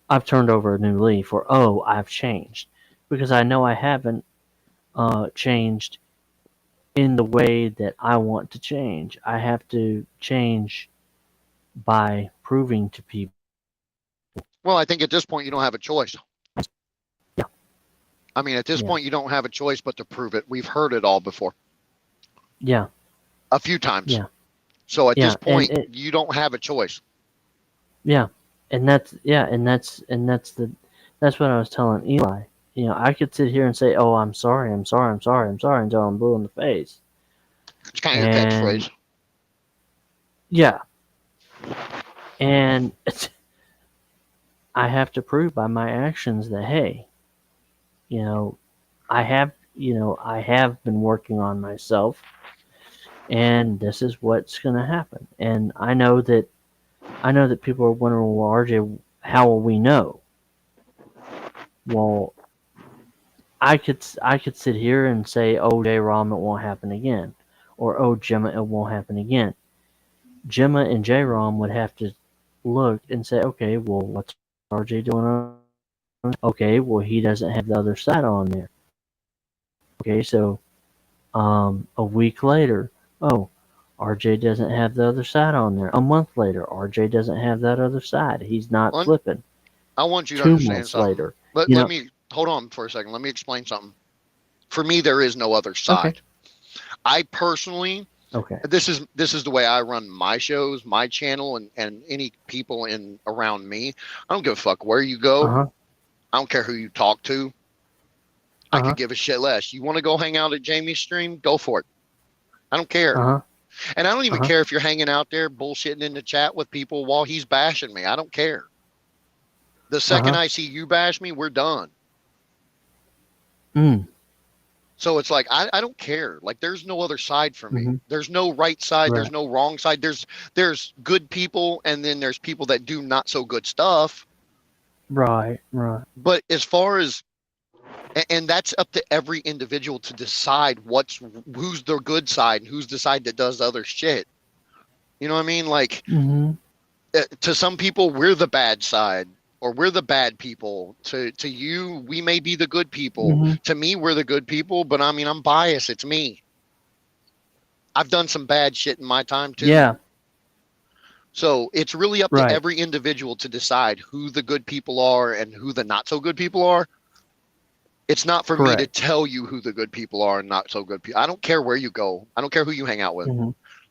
I've turned over a new leaf, or oh, I've changed, because I know I haven't changed in the way that I want to change. I have to change by proving to people. Well, I think at this point you don't have a choice. Yeah. I mean, at this point you don't have a choice but to prove it. We've heard it all before. Yeah. A few times. Yeah. So at this point, you don't have a choice. Yeah, and that's what I was telling Eli. You know, I could sit here and say, "Oh, I'm sorry," until I'm blue in the face. It's kind of your catchphrase. Yeah, and I have to prove by my actions that, hey, you know, I have been working on myself, and this is what's going to happen. And I know that people are wondering, well, RJ, how will we know? Well, I could sit here and say, oh, J-Rom, it won't happen again, or oh, Gemma, it won't happen again. Gemma and J-Rom would have to look and say, okay, well, what's RJ doing on? Okay, well, he doesn't have the other side on there. Okay, so a week later, oh, RJ doesn't have the other side on there. A month later, RJ doesn't have that other side. He's not flipping. I want you to 2 understand months something. later. Let me hold on for a second. Let me explain something. For me, there is no other side. Okay. I personally, Okay. this is the way I run my shows, my channel, and any people in around me. I don't give a fuck where you go. Uh-huh. I don't care who you talk to. I could give a shit less. You want to go hang out at Jamie's stream? Go for it. I don't care. Uh-huh. And I don't even care if you're hanging out there bullshitting in the chat with people while he's bashing me. I don't care. The second I see you bash me, we're done. So it's like, I don't care. Like, there's no other side for me. There's no right side. Right. There's no wrong side. There's good people, and then there's people that do not so good stuff. Right, right. But as far as, and that's up to every individual to decide who's the good side and who's the side that does other shit. You know what I mean? Like, to some people, we're the bad side. Or we're the bad people. To you, we may be the good people. To me, we're the good people. But I mean, I'm biased. It's me. I've done some bad shit in my time too. Yeah. So it's really up to every individual to decide who the good people are and who the not so good people are. It's not for me to tell you who the good people are and not so good people. I don't care where you go. I don't care who you hang out with.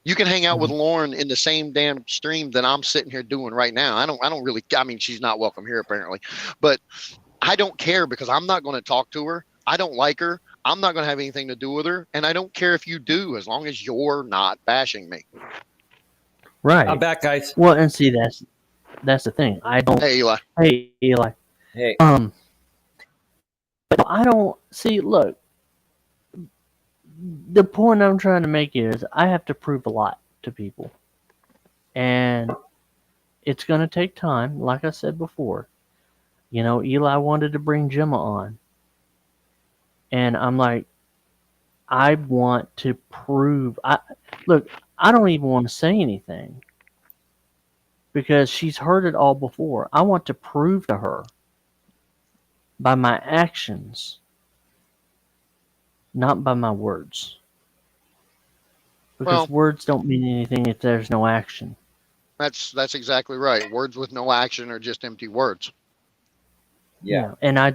You can hang out with Lauren in the same damn stream that I'm sitting here doing right now. I don't really, I mean, she's not welcome here apparently, but I don't care because I'm not going to talk to her. I don't like her. I'm not going to have anything to do with her. And I don't care if you do, as long as you're not bashing me. Right. I'm back, guys. Well, and see, that's the thing. I don't. Hey, Eli. Hey, Eli. Hey. But I don't see. Look, the point I'm trying to make is I have to prove a lot to people, and it's going to take time. Like I said before, you know, Eli wanted to bring Gemma on, and I'm like, I want to prove. Look, I don't even want to say anything because she's heard it all before. I want to prove to her by my actions, not by my words. Because words don't mean anything if there's no action. That's exactly right. Words with no action are just empty words. Yeah. And I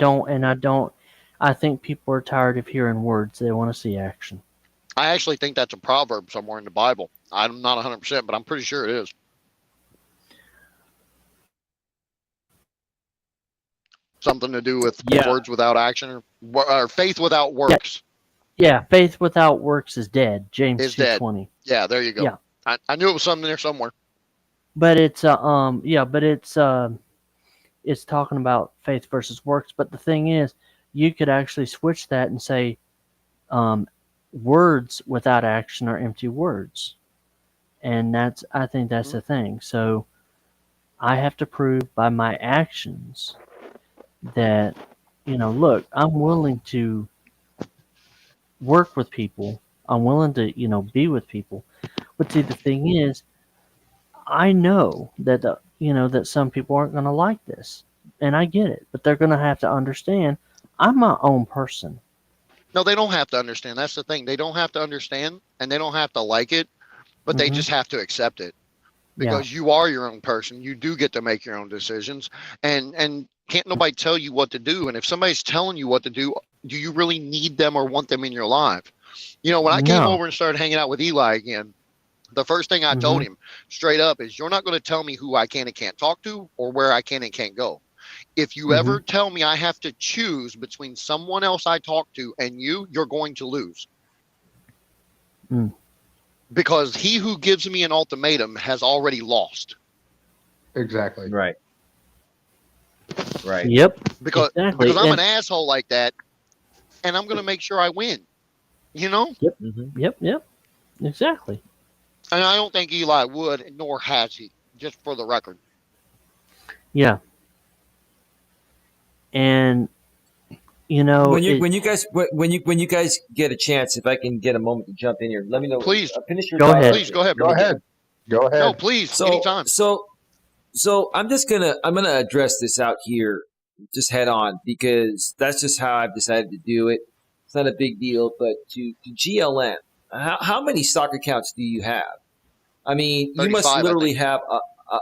think people are tired of hearing words. They want to see action. I actually think that's a proverb somewhere in the Bible. I'm not 100%, but I'm pretty sure it is. Something to do with words without action or faith without works. Yeah, faith without works is dead. James 2:20. Yeah, there you go. Yeah. I knew it was something there somewhere. But it's it's talking about faith versus works. But the thing is, you could actually switch that and say words without action are empty words. And I think that's the thing. So I have to prove by my actions that, you know, look, I'm willing to work with people. I'm willing to, you know, be with people. But see, the thing is, I know that, that some people aren't going to like this. And I get it. But they're going to have to understand I'm my own person. No, they don't have to understand. That's the thing. They don't have to understand and they don't have to like it, but they just have to accept it. Because you are your own person. You do get to make your own decisions. And can't nobody tell you what to do. And if somebody's telling you what to do you really need them or want them in your life? You know, when I came over and started hanging out with Eli again, the first thing I told him straight up is, you're not going to tell me who I can and can't talk to or where I can and can't go. If you ever tell me I have to choose between someone else I talk to and you're going to lose. Because he who gives me an ultimatum has already lost. Exactly. Right. Yep. Because I'm an asshole like that, and I'm going to make sure I win. You know? Yep. Yep. Exactly. And I don't think Eli would, nor has he, just for the record. Yeah. And you know, when you guys get a chance, if I can get a moment to jump in here, let me know. Please finish your go thought. ahead. Please go ahead. Go ahead. No, please. Anytime. So So I'm gonna address this out here just head on because that's just how I've decided to do it. It's not a big deal, but to GLM, how many soccer accounts do you have? I mean, you must 35, literally have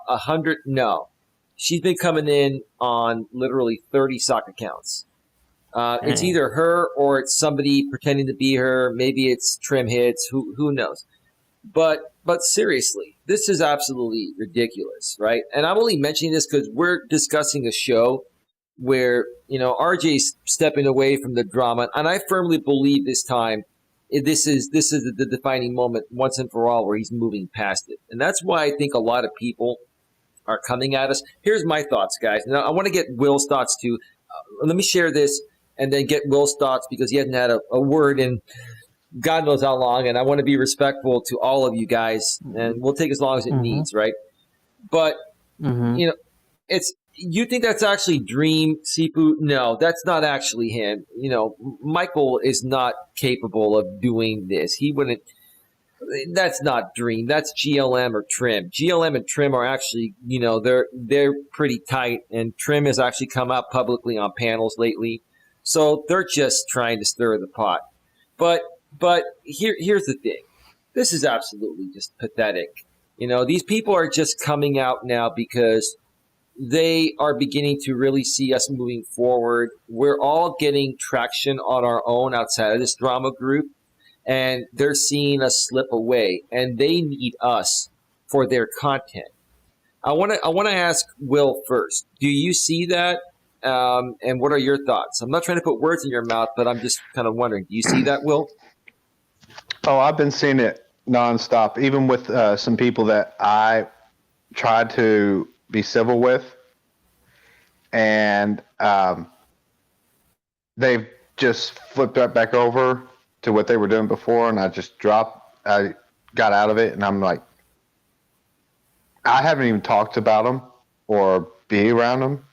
a hundred. No, she's been coming in on literally 30 soccer accounts. It's either her or it's somebody pretending to be her. Maybe it's trim hits. Who knows? But seriously, this is absolutely ridiculous, right? And I'm only mentioning this because we're discussing a show where RJ's stepping away from the drama, and I firmly believe this time this is the defining moment once and for all where he's moving past it, and that's why I think a lot of people are coming at us. Here's my thoughts, guys. Now I want to get Will's thoughts too. Let me share this and then get Will's thoughts because he hasn't had a word in God knows how long, and I want to be respectful to all of you guys, and we'll take as long as it needs, right? But it's you think that's actually Dream Sipu? No, that's not actually him. Michael is not capable of doing this. He wouldn't. That's not Dream. That's GLM or Trim. GLM and Trim are actually, they're pretty tight, and Trim has actually come out publicly on panels lately, so they're just trying to stir the pot. But here's the thing. This is absolutely just pathetic. These people are just coming out now because they are beginning to really see us moving forward. We're all getting traction on our own outside of this drama group, and they're seeing us slip away, and they need us for their content. I want to ask Will first. Do you see that? And what are your thoughts? I'm not trying to put words in your mouth, but I'm just kind of wondering. Do you see that, Will? Oh, I've been seeing it nonstop, even with some people that I tried to be civil with, and they've just flipped right back over to what they were doing before, and I got out of it, and I'm like, I haven't even talked about them or be around them.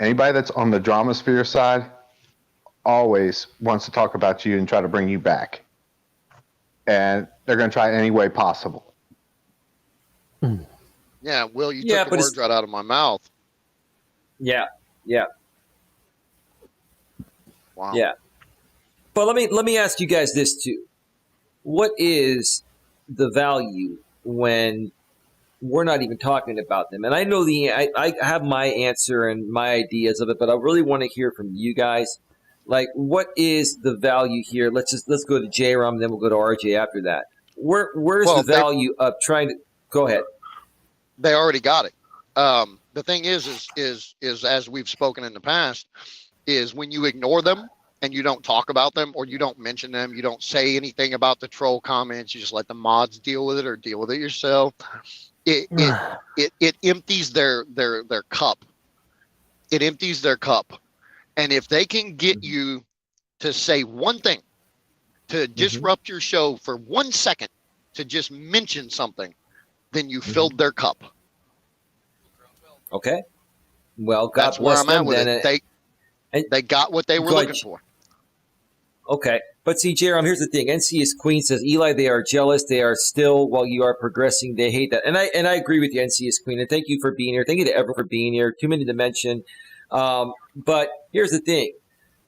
Anybody that's on the drama sphere side always wants to talk about you and try to bring you back. And they're going to try any way possible. Yeah, Will, you took the words right out of my mouth. Yeah. Wow. Yeah. But let me ask you guys this too. What is the value when we're not even talking about them? And I know I have my answer and my ideas of it, but I really want to hear from you guys. Like, what is the value here? Let's go to J-Rom, and then we'll go to RJ after that. Where's the value of trying to go ahead? They already got it. The thing is as we've spoken in the past, is when you ignore them and you don't talk about them or you don't mention them, you don't say anything about the troll comments, you just let the mods deal with it or deal with it yourself. It empties their cup. It empties their cup. And if they can get you to say one thing, to disrupt your show for 1 second, to just mention something, then you filled their cup. Okay. Well, God that's where bless I'm them, at with then. it. They got what they were looking for. Okay. But see, Jerome, here's the thing. NCS Queen says, Eli, they are jealous. They are still, while you are progressing, they hate that. And I agree with you, NCS Queen. And thank you for being here. Thank you to everyone for being here. Too many to mention. But here's the thing.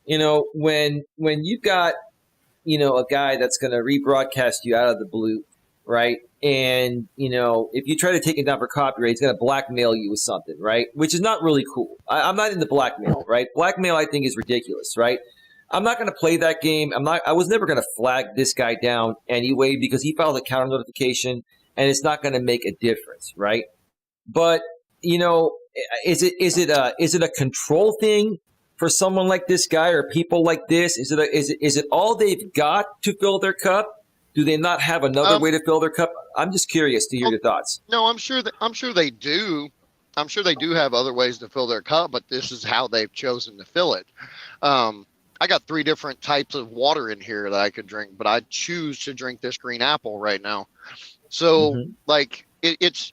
When you've got, a guy that's going to rebroadcast you out of the blue, right? And, if you try to take it down for copyright, he's going to blackmail you with something, right? Which is not really cool. I'm not into blackmail, right? Blackmail, I think, is ridiculous, right? I'm not going to play that game. I was never going to flag this guy down anyway because he filed a counter notification, and it's not going to make a difference, right? But, is it a control thing for someone like this guy or people like this? Is it all they've got to fill their cup? Do they not have another way to fill their cup? I'm just curious to hear your thoughts. No, I'm sure they do. I'm sure they do have other ways to fill their cup, but this is how they've chosen to fill it. I got 3 different types of water in here that I could drink, but I choose to drink this green apple right now. So like it is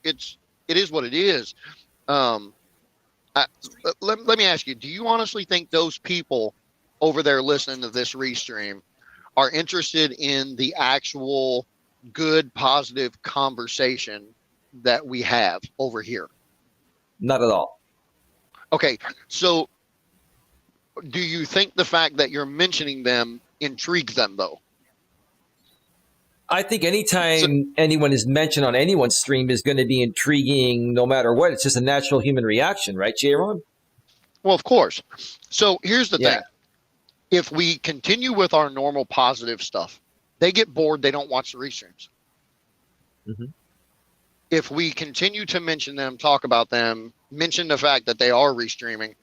what it is. Let me ask you, do you honestly think those people over there listening to this restream are interested in the actual good, positive conversation that we have over here? Not at all. Okay, so do you think the fact that you're mentioning them intrigues them, though? I think anytime anyone is mentioned on anyone's stream is going to be intriguing no matter what. It's just a natural human reaction, right, J-Ron? Well, of course. So here's the Yeah. thing. If we continue with our normal positive stuff, they get bored, they don't watch the restreams. Mm-hmm. If we continue to mention them, talk about them, mention the fact that they are restreaming,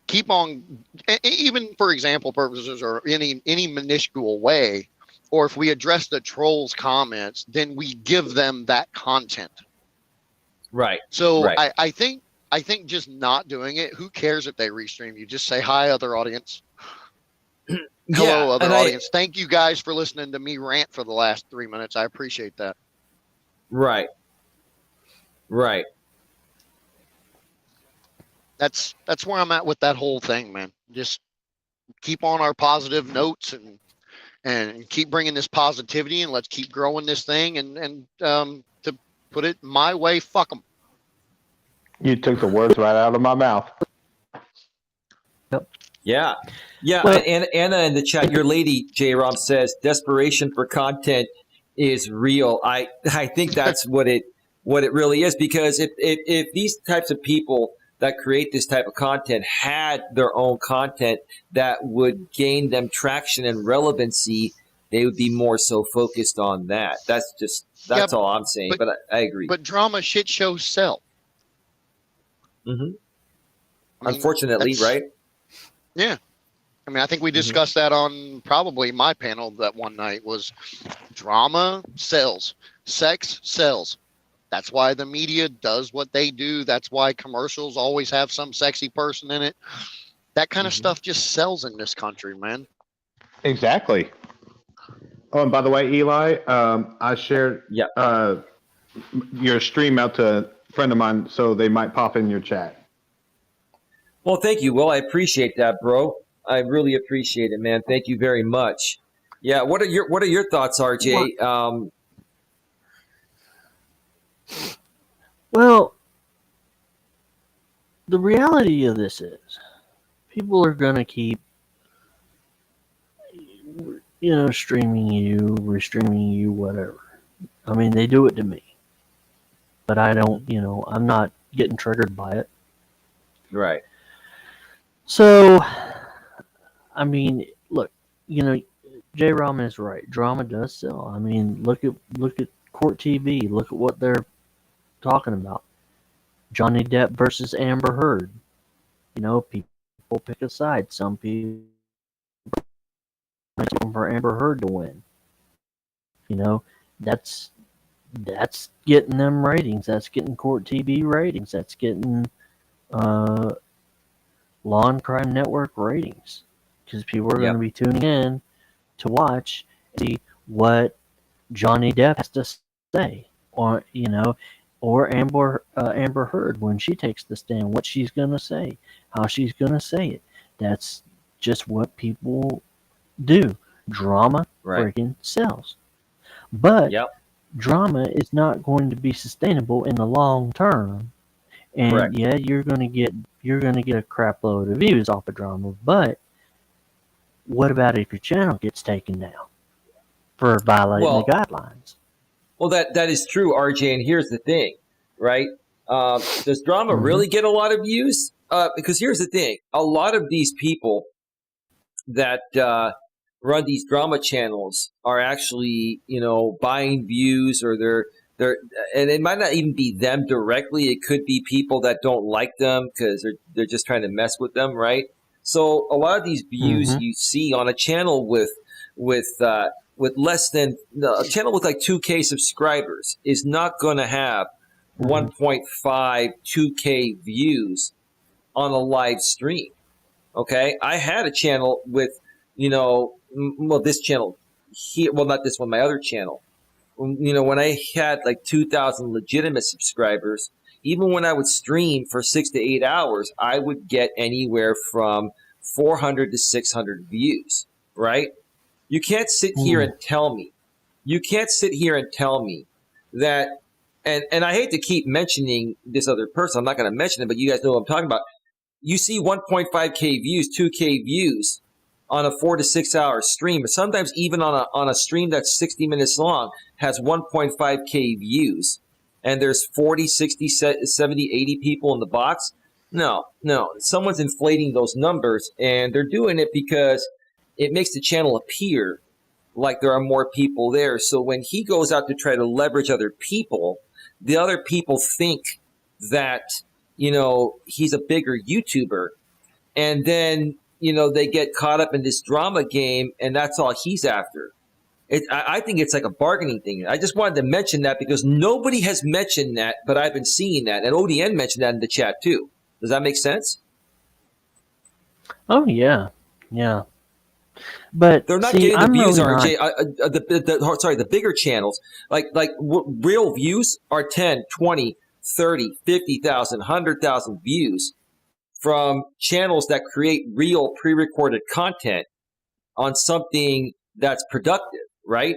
keep on, even for example purposes or any minuscule way, or if we address the trolls' comments, then we give them that content. Right. So right. I think just not doing it, who cares if they restream? You just say, hi, other audience. Hello, other audience. Thank you guys for listening to me rant for the last 3 minutes. I appreciate that. Right. Right. That's where I'm at with that whole thing, man. Just keep on our positive notes and keep bringing this positivity, and let's keep growing this thing. And to put it my way, fuck them. You took the words right out of my mouth. Yep. Yeah. Yeah. Well, and Anna in the chat, your lady, J-Rom, says desperation for content is real. I think that's what it really is, because if these types of people that create this type of content had their own content that would gain them traction and relevancy, they would be more so focused on that. That's all I'm saying. But I agree. But drama shit shows sell. Mm-hmm. I mean, unfortunately, right? Yeah. I mean, I think we discussed that on probably my panel that one night. Was drama sells, sex sells. That's why the media does what they do. That's why commercials always have some sexy person in it. That kind of stuff just sells in this country, man. Exactly. Oh, and by the way, Eli, I shared your stream out to a friend of mine, so they might pop in your chat. Well, thank you, Will. I appreciate that, bro. I really appreciate it, man. Thank you very much. Yeah. What are your thoughts, RJ? Well, the reality of this is people are going to keep, streaming you, restreaming you, whatever. I mean, they do it to me. But I don't, I'm not getting triggered by it. Right. So, I mean, look, J-Rom is right. Drama does sell. I mean, look at Court TV. Look at what they're talking about. Johnny Depp versus Amber Heard. People pick a side. Some people for Amber Heard to win. That's getting them ratings. That's getting Court TV ratings. That's getting Law and Crime Network ratings, because people are going to be tuning in to watch and see what Johnny Depp has to say, or Amber Heard when she takes the stand, what she's going to say, how she's going to say it. That's just what people do. Drama freaking sells. But drama is not going to be sustainable in the long term. And you're gonna get a crap load of views off of drama, but what about if your channel gets taken down for violating the guidelines? Well, that is true, RJ. And here's the thing, right? Does drama really get a lot of views? Because here's the thing: a lot of these people that run these drama channels are actually, buying views, or and it might not even be them directly. It could be people that don't like them because they're just trying to mess with them, right? So a lot of these views you see on a channel with less than a channel with like 2K subscribers is not going to have 1.5, 2K views on a live stream. Okay, I had a channel with, this channel here. Well, not this one, my other channel. When I had like 2,000 legitimate subscribers, even when I would stream for 6 to 8 hours, I would get anywhere from 400 to 600 views, right? You can't sit here and tell me that and I hate to keep mentioning this other person. I'm not going to mention it, but you guys know what I'm talking about. You see 1.5K views, 2K views on a 4 to 6 hour stream, sometimes even on a stream that's 60 minutes long, has 1.5K views. And there's 40, 60, 70, 80 people in the box. No. Someone's inflating those numbers, and they're doing it because it makes the channel appear like there are more people there. So when he goes out to try to leverage other people, the other people think that, he's a bigger YouTuber. And then, they get caught up in this drama game, and that's all he's after. I think it's like a bargaining thing. I just wanted to mention that because nobody has mentioned that, but I've been seeing that. And ODN mentioned that in the chat too. Does that make sense? Oh, yeah. Yeah. But they're not getting the views, RJ. The bigger channels, like real views are 10, 20, 30, 50,000, 100,000 views from channels that create real pre-recorded content on something that's productive, right?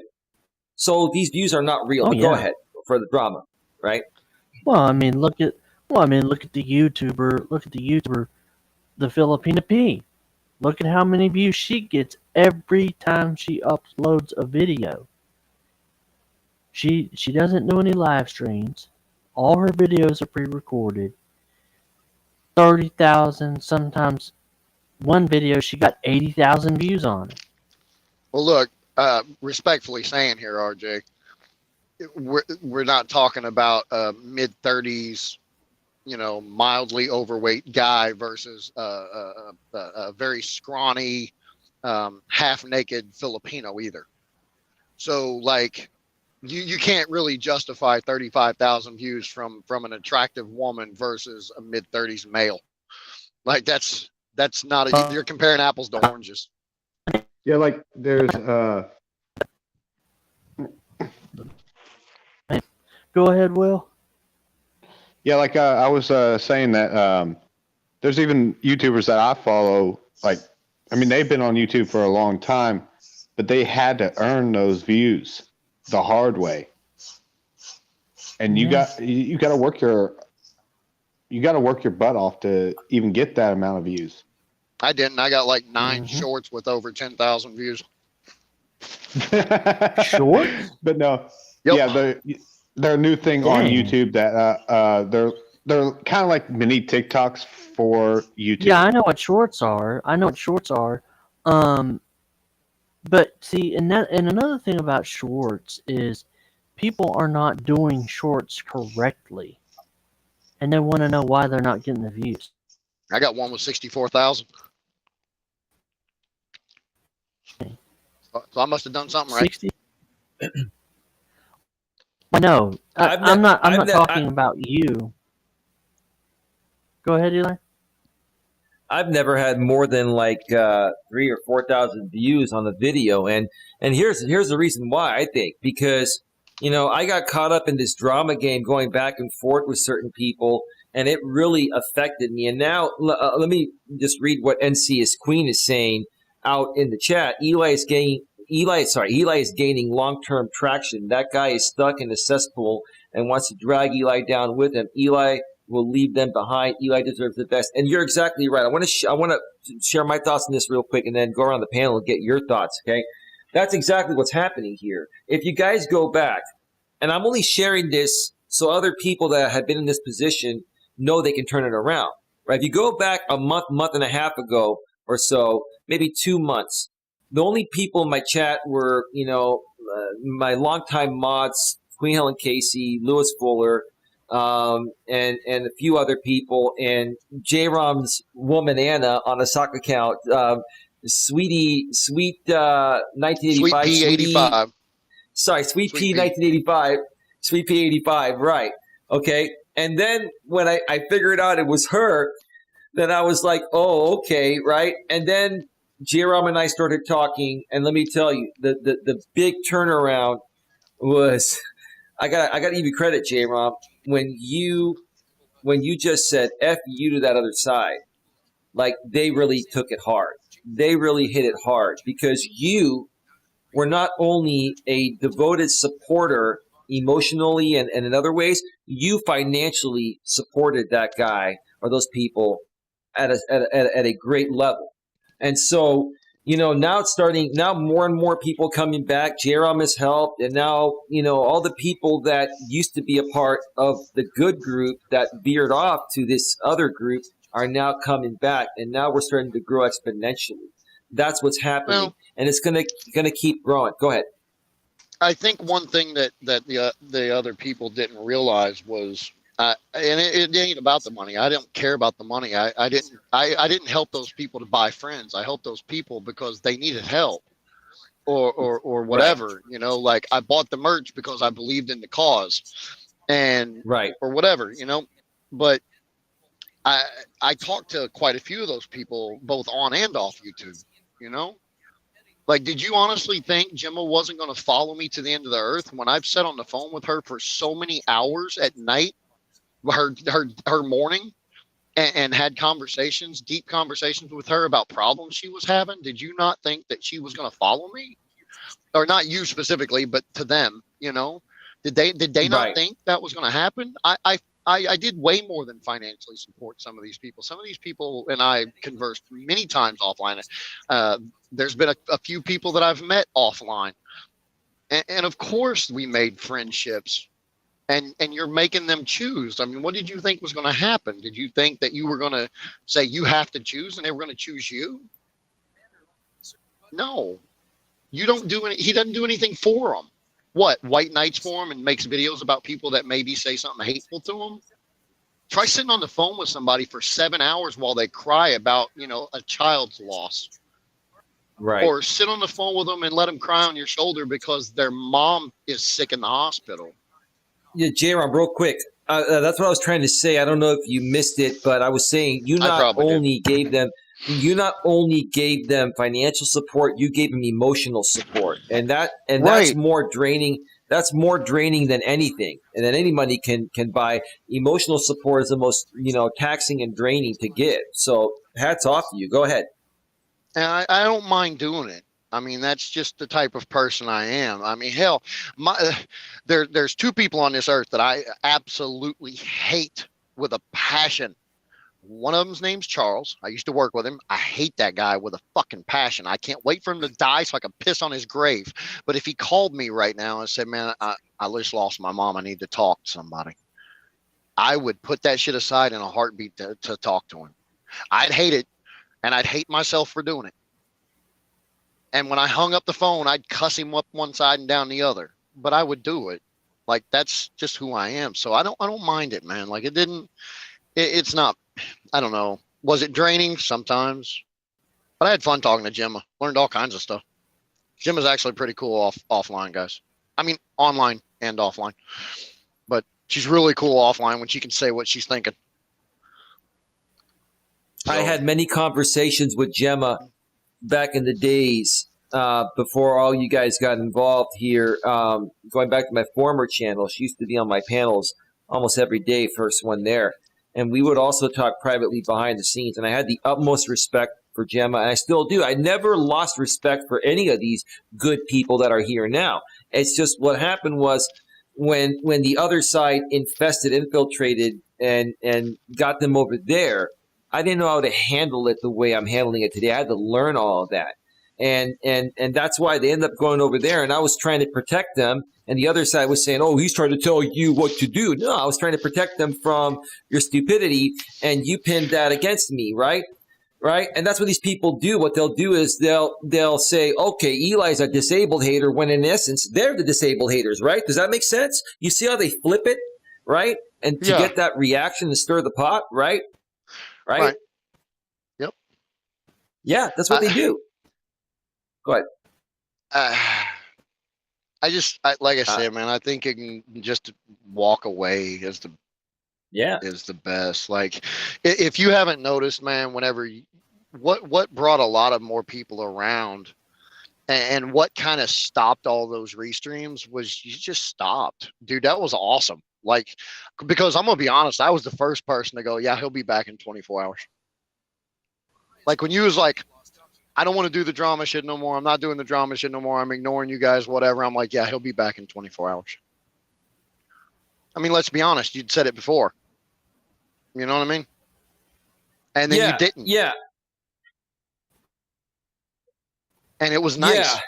So these views are not real. Go ahead for the drama, right? Well, I mean, look at the YouTuber. Look at the YouTuber, the Filipina P. Look at how many views she gets every time she uploads a video. She doesn't do any live streams. All her videos are pre-recorded. 30,000, sometimes one video she got 80,000 views on it. Well, look, respectfully saying here, RJ, we're not talking about mid-30s, mildly overweight guy versus a very scrawny, half-naked Filipino either. So, like, you can't really justify 35,000 views from an attractive woman versus a mid-30s male. Like, that's not you're comparing apples to oranges. Yeah, like there's Go ahead, Will. Yeah, like I was saying that there's even YouTubers that I follow. Like, I mean, they've been on YouTube for a long time, but they had to earn those views the hard way. And you got to work your butt off to even get that amount of views. I didn't. I got like 9 shorts with over 10,000 views. Shorts? But no. Yep. Yeah, they're a new thing on YouTube that they're kind of like mini TikToks for YouTube. Yeah, I know what shorts are. But see, and another thing about shorts is people are not doing shorts correctly, and they want to know why they're not getting the views. I got one with 64,000. So I must have done something right. 60? No, I'm not talking about you. Go ahead, Eli. I've never had more than like 3,000 or 4,000 views on the video, and here's the reason why. I think because I got caught up in this drama game, going back and forth with certain people, and it really affected me. And now let me just read what NC is Queen is saying out in the chat. Eli is gaining long-term traction. That guy is stuck in a cesspool and wants to drag Eli down with him. Eli will leave them behind. Eli deserves the best. And you're exactly right. I want to share my thoughts on this real quick and then go around the panel and get your thoughts, okay? That's exactly what's happening here. If you guys go back, and I'm only sharing this so other people that have been in this position know they can turn it around, right? If you go back a month and a half ago or so, maybe 2 months, the only people in my chat were, my longtime mods, Queen Helen Casey, Lewis Fuller, and a few other people, and J-Rom's woman Anna on a sock account, Sweet 1985. Sweet P85. Sorry, Sweet P 1985. Sweet P 85, right. Okay. And then when I figured out it was her, then I was like, oh, okay, right. And then J-Rom and I started talking, and let me tell you, the big turnaround was I got to give you credit, J-Rom, when you just said F you to that other side. Like, they really took it hard. They really hit it hard because you were not only a devoted supporter emotionally and in other ways, you financially supported that guy or those people at a great level. And so, now it's starting, now more and more people coming back. Jerome has helped. And now, all the people that used to be a part of the good group that veered off to this other group are now coming back. And now we're starting to grow exponentially. That's what's happening. Well, and it's going to keep growing. Go ahead. I think one thing that the other people didn't realize was, and it ain't about the money. I don't care about the money. I didn't help those people to buy friends. I helped those people because they needed help, or whatever. Right. Like I bought the merch because I believed in the cause, and or whatever. But I talked to quite a few of those people, both on and off YouTube. Like, did you honestly think Gemma wasn't going to follow me to the end of the earth when I've sat on the phone with her for so many hours at night, her morning, and had conversations, deep conversations with her about problems she was having? Did you not think that she was going to follow me? Or not you specifically, but to them, did they not think that was going to happen? I did way more than financially support some of these people. Some of these people and I conversed many times offline. There's been a few people that I've met offline. And of course we made friendships. And you're making them choose. I mean, what did you think was going to happen? Did you think that you were going to say you have to choose and they were going to choose you? No. You don't do any. He doesn't do anything for them. What, white knights for him and makes videos about people that maybe say something hateful to him? Try sitting on the phone with somebody for 7 hours while they cry about, a child's loss. Right. Or sit on the phone with them and let them cry on your shoulder because their mom is sick in the hospital. Yeah, J-Ron, real quick. That's what I was trying to say. I don't know if you missed it, but I was saying you not only gave them financial support, you gave them emotional support. And that's more draining. That's more draining than anything. And then any money can buy. Emotional support is the most, taxing and draining to give. So hats off to you. Go ahead. And I don't mind doing it. I mean, that's just the type of person I am. I mean, hell, there's two people on this earth that I absolutely hate with a passion. One of them's name's Charles. I used to work with him. I hate that guy with a fucking passion. I can't wait for him to die so I can piss on his grave. But if he called me right now and said, man, I just lost my mom, I need to talk to somebody, I would put that shit aside in a heartbeat to talk to him. I'd hate it, and I'd hate myself for doing it. And when I hung up the phone, I'd cuss him up one side and down the other. But I would do it. Like, that's just who I am. So I don't mind it, man. Like, it's not, I don't know. Was it draining? Sometimes. But I had fun talking to Gemma. Learned all kinds of stuff. Gemma's actually pretty cool offline, guys. I mean, online and offline. But she's really cool offline when she can say what she's thinking. So, I had many conversations with Gemma back in the days before all you guys got involved here. Going back to my former channel, she used to be on my panels almost every day, first one there. And we would also talk privately behind the scenes. And I had the utmost respect for Gemma, and I still do. I never lost respect for any of these good people that are here now. It's just what happened was when the other side infiltrated, and got them over there, I didn't know how to handle it the way I'm handling it today. I had to learn all of that. And that's why they ended up going over there. And I was trying to protect them. And the other side was saying, oh, he's trying to tell you what to do. No, I was trying to protect them from your stupidity. And you pinned that against me, right? Right? And that's what these people do. What they'll do is they'll say, okay, Eli's a disabled hater, when in essence, they're the disabled haters, right? Does that make sense? You see how they flip it, right? And to get that reaction and stir the pot, right? Right? Yep. Yeah, that's what they do. Go ahead. Like I said, man, I think it can just walk away is the best. Like, if you haven't noticed, man, what brought a lot of more people around and what kind of stopped all those restreams was you just stopped. Dude, that was awesome. Like, because I'm going to be honest, I was the first person to go, yeah, he'll be back in 24 hours. Like, when you was like, I don't want to do the drama shit no more. I'm not doing the drama shit no more. I'm ignoring you guys, whatever. I'm like, yeah, he'll be back in 24 hours. I mean, let's be honest. You'd said it before. You know what I mean? And then you didn't. Yeah. And it was nice. Yeah.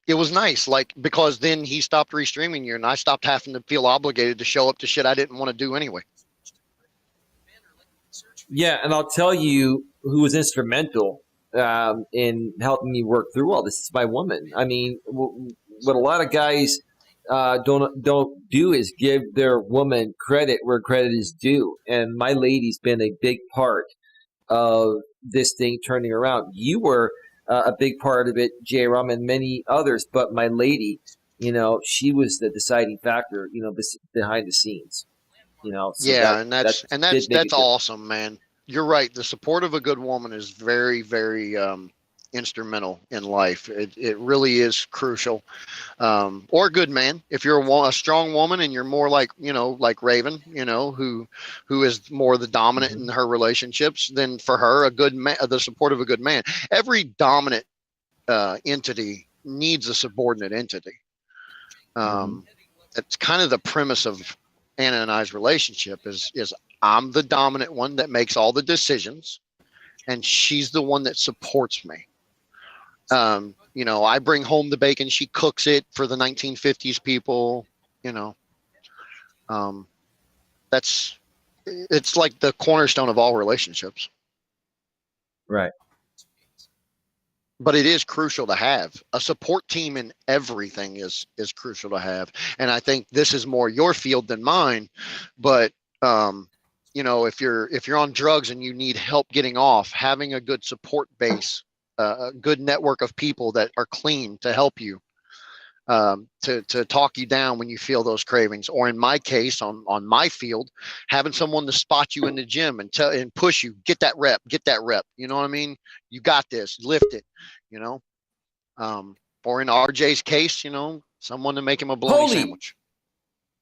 It was nice, like, because then he stopped restreaming you, and I stopped having to feel obligated to show up to shit I didn't want to do anyway. Yeah, and I'll tell you who was instrumental in helping me work through all this. It's my woman. I mean, what a lot of guys don't do is give their woman credit where credit is due, and my lady's been a big part of this thing turning around. You were a big part of it, J-Rum, and many others, but my lady, she was the deciding factor, behind the scenes. So yeah, that's awesome, man. You're right. The support of a good woman is very, very instrumental in life. It really is crucial. Or a good man. If you're a strong woman and you're more like Raven, who is more the dominant in her relationships, then for her, the support of a good man. Every dominant entity needs a subordinate entity. It's kind of the premise of Anna and I's relationship is I'm the dominant one that makes all the decisions, and she's the one that supports me. I bring home the bacon, she cooks it for the 1950s people. It's like the cornerstone of all relationships. Right. But it is crucial to have a support team in everything is crucial to have. And I think this is more your field than mine. But, if you're on drugs and you need help getting off, having a good support base, a good network of people that are clean to help you, to talk you down when you feel those cravings, or in my case, on my field, having someone to spot you in the gym and push you, get that rep. You know what I mean? You got this, lift it, or in RJ's case, someone to make him a bologna sandwich.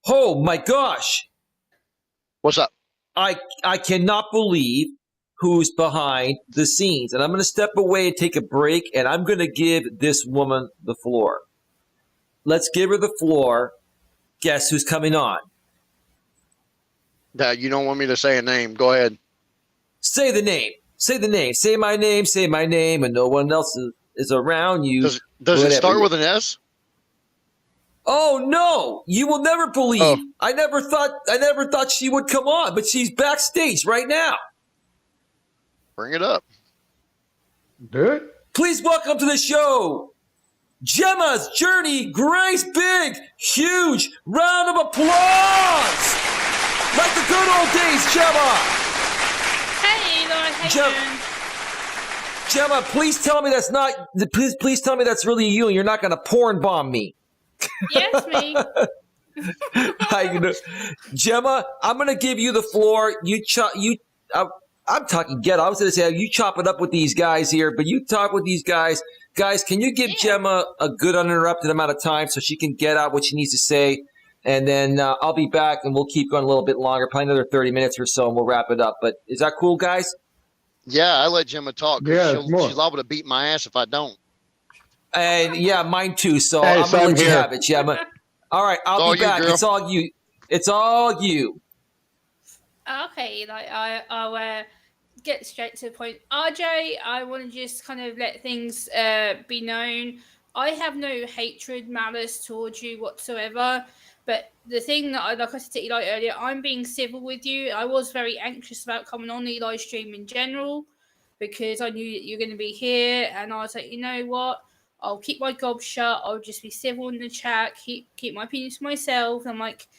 Oh my gosh. What's up? I cannot believe who's behind the scenes. And I'm going to step away and take a break, and I'm going to give this woman the floor. Let's give her the floor. Guess who's coming on? You don't want me to say a name. Go ahead. Say the name. Say the name. Say my name, and no one else is around you. Does it start with an S? Oh no! You will never believe. Oh. I never thought she would come on, but she's backstage right now. Bring it up. Do it. Please welcome to the show, Gemma's Journey Grace Big. Huge round of applause. Like the good old days, Gemma. Hey, Lord. Hey, Gemma, please tell me that's not. Please tell me that's really you, and you're not going to porn bomb me. Yes, me. Gemma, I'm going to give you the floor. I'm talking ghetto. I was going to say you chop it up with these guys here, but you talk with these guys. Guys, can you give Gemma a good uninterrupted amount of time so she can get out what she needs to say? And then I'll be back, and we'll keep going a little bit longer, probably another 30 minutes or so, and we'll wrap it up. But is that cool, guys? Yeah, I let Gemma talk. Yeah, she's liable to beat my ass if I don't. And yeah, mine too. So I'm gonna let you have it, Gemma. All right, I'll be back. Girl. It's all you. It's all you. Okay, I'll get straight to the point. RJ, I want to just kind of let things be known. I have no hatred, malice towards you whatsoever. But the thing that like I said to Eli earlier, I'm being civil with you. I was very anxious about coming on the live stream in general because I knew that you're going to be here, and I was like, you know what? I'll keep my gob shut. I'll just be civil in the chat. Keep my opinions to myself. I'm like,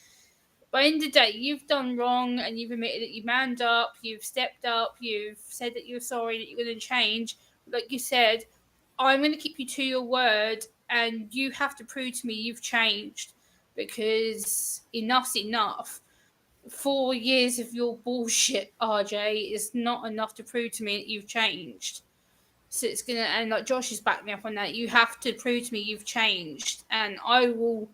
by the end of the day, you've done wrong, and you've admitted that you manned up. You've stepped up. You've said that you're sorry, that you're going to change. Like you said, I'm going to keep you to your word, and you have to prove to me you've changed, because enough's enough. 4 years of your bullshit, RJ, is not enough to prove to me that you've changed. So it's gonna, and like Josh has backed me up on that. You have to prove to me you've changed, and I will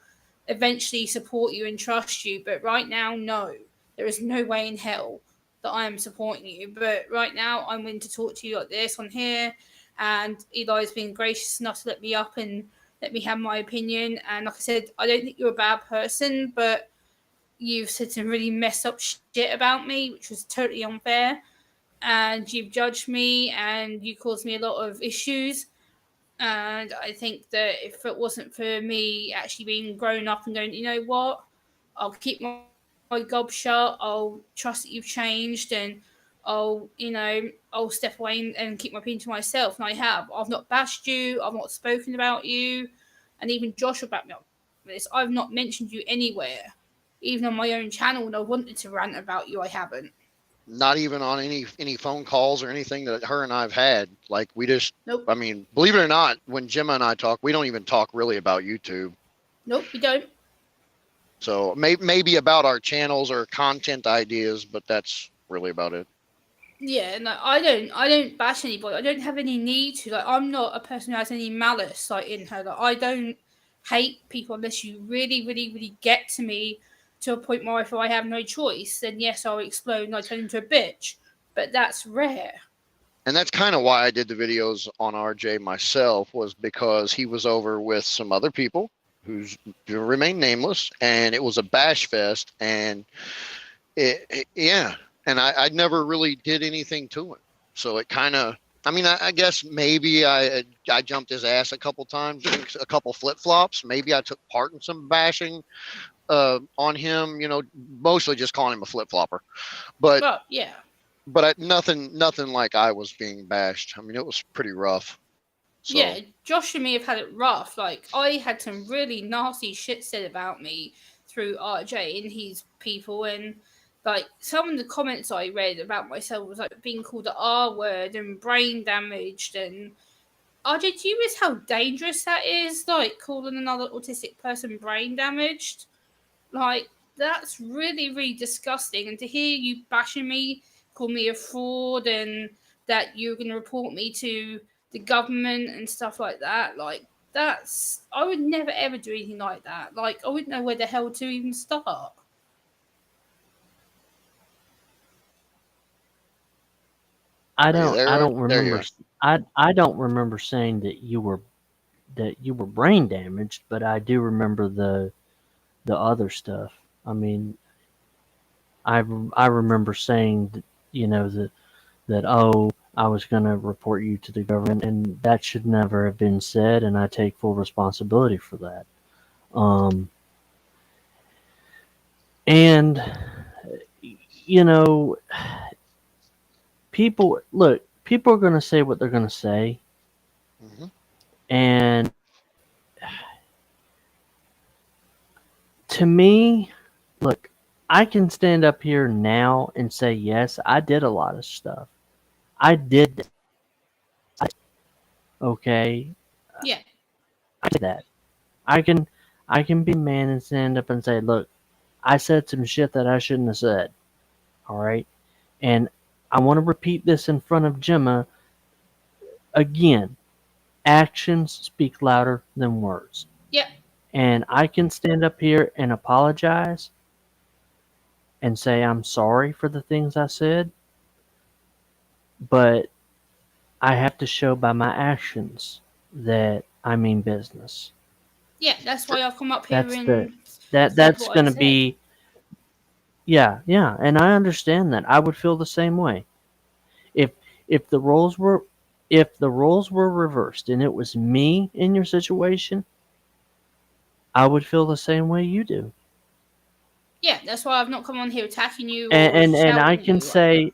eventually support you and trust you. But right now, no, there is no way in hell that I am supporting you. But right now, I'm willing to talk to you like this on here, and Eli's been gracious enough to let me up and let me have my opinion. And like I said, I don't think you're a bad person, but you've said some really messed up shit about me, which was totally unfair. And you've judged me and you caused me a lot of issues. And I think that if it wasn't for me actually being grown up and going, you know what, I'll keep my gob shut. I'll trust that you've changed, and I'll step away and keep my opinion to myself. And I have. I've not bashed you. I've not spoken about you. And even Josh will back me up this. I've not mentioned you anywhere, even on my own channel. When I wanted to rant about you, I haven't. Not even on any phone calls or anything that her and I've had. Like, we just, Nope. I mean, believe it or not, when Gemma and I talk, we don't even talk really about YouTube. Nope, we don't. So maybe about our channels or content ideas, but that's really about it. Yeah, no, I don't bash anybody. I don't have any need to. Like, I'm not a person who has any malice like in her. Like, I don't hate people unless you really, really, really get to me to a point where if I have no choice, then yes, I'll explode and I turn into a bitch. But that's rare. And that's kind of why I did the videos on RJ myself, was because he was over with some other people who's remain nameless, and it was a bash fest, and yeah, and I never really did anything to him, so it kind of, I mean, I guess maybe I jumped his ass a couple times, a couple flip-flops. Maybe I took part in some bashing on him, mostly just calling him a flip-flopper, but well, yeah, but nothing like I was being bashed. I mean, it was pretty rough. So. Yeah, Josh and me have had it rough. Like, I had some really nasty shit said about me through RJ and his people, and like some of the comments I read about myself was like being called the R word and brain damaged. And RJ, do you realize how dangerous that is? Like, calling another autistic person brain damaged? Like, that's really, really disgusting. And to hear you bashing me, call me a fraud, and that you're going to report me to the government and stuff like that, like, that's, I would never ever do anything like that. Like, I wouldn't know where the hell to even start. I don't remember. I don't remember saying that you were brain damaged, but I do remember the other stuff. I mean, I remember saying that, that oh, I was going to report you to the government, and that should never have been said, and I take full responsibility for that. And people are going to say what they're going to say. Mm-hmm. And to me, look, I can stand up here now and say, yes, I did a lot of stuff. I did that. Okay. Yeah. I did that. I can be a man and stand up and say, look, I said some shit that I shouldn't have said. All right. And I want to repeat this in front of Gemma again. Actions speak louder than words. Yeah. And I can stand up here and apologize and say I'm sorry for the things I said, but I have to show by my actions that I mean business. Yeah, that's why I've come up here that's going to be. Yeah, and I understand that. I would feel the same way. If the roles were reversed and it was me in your situation, I would feel the same way you do. Yeah, that's why I've not come on here attacking you. And I can say,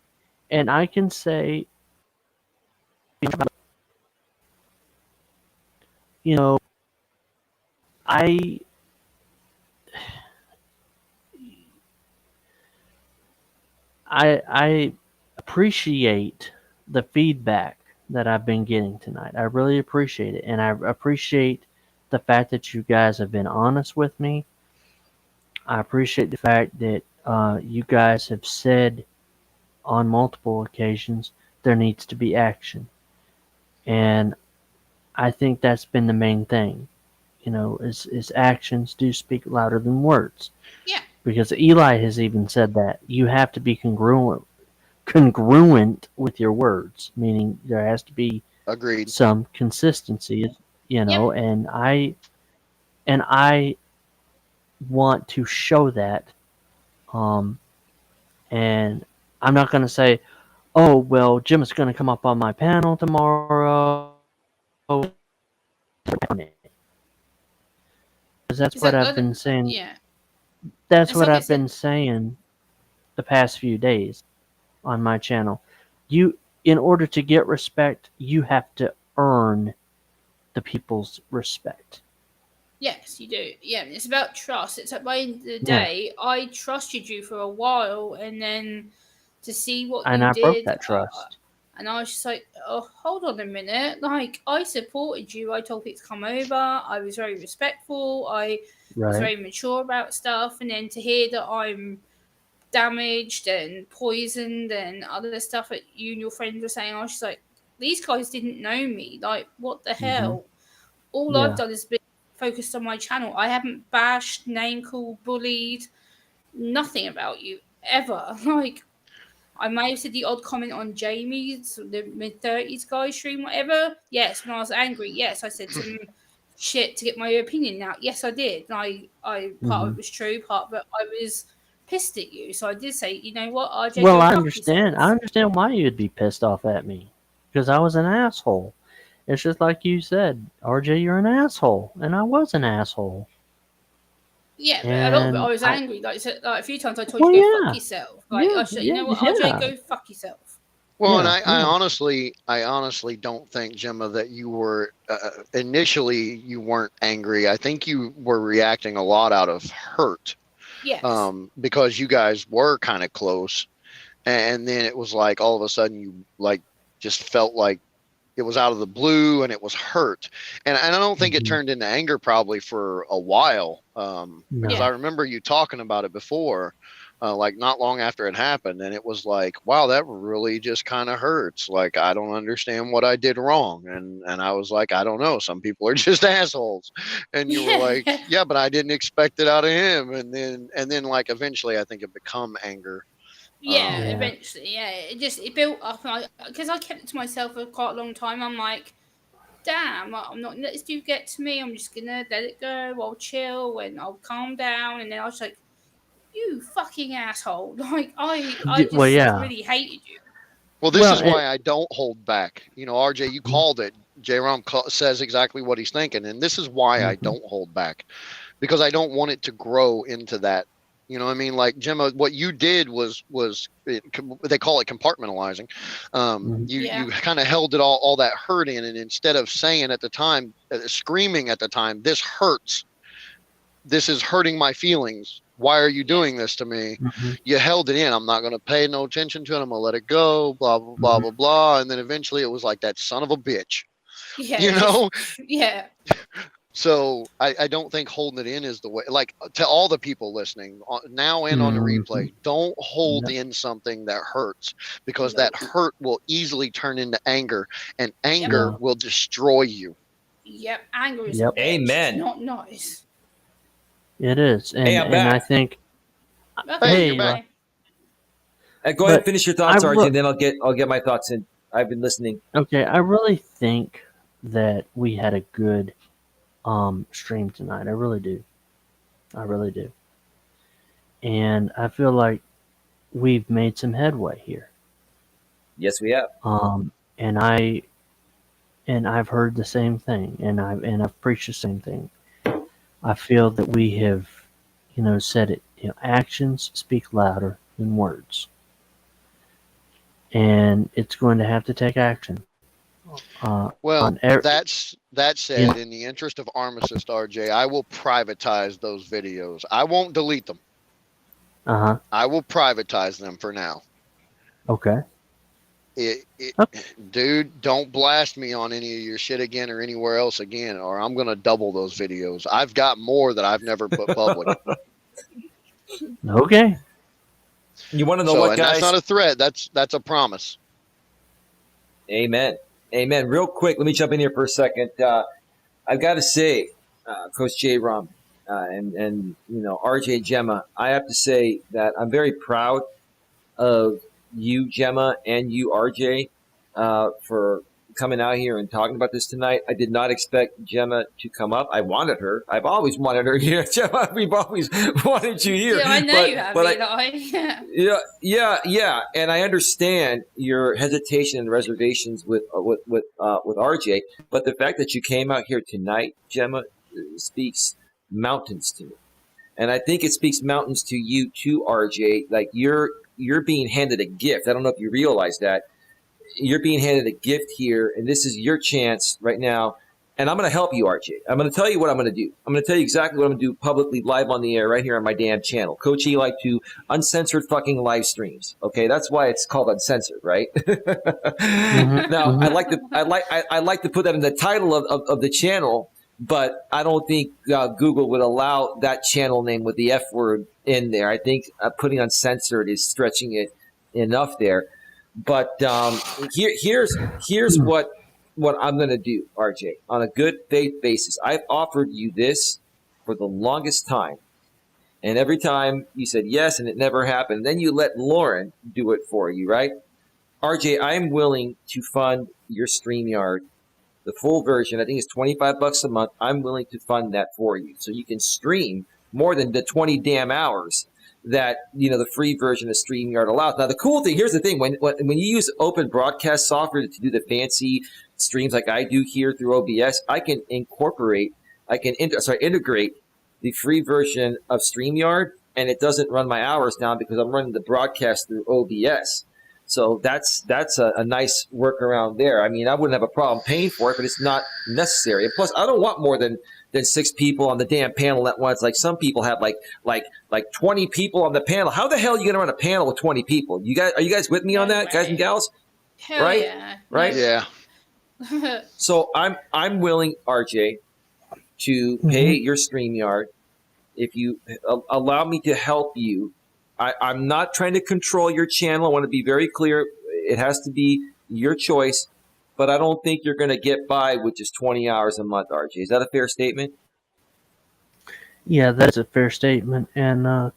I appreciate the feedback that I've been getting tonight. I really appreciate it. And I appreciate the fact that you guys have been honest with me. I appreciate the fact that you guys have said on multiple occasions there needs to be action. And I think that's been the main thing. Is actions do speak louder than words. Yeah. Because Eli has even said that you have to be congruent with your words, meaning there has to be Agreed. some consistency, Yep. And I want to show that And I'm not going to say, oh, well, Jim is going to come up on my panel tomorrow. Because that's what I've been saying. Yeah. That's what I've been saying the past few days on my channel. In order to get respect, you have to earn the people's respect. Yes, you do. Yeah, it's about trust. It's at the end of the day, I trusted you for a while, and then to see what you did, broke that trust. And I was just like, oh, hold on a minute. Like, I supported you. I told people to come over. I was very respectful. I was very mature about stuff. And then to hear that I'm damaged and poisoned and other stuff that you and your friends were saying, I was just like, these guys didn't know me. Like, what the hell? All I've done is been focused on my channel. I haven't bashed, name called, bullied, nothing about you ever. Like, I may have said the odd comment on Jamie's, the mid-30s guy stream, whatever. Yes, when I was angry, yes, I said some shit to get my opinion out. Yes, I did. And I part of it was true, part of it I was pissed at you. So I did say, you know what, RJ, well, go I fuck understand. yourself. I understand why you'd be pissed off at me. Because I was an asshole. It's just like you said, RJ, you're an asshole. And I was an asshole. Yeah, but a lot of it I was angry. Like a few times I told you to go fuck yourself. Like I said, you know what, RJ, go fuck yourself. Well, and I honestly don't think, Gemma, that you were initially you weren't angry. I think you were reacting a lot out of hurt. Yes. Because you guys were kind of close, and then it was like all of a sudden you like just felt like it was out of the blue and it was hurt, and I don't think it turned into anger probably for a while, because I remember you talking about it before, like not long after it happened, and it was like, wow, that really just kind of hurts. Like, I don't understand what I did wrong, and I was like, I don't know, some people are just assholes, and you were like, yeah, but I didn't expect it out of him, and then like eventually I think it become anger. Yeah, eventually, it built up, because I kept it to myself for quite a long time. I'm like, damn, I'm not gonna let this dude get to me. I'm just gonna let it go. I'll chill and I'll calm down. And then I was like, you fucking asshole! Like I just really hated you. Well, this is why I don't hold back. You know, RJ, you called it. J-Rom says exactly what he's thinking, and this is why I don't hold back, because I don't want it to grow into that. You know what I mean? Like, Gemma, what you did was they call it compartmentalizing. You kind of held it all that hurt in, and instead of saying at the time, screaming at the time, this hurts, this is hurting my feelings, why are you doing this to me? You held it in. I'm not going to pay no attention to it. I'm going to let it go, blah, blah, blah, blah, blah. And then eventually it was like, that son of a bitch. Yeah. You know? Yeah. So I don't think holding it in is the way. Like, to all the people listening now and on the replay, don't hold in something that hurts, because that hurt will easily turn into anger, and anger will destroy you. Yep. Anger is a bitch. Amen. Not nice. It is. And, hey, I'm back. I think. Hey, you're back. Go ahead and finish your thoughts, RJ, and then I'll get my thoughts in. I've been listening. Okay, I really think that we had a good stream tonight. I really do. And I feel like we've made some headway here. Yes, we have. And I've heard the same thing, and I've preached the same thing. I feel that we have, said it. Actions speak louder than words, and it's going to have to take action. That said, in the interest of armistice, RJ, I will privatize those videos. I won't delete them. I will privatize them for now. Okay. Dude, don't blast me on any of your shit again or anywhere else again, or I'm gonna double those videos. I've got more that I've never put public. Okay. You want to know what, guys? That's not a threat. That's a promise. Amen. Real quick, let me jump in here for a second. I've got to say, Coach J-Rom and RJ, Gemma, I have to say that I'm very proud of you, Gemma, and you, RJ, for coming out here and talking about this tonight. I did not expect Gemma to come up. I wanted her. I've always wanted her here. Gemma, we've always wanted you here. Yeah, I know you have, Eli. Yeah. And I understand your hesitation and reservations with RJ, but the fact that you came out here tonight, Gemma, speaks mountains to me. And I think it speaks mountains to you too, RJ. Like you're being handed a gift. I don't know if you realize that. You're being handed a gift here, and this is your chance right now. And I'm going to help you, RJ. I'm going to tell you what I'm going to do. I'm going to tell you exactly what I'm going to do publicly, live on the air, right here on my damn channel. Coach Eli 2, uncensored fucking live streams. Okay, that's why it's called uncensored, right? Now, I like to put that in the title of the channel, but I don't think Google would allow that channel name with the F word in there. I think putting uncensored is stretching it enough there. But here's what I'm going to do, RJ, on a good faith basis. I've offered you this for the longest time. And every time you said yes and it never happened, then you let Lauren do it for you, right? RJ, I'm willing to fund your StreamYard. The full version, I think it's $25 a month. I'm willing to fund that for you. So you can stream more than the 20 damn hours that, the free version of StreamYard allows. Now, the cool thing, here's the thing. When you use open broadcast software to do the fancy streams like I do here through OBS, I can integrate the free version of StreamYard, and it doesn't run my hours now because I'm running the broadcast through OBS. So that's a nice workaround there. I mean, I wouldn't have a problem paying for it, but it's not necessary. And plus, I don't want more than 6 people on the damn panel at once. Like some people have like 20 people on the panel. How the hell are you going to run a panel with 20 people? Are you guys with me on that, guys and gals? Hell right? Yeah. Right? Yeah. So I'm willing, RJ, to pay your StreamYard if you allow me to help you. I'm not trying to control your channel. I want to be very clear. It has to be your choice, but I don't think you're going to get by with just 20 hours a month, RJ. Is that a fair statement? Yeah, that's a fair statement. And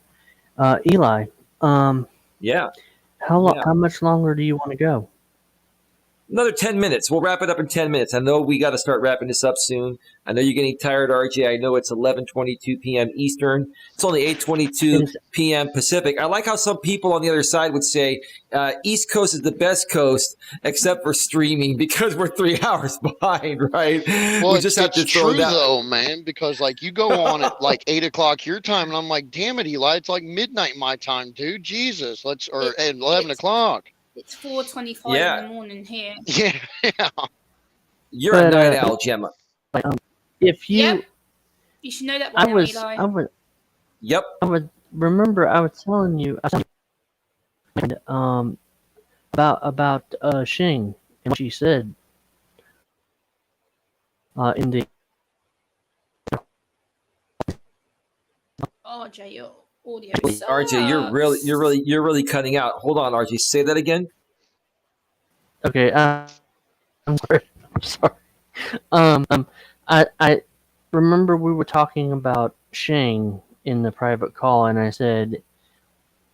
Eli, yeah. How much longer do you want to go? Another 10 minutes. We'll wrap it up in 10 minutes. I know we got to start wrapping this up soon. I know you're getting tired, RJ. I know it's 11:22 p.m. Eastern. It's only 8:22 p.m. Pacific. I like how some people on the other side would say East Coast is the best coast except for streaming because we're 3 hours behind, right? Well, we just have to throw true that. Though, man, because like you go on at like 8 o'clock your time, and I'm like, damn it, Eli, it's like midnight my time, dude. Jesus, at 11 o'clock. It's 4:25 in the morning here. Yeah. You're a night owl, Gemma. If you, Yep. You should know that by now, Eli. Yep. I would remember. I was telling you, about Shing and what she said in the. RJ, your audio RJ, you're really cutting out. Hold on, RJ. Say that again. Okay, I'm sorry. I remember we were talking about Shing in the private call, and I said,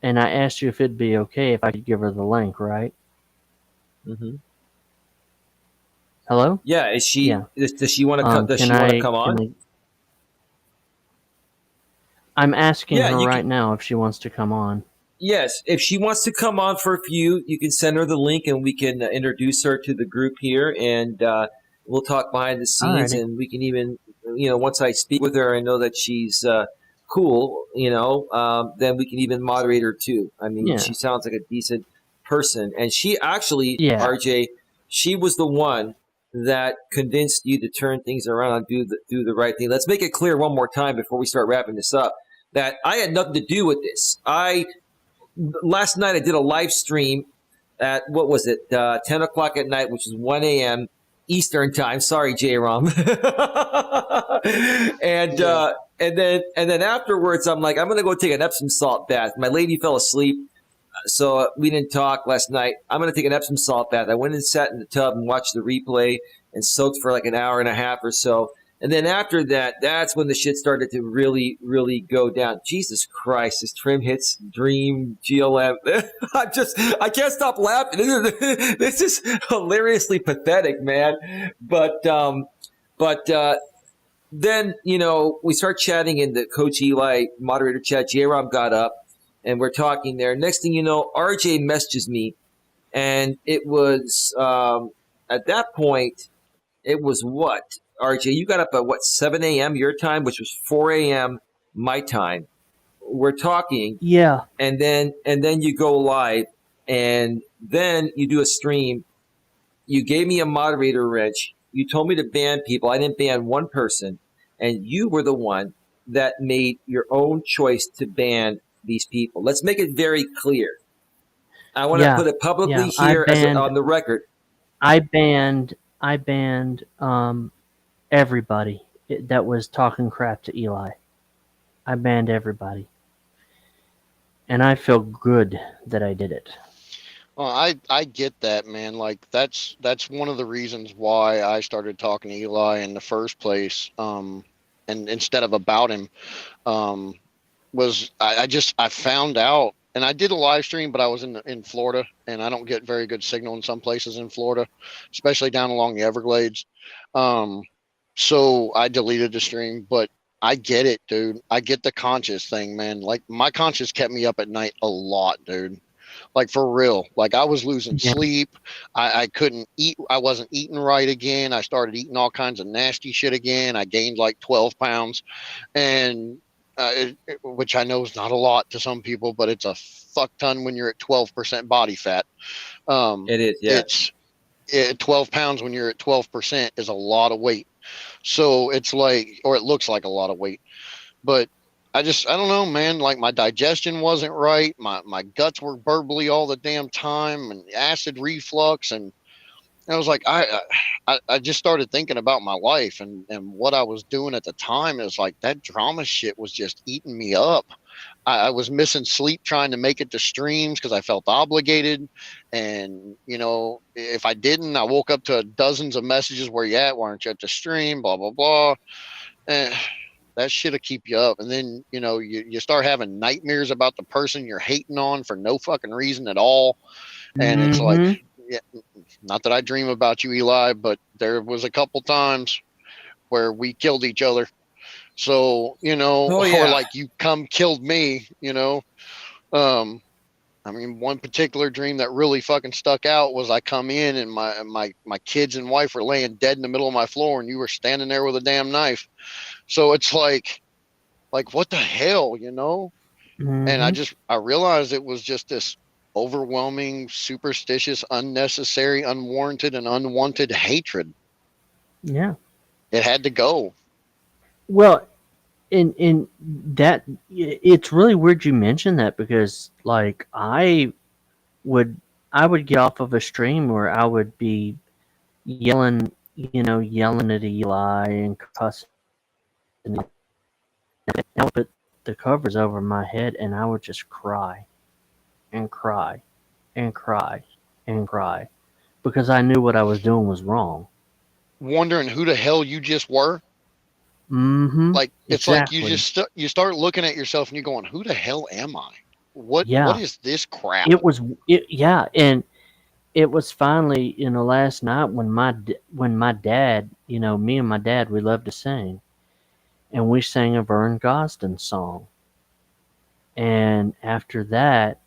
and I asked you if it'd be okay if I could give her the link, right? Mm-hmm. Hello? Yeah. Is she? Yeah. Does she want to come? Does she want to come on? I'm asking her right now if she wants to come on. Yes, if she wants to come on for a few, you can send her the link and we can introduce her to the group here, and we'll talk behind the scenes. Alrighty. And we can even, once I speak with her and know that she's cool, then we can even moderate her too. I mean, she sounds like a decent person, and she actually, RJ, she was the one that convinced you to turn things around and do the right thing. Let's make it clear one more time before we start wrapping this up that I had nothing to do with this. Last night I did a live stream at, 10 o'clock at night, which is 1 a.m. Eastern time. Sorry, J-Rom. And then afterwards I'm like, I'm going to go take an Epsom salt bath. My lady fell asleep, so we didn't talk last night. I'm going to take an Epsom salt bath. I went and sat in the tub and watched the replay and soaked for like an hour and a half or so. And then after that, that's when the shit started to really, really go down. Jesus Christ, this Trim Hits Dream GLM. I can't stop laughing. This is hilariously pathetic, man. But then, we start chatting in the Coach Eli moderator chat. J-Rob got up and we're talking there. Next thing you know, RJ messages me. And it was, at that point, it was what? RJ, you got up at 7 a.m. your time, which was 4 a.m. my time. We're talking. Yeah. And then you go live and then you do a stream. You gave me a moderator wrench. You told me to ban people. I didn't ban one person. And you were the one that made your own choice to ban these people. Let's make it very clear. I want to put it publicly here on the record. I banned everybody that was talking crap to Eli. I banned everybody. And I feel good that I did it. Well, I get that, man. Like that's one of the reasons why I started talking to Eli in the first place. And instead of about him, was I found out, and I did a live stream, but I was in Florida, and I don't get very good signal in some places in Florida, especially down along the Everglades. So I deleted the stream, but I get it, dude. I get the conscious thing, man. Like my conscience kept me up at night a lot, dude. Like for real. Like I was losing sleep. I couldn't eat. I wasn't eating right again. I started eating all kinds of nasty shit again. I gained like 12 pounds, and which I know is not a lot to some people, but it's a fuck ton when you're at 12% body fat. It is, yeah. 12 pounds when you're at 12% is a lot of weight. So it's like, or it looks like a lot of weight, but I don't know, man. Like my digestion wasn't right. My guts were burbly all the damn time, and acid reflux. And I was like, I just started thinking about my life and what I was doing at the time. Is like that drama shit was just eating me up. I was missing sleep trying to make it to streams because I felt obligated. And, if I didn't, I woke up to dozens of messages. Where you at? Why aren't you at the stream? Blah, blah, blah. And that shit'll keep you up. And then, you start having nightmares about the person you're hating on for no fucking reason at all. And it's like, yeah, not that I dream about you, Eli, but there was a couple times where we killed each other. So, or like you killed me, I mean, one particular dream that really fucking stuck out was I come in and my kids and wife were laying dead in the middle of my floor, and you were standing there with a damn knife. So it's like what the hell, And I realized it was just this overwhelming, superstitious, unnecessary, unwarranted, and unwanted hatred. Yeah. It had to go. Well, in that, it's really weird you mention that, because like I would get off of a stream where I would be yelling at Eli and cussing. And I would put the covers over my head and I would just cry and cry and cry and cry because I knew what I was doing was wrong. Wondering who the hell you just were. Mm-hmm. Like it's exactly. Like you start looking at yourself and you're going, "Who the hell am I? What is this crap?" And it was finally last night when my dad, me and my dad, we love to sing, and we sang a Vern Gosdin song. And after that,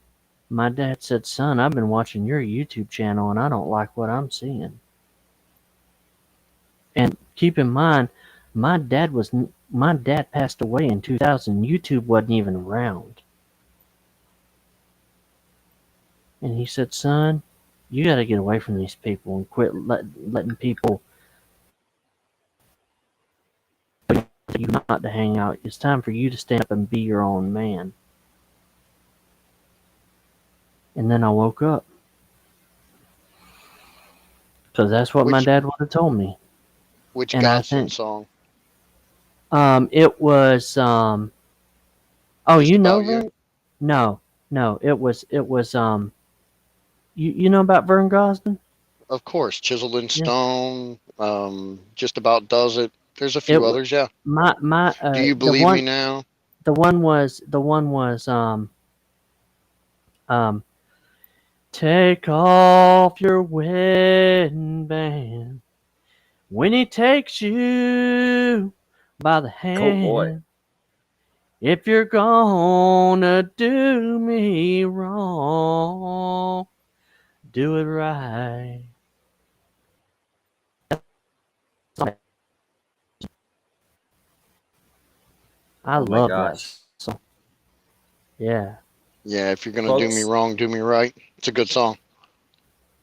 my dad said, "Son, I've been watching your YouTube channel and I don't like what I'm seeing." And keep in mind, my dad passed away in 2000. YouTube wasn't even around. And he said, "Son, you got to get away from these people and quit letting people tell you not to hang out. It's time for you to stand up and be your own man." And then I woke up. Because that's what my dad would have told me. Which Gosdin song? It was oh, Just you know you? that? No, it was you know about Vern Gosdin? Of course, Chiseled in Stone. Just About Does It. There's a few others, yeah. My Do you believe me now? The one was take off your wedding band when he takes you by the hand. Oh boy. If you're gonna do me wrong, do it right. I love that song. Yeah. Yeah, if you're gonna do me wrong, do me right. It's a good song.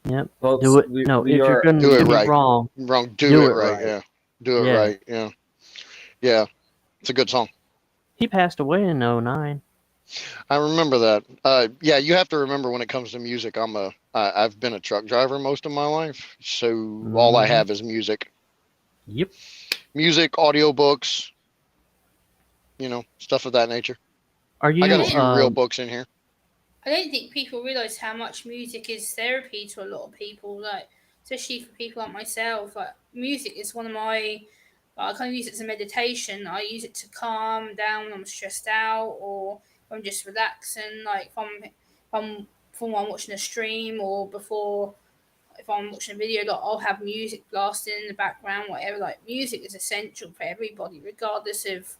Yep. Folks, Do it. No, if you're gonna do it me right. wrong, Do it right. Yeah. Do it right. Yeah. Yeah. It's a good song. He passed away in 2009. I remember that. Yeah, you have to remember when it comes to music, I've been a truck driver most of my life, so all I have is music. Yep. Music, audiobooks, stuff of that nature. I got a few real books in here. I don't think people realize how much music is therapy to a lot of people, like especially for people like myself. Like music is one of my I kind of use it as a meditation. I use it to calm down when I'm stressed out or I'm just relaxing. Like if I'm watching a stream or before if I'm watching a video, like I'll have music blasting in the background, whatever. Like music is essential for everybody, regardless of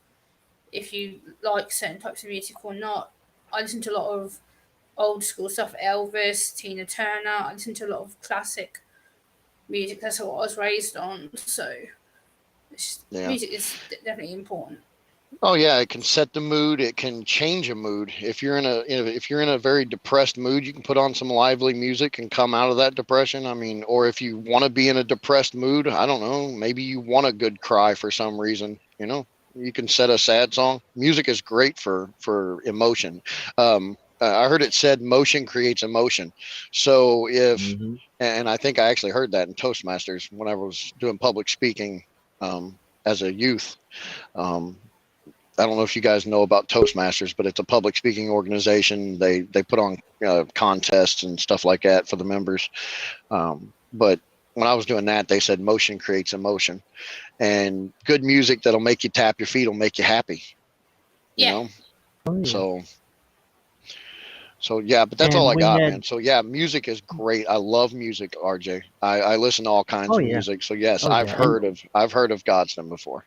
if you like certain types of music or not. I listen to a lot of old school stuff, Elvis, Tina Turner. I listen to a lot of classic music. That's what I was raised on. So music is definitely important. Oh yeah, it can set the mood. It can change a mood. If you're in a very depressed mood, you can put on some lively music and come out of that depression. I mean, or if you want to be in a depressed mood, I don't know, maybe you want a good cry for some reason. You can set a sad song. Music is great for emotion. I heard it said motion creates emotion. So and I think I actually heard that in Toastmasters when I was doing public speaking as a youth. I don't know if you guys know about Toastmasters, but it's a public speaking organization. They put on contests and stuff like that for the members. But when I was doing that, they said motion creates emotion, and good music that'll make you tap your feet will make you happy. You know? Oh, yeah. So yeah, but that's all I got, man. So yeah, music is great. I love music, RJ. I listen to all kinds of music. So yes, I've heard of Godsden before.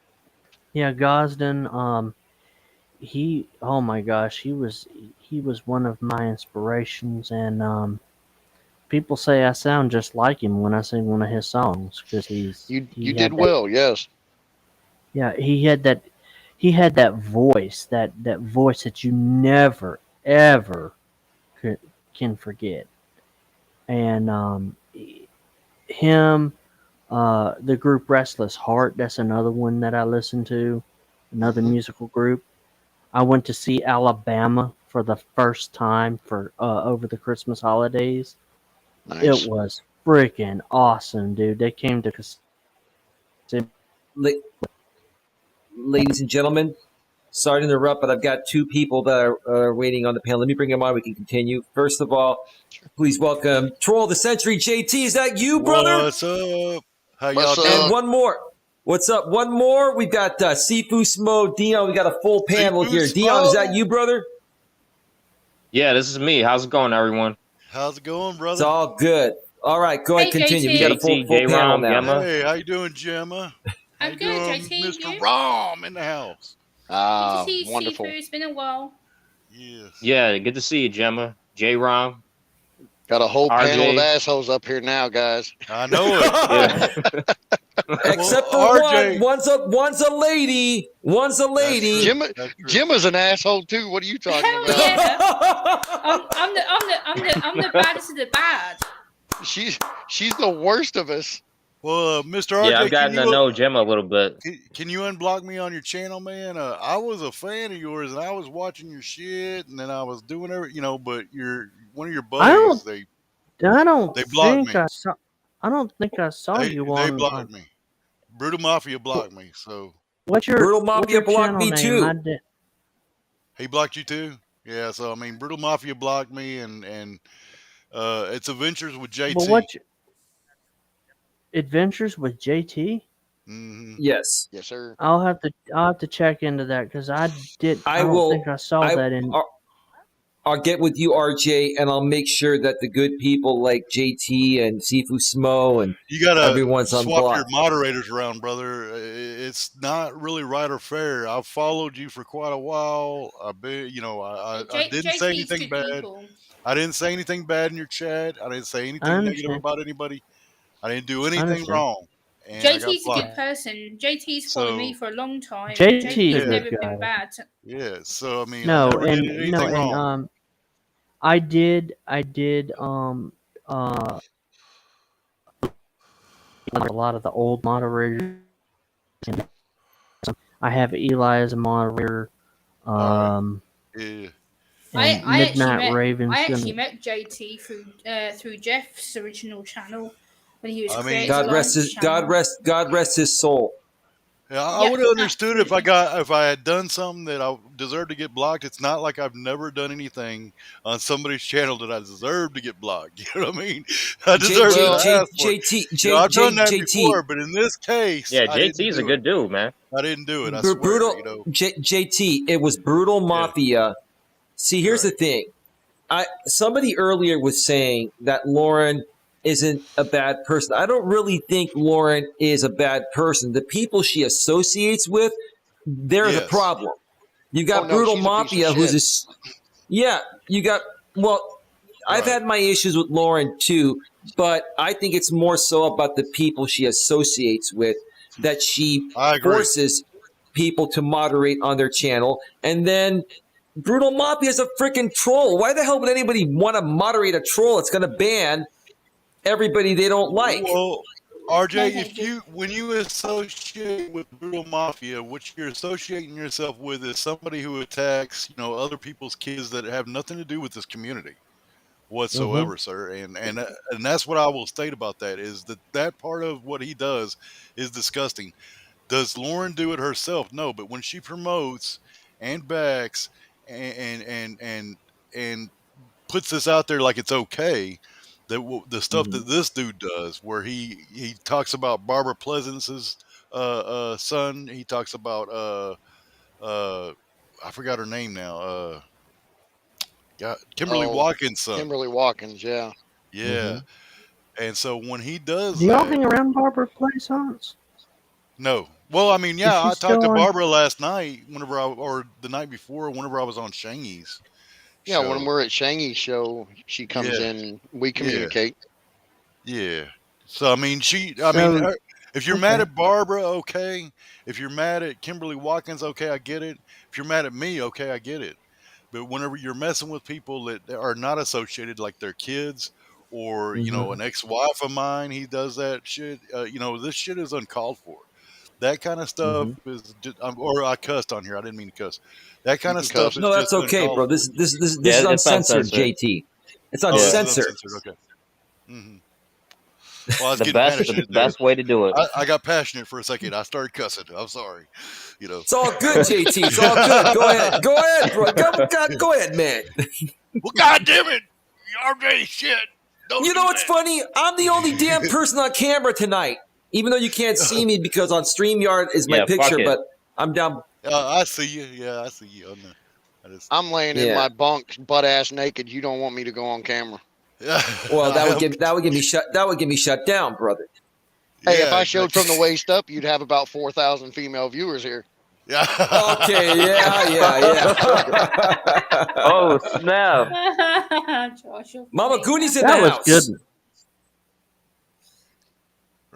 Yeah, Gosden. Oh my gosh, he was one of my inspirations, and people say I sound just like him when I sing one of his songs because you did well, yes. Yeah, he had that voice, that voice that you never ever can forget, and him. The group Restless Heart, that's another one that I listen to, another musical group. I went to see Alabama for the first time for over the Christmas holidays. Nice. It was freaking awesome, dude. They came to ladies and gentlemen, sorry to interrupt, but I've got two people that are waiting on the panel. Let me bring them on. We can continue. First of all, please welcome Troll of the Century, JT. Is that you, brother? What's up? How y'all doing? And one more. What's up? One more. We've got Sifu Smo, Dion. We got a full panel here. Dion, is that you, brother? Yeah, this is me. How's it going, everyone? How's it going, brother? It's all good. All right, go ahead, continue. We got a full panel now. Gemma. Hey, how you doing, Gemma? I'm good, JT. Mr. Rom in the house. Ah, good to see wonderful. Sifu. It's been a while. Yes. Yeah, good to see you, Gemma. J-Rom. Got a whole panel of assholes up here now, guys. I know it. Except for RJ. One's a lady. One's a lady. Gemma's an asshole too. What are you talking about? Yeah. I'm the baddest of the bad. She's the worst of us. Well, Mr. RJ, yeah, I've gotten to know Gemma a little bit. Can you unblock me on your channel, man? I was a fan of yours, and I was watching your shit, and then I was doing everything, but one of your buddies, they blocked me. I don't think I saw you on. They blocked me. Brutal Mafia blocked me. So Brutal Mafia blocked me too. He blocked you too. Yeah. So I mean, Brutal Mafia blocked me, and it's Adventures with JT. Well, Adventures with JT? Mm-hmm. Yes. Yes, sir. I'll have to check into that because I don't think I saw that in. I'll get with you, RJ, and I'll make sure that the good people like JT and Sifu Smo and you gotta everyone's swap unblocked. your moderators around, brother. It's not really right or fair. I've followed you for quite a while. I've been, I didn't say anything bad. People. I didn't say anything bad in your chat. I didn't say anything negative about anybody. I didn't do anything wrong. And JT's a good person. JT's followed me for a long time. JT's never been bad. Yeah, so I mean, no, I never and did anything wrong. I did a lot of the old moderators. I have Eli as a moderator. Yeah. I actually met JT through Jeff's original channel when he was creating God rest his soul. Yeah, I would have understood if I had done something that I deserved to get blocked. It's not like I've never done anything on somebody's channel that I deserve to get blocked. You know what I mean? I deserve to ask for it. I've done that before, but in this case, yeah, JT's a good dude, man. I didn't do it. I swear. Brutal, JT. It was Brutal Mafia. See, here's the thing. Somebody earlier was saying that Lauren isn't a bad person. I don't really think Lauren is a bad person. The people she associates with, they're the problem. You got Brutal Mafia, who's you got, I've had my issues with Lauren too, but I think it's more so about the people she associates with, that she forces people to moderate on their channel. And then Brutal Mafia is a freaking troll. Why the hell would anybody want to moderate a troll? It's going to ban everybody they don't like. Well, RJ, when you associate with Brutal Mafia, what you're associating yourself with is somebody who attacks, other people's kids that have nothing to do with this community whatsoever, sir. And that's what I will state about that, is that part of what he does is disgusting. Does Lauren do it herself? No, but when she promotes and backs and puts this out there like it's okay, that the stuff that this dude does, where he talks about Barbara Pleasance's son, he talks about I forgot her name now, Kimberly Watkins' son. Kimberly Watkins, yeah. And so when he does do y'all hang around Barbara Pleasance? No. Well, I mean, yeah, I talked to Barbara last night, or the night before, whenever I was on Shangy's. Yeah, when we're at Shangy's show, she comes in, we communicate. Yeah. So, I mean, if you're mad at Barbara, okay. If you're mad at Kimberly Watkins, okay, I get it. If you're mad at me, okay, I get it. But whenever you're messing with people that are not associated, like their kids, or, an ex-wife of mine, he does that shit, this shit is uncalled for. That kind of stuff is just, or I cussed on here. I didn't mean to cuss. That kind of stuff is that's just okay, bro. This is uncensored, JT. It's uncensored. Okay. Well, I was getting passionate. The best way to do it. I got passionate for a second. I started cussing. I'm sorry. It's all good, JT. It's all good. Go ahead, bro. Go ahead, man. Well, God damn it, RJ, shit. What's funny? I'm the only damn person on camera tonight. Even though you can't see me because on StreamYard is my picture, but I'm down. I see you. Yeah, I see you. I'm laying in my bunk, butt ass naked. You don't want me to go on camera. Well, that would get me shut down, brother. Hey, if I showed from the waist up, you'd have about 4,000 female viewers here. Yeah. Okay. Yeah. Oh snap! Mama Goonies in the house. Good.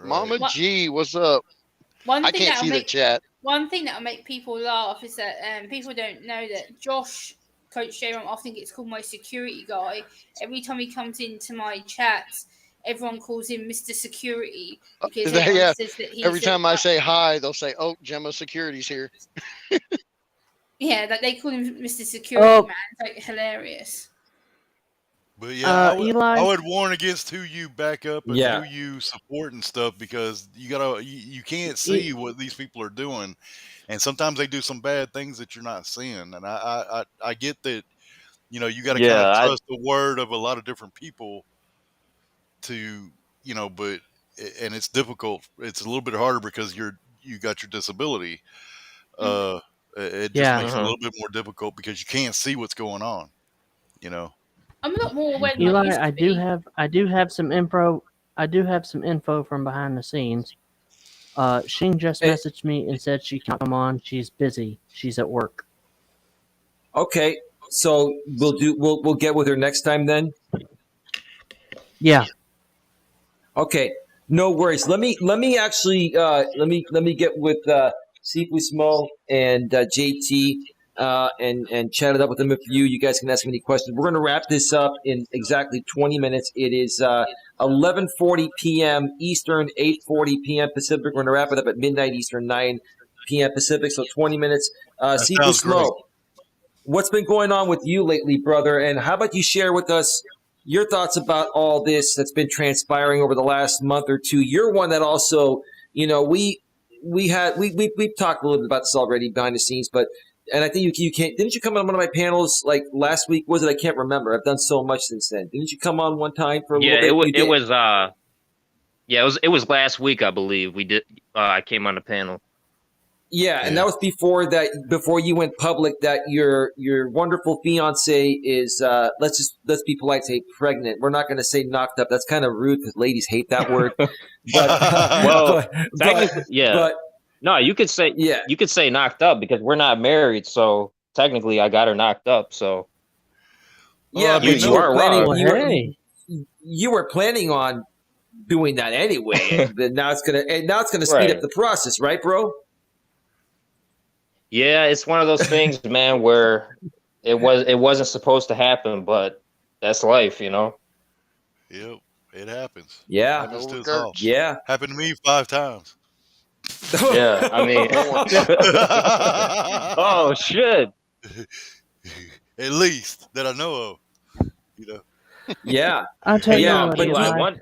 Mama G, what's up? I can't see the chat. One thing that'll make people laugh is that people don't know that Josh, Coach J, often gets called my security guy. Every time he comes into my chat, everyone calls him Mr. Security because says that every time I say hi, they'll say, "Oh, Gemma Security's here." Yeah, like they call him Mr. Security Man. It's like hilarious. But yeah, I would warn against who you back up and who you support and stuff, because you can't see what these people are doing, and sometimes they do some bad things that you're not seeing. And I get that, you got to kind of trust the word of a lot of different people to, but and it's difficult. It's a little bit harder because you got your disability, it just Yeah. makes it a little bit more difficult because you can't see what's going on. You know. I'm a lot more aware than I Eli, used to be. I do have some info. I do have some info from behind the scenes. Shing just Hey. messaged me and said she can't come on. She's busy. She's at work. Okay, so we'll get with her next time then. Yeah. Okay, no worries. Let me actually let me get with Sifu Smo and JT and chat it up with them. If you guys can ask me any questions. We're going to wrap this up in exactly 20 minutes. It is 11:40 p.m. Eastern, 8:40 p.m. Pacific. We're going to wrap it up at midnight Eastern, 9 p.m. Pacific. So 20 minutes. Sifu Sounds great. Smo, what's been going on with you lately, brother? And how about you share with us your thoughts about all this that's been transpiring over the last month or two? You're one that also, we've talked a little bit about this already behind the scenes, and I think you can't. Didn't you come on one of my panels like last week? Was it? I can't remember. I've done so much since then. Didn't you come on one time for a little bit? It was last week, I believe. We did. I came on the panel. Yeah, and that was before you went public. That your wonderful fiance is let's be polite, say pregnant. We're not going to say knocked up. That's kind of rude because ladies hate that word. No, you could say knocked up because we're not married. So technically, I got her knocked up. So yeah, but you are wrong. You were planning on doing that anyway, and now it's gonna speed up the process, right, bro? Yeah, it's one of those things, man, where it wasn't supposed to happen, but that's life, Yep, it happens. Yeah, yeah, happened to me 5 times. Yeah, I mean, oh shit! At least that I know of, Yeah, I'll tell you what, Eli.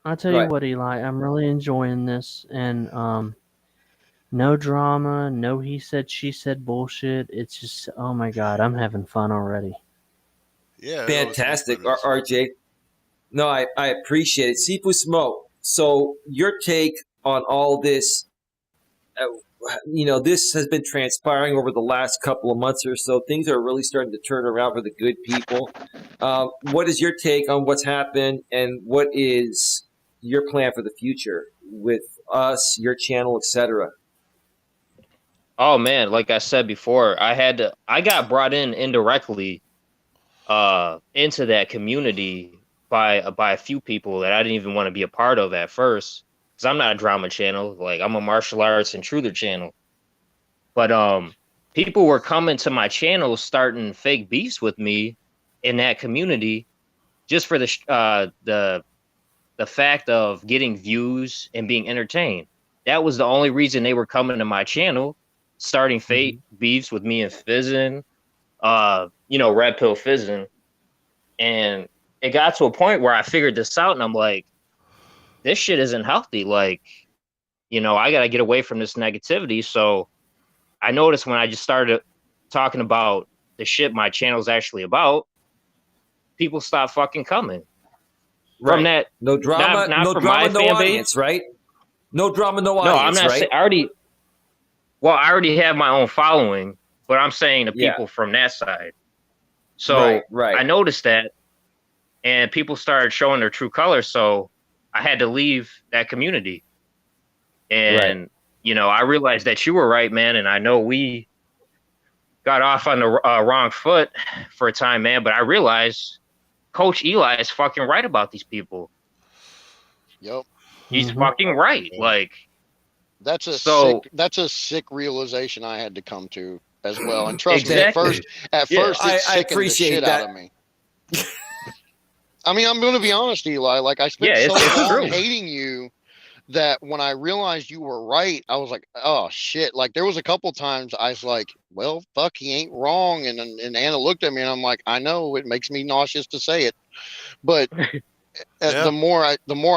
I'll tell you what, Eli. I'm really enjoying this, and no drama, no he said, she said bullshit. It's just, oh my God, I'm having fun already. Yeah. Fantastic, RJ. No, I appreciate it. Sifu Smo, so your take on all this, this has been transpiring over the last couple of months or so. Things are really starting to turn around for the good people. What is your take on what's happened, and what is your plan for the future with us, your channel, etc.? Oh man, like I said before, I got brought in indirectly into that community by a few people that I didn't even want to be a part of at first, because I'm not a drama channel. Like, I'm a martial arts and truther channel. But people were coming to my channel starting fake beefs with me in that community just for the fact of getting views and being entertained. That was the only reason they were coming to my channel, starting fake beefs with me and Fizzin, Red Pill Fizzin. And it got to a point where I figured this out, and I'm like, this shit isn't healthy. Like, I got to get away from this negativity. So I noticed when I just started talking about the shit my channel's actually about, people stopped fucking coming. Right. From that, no drama, not from my no audience, right? No drama, no audience. No, I'm not saying. I already have my own following, but I'm saying the people from that side. So I noticed that, and people started showing their true colors. So I had to leave that community. And I realized that you were right, man. And I know we got off on the wrong foot for a time, man. But I realized Coach Eli is fucking right about these people. Yep. He's fucking right. Like, that's a sick realization I had to come to as well. And trust me, at first it sickened the shit out of me. I mean, I'm going to be honest, Eli. Like, I spent so long hating you that when I realized you were right, I was like, oh shit. Like, there was a couple times I was like, well, fuck, he ain't wrong. And Anna looked at me and I'm like, I know it makes me nauseous to say it, but the more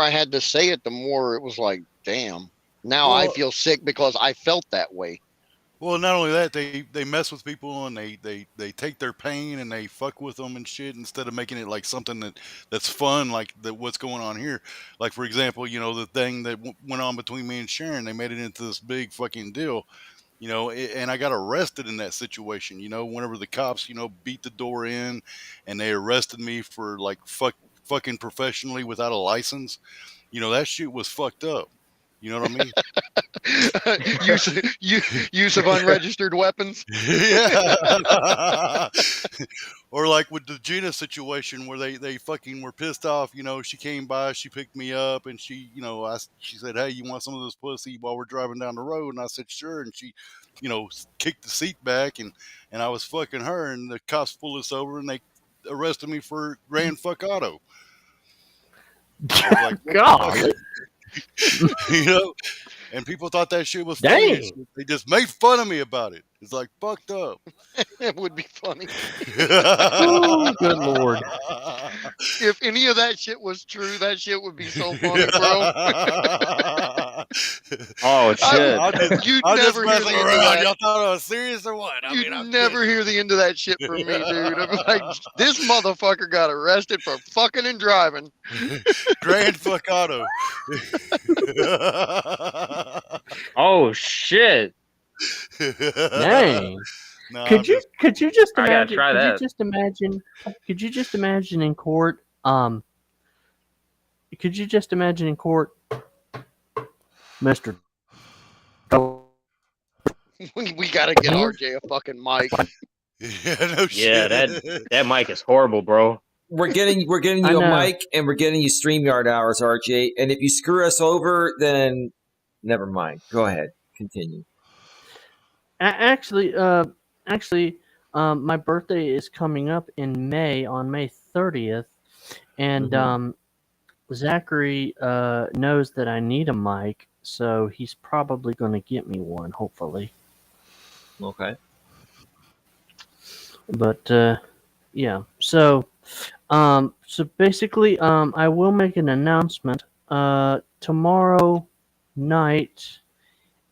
I had to say it, the more it was like, damn, now I feel sick because I felt that way. Well, not only that, they mess with people and they take their pain and they fuck with them and shit instead of making it like something that's fun, like what's going on here. Like for example, the thing that went on between me and Sharon, they made it into this big fucking deal. And I got arrested in that situation. Whenever the cops, beat the door in, and they arrested me for like fucking professionally without a license. That shit was fucked up. You know what I mean? use of unregistered weapons. Yeah. Or like with the Gina situation where they fucking were pissed off. She came by, she picked me up, and she said, "Hey, you want some of this pussy while we're driving down the road?" And I said, "Sure." And she, kicked the seat back, and I was fucking her, and the cops pulled us over, and they arrested me for grand fuck auto. I was like, God. And people thought that shit was funny. They just made fun of me about it. It's like fucked up. It would be funny. Oh, good Lord. If any of that shit was true, that shit would be so funny, bro. Oh shit! You'd never hear the end of that. Y'all thought I was serious or what? You'd never hear the end of that shit from me, dude. I'd be like, this motherfucker got arrested for fucking and driving. Grand fuck auto. Oh shit! Dang. No, Could you just I gotta imagine? try that. Could you just imagine in court? Could you just imagine in court, Mister? We gotta get RJ a fucking mic. Yeah, no shit. that mic is horrible, bro. We're getting you a mic, and we're getting you StreamYard hours, RJ. And if you screw us over, then never mind. Go ahead, continue. Actually, my birthday is coming up in May, on May 30th, and Zachary knows that I need a mic, so he's probably going to get me one, hopefully. Okay. But yeah, so basically, I will make an announcement tomorrow night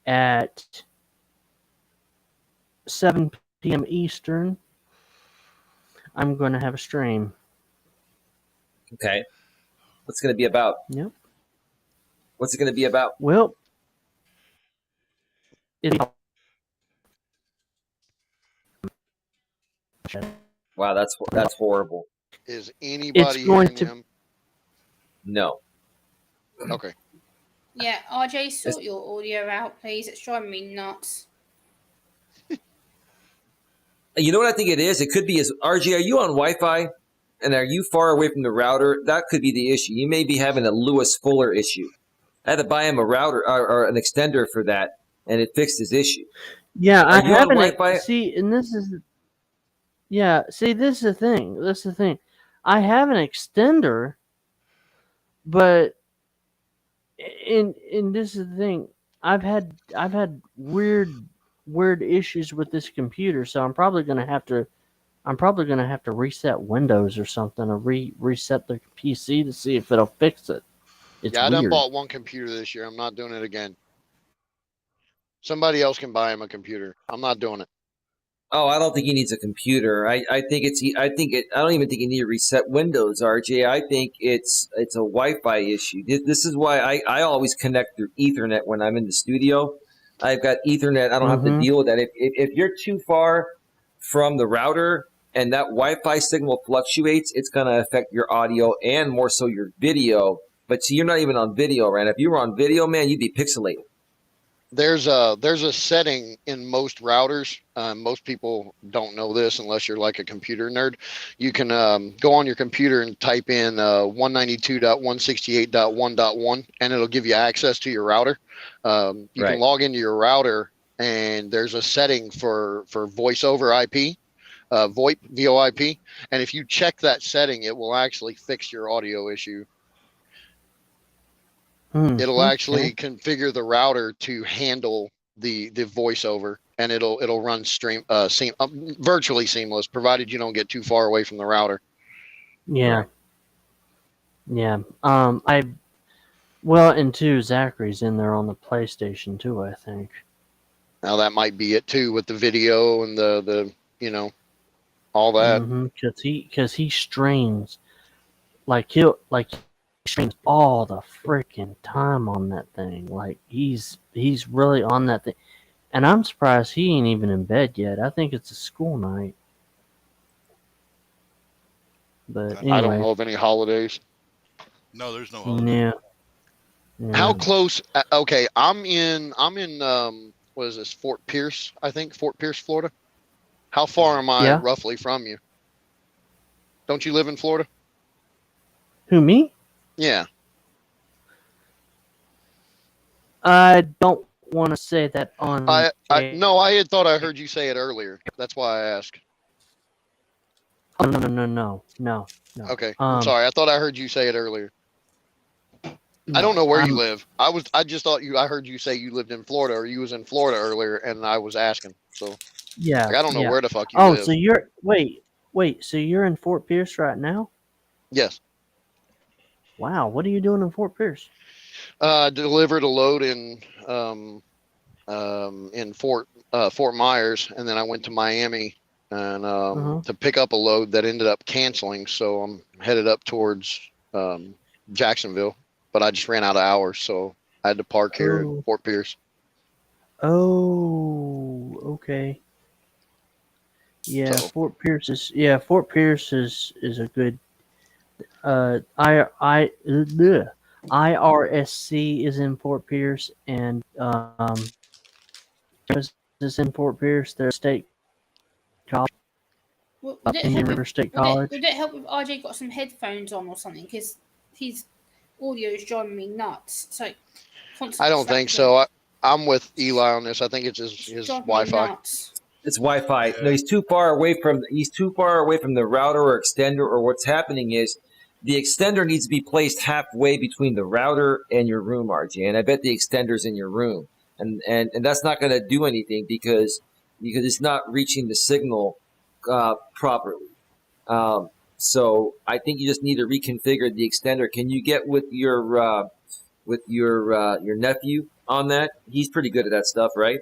at 7 p.m. Eastern. I'm going to have a stream. Okay. What's it going to be about? Yep. What's it going to be about? Well, Wow, that's horrible. Is anybody hearing him? No. Okay. Yeah, RJ, sort your audio out, please. It's driving me nuts. You know what I think it is? It could be RJ, are you on Wi-Fi? And are you far away from the router? That could be the issue. You may be having a Lewis Fuller issue. I had to buy him a router or an extender for that, and it fixed his issue. Yeah, I haven't. Wi-Fi? See, and this is. Yeah, see, this is the thing. This is the thing. I have an extender, but and this is the thing. I've had weird issues with this computer, so I'm probably gonna have to reset Windows or something, or reset the PC to see if it'll fix it. It's I done weird. bought one computer this year. I'm not doing it again. Somebody else can buy him a computer. I'm not doing it. Oh, I don't think he needs a computer. I don't even think you need to reset Windows, RJ. I think it's a Wi-Fi issue. This is why I always connect through Ethernet when I'm in the studio. I've got Ethernet. I don't have to deal with that. If you're too far from the router and that Wi-Fi signal fluctuates, it's going to affect your audio and more so your video. But see, you're not even on video, right? If you were on video, man, you'd be pixelated. There's a setting in most routers. Most people don't know this unless you're like a computer nerd. You can go on your computer and type in 192.168.1.1, and it'll give you access to your router. You can log into your router, and there's a setting for voice over IP, VoIP, VoIP. And if you check that setting, it will actually fix your audio issue. It'll actually configure the router to handle the voiceover, and it'll run virtually seamless, provided you don't get too far away from the router. Yeah. Yeah. And two, Zachary's in there on the PlayStation too, I think. Now that might be it too, with the video and the all that. Because he streams he streams all the freaking time on that thing. Like he's really on that thing, and I'm surprised he ain't even in bed yet. I think it's a school night. But anyway, I don't know of any holidays. No, there's no holiday. Yeah. How close? Okay, I'm in what is this? Fort Pierce, I think. Fort Pierce, Florida. How far am I roughly from you? Don't you live in Florida? Who, me? Yeah. I don't want to say that on. No, I had thought I heard you say it earlier. That's why I asked. Oh, no. Okay, I'm sorry. I thought I heard you say it earlier. No, I don't know where you live. I just thought I heard you say you lived in Florida, or you was in Florida earlier, and I was asking. So yeah, I don't know where the fuck you live. Oh, so you're wait. So you're in Fort Pierce right now? Yes. Wow, what are you doing in Fort Pierce? Delivered a load in Fort Myers, and then I went to Miami and to pick up a load that ended up canceling. So I'm headed up towards Jacksonville, but I just ran out of hours, so I had to park here in Fort Pierce. Oh, okay. Yeah, so. Fort Pierce is a good. IRSC is in Fort Pierce, and is in Fort Pierce. Their state college, Indian River State College. Would it help if RJ got some headphones on or something? Because his audio is driving me nuts. It's like I don't think so. I'm with Eli on this. I think it's his Wi-Fi. It's Wi-Fi. No, he's too far away from the router or extender. Or what's happening is the extender needs to be placed halfway between the router and your room, RJ. And I bet the extender's in your room, and that's not going to do anything because it's not reaching the signal properly. So I think you just need to reconfigure the extender. Can you get with your nephew on that? He's pretty good at that stuff, right?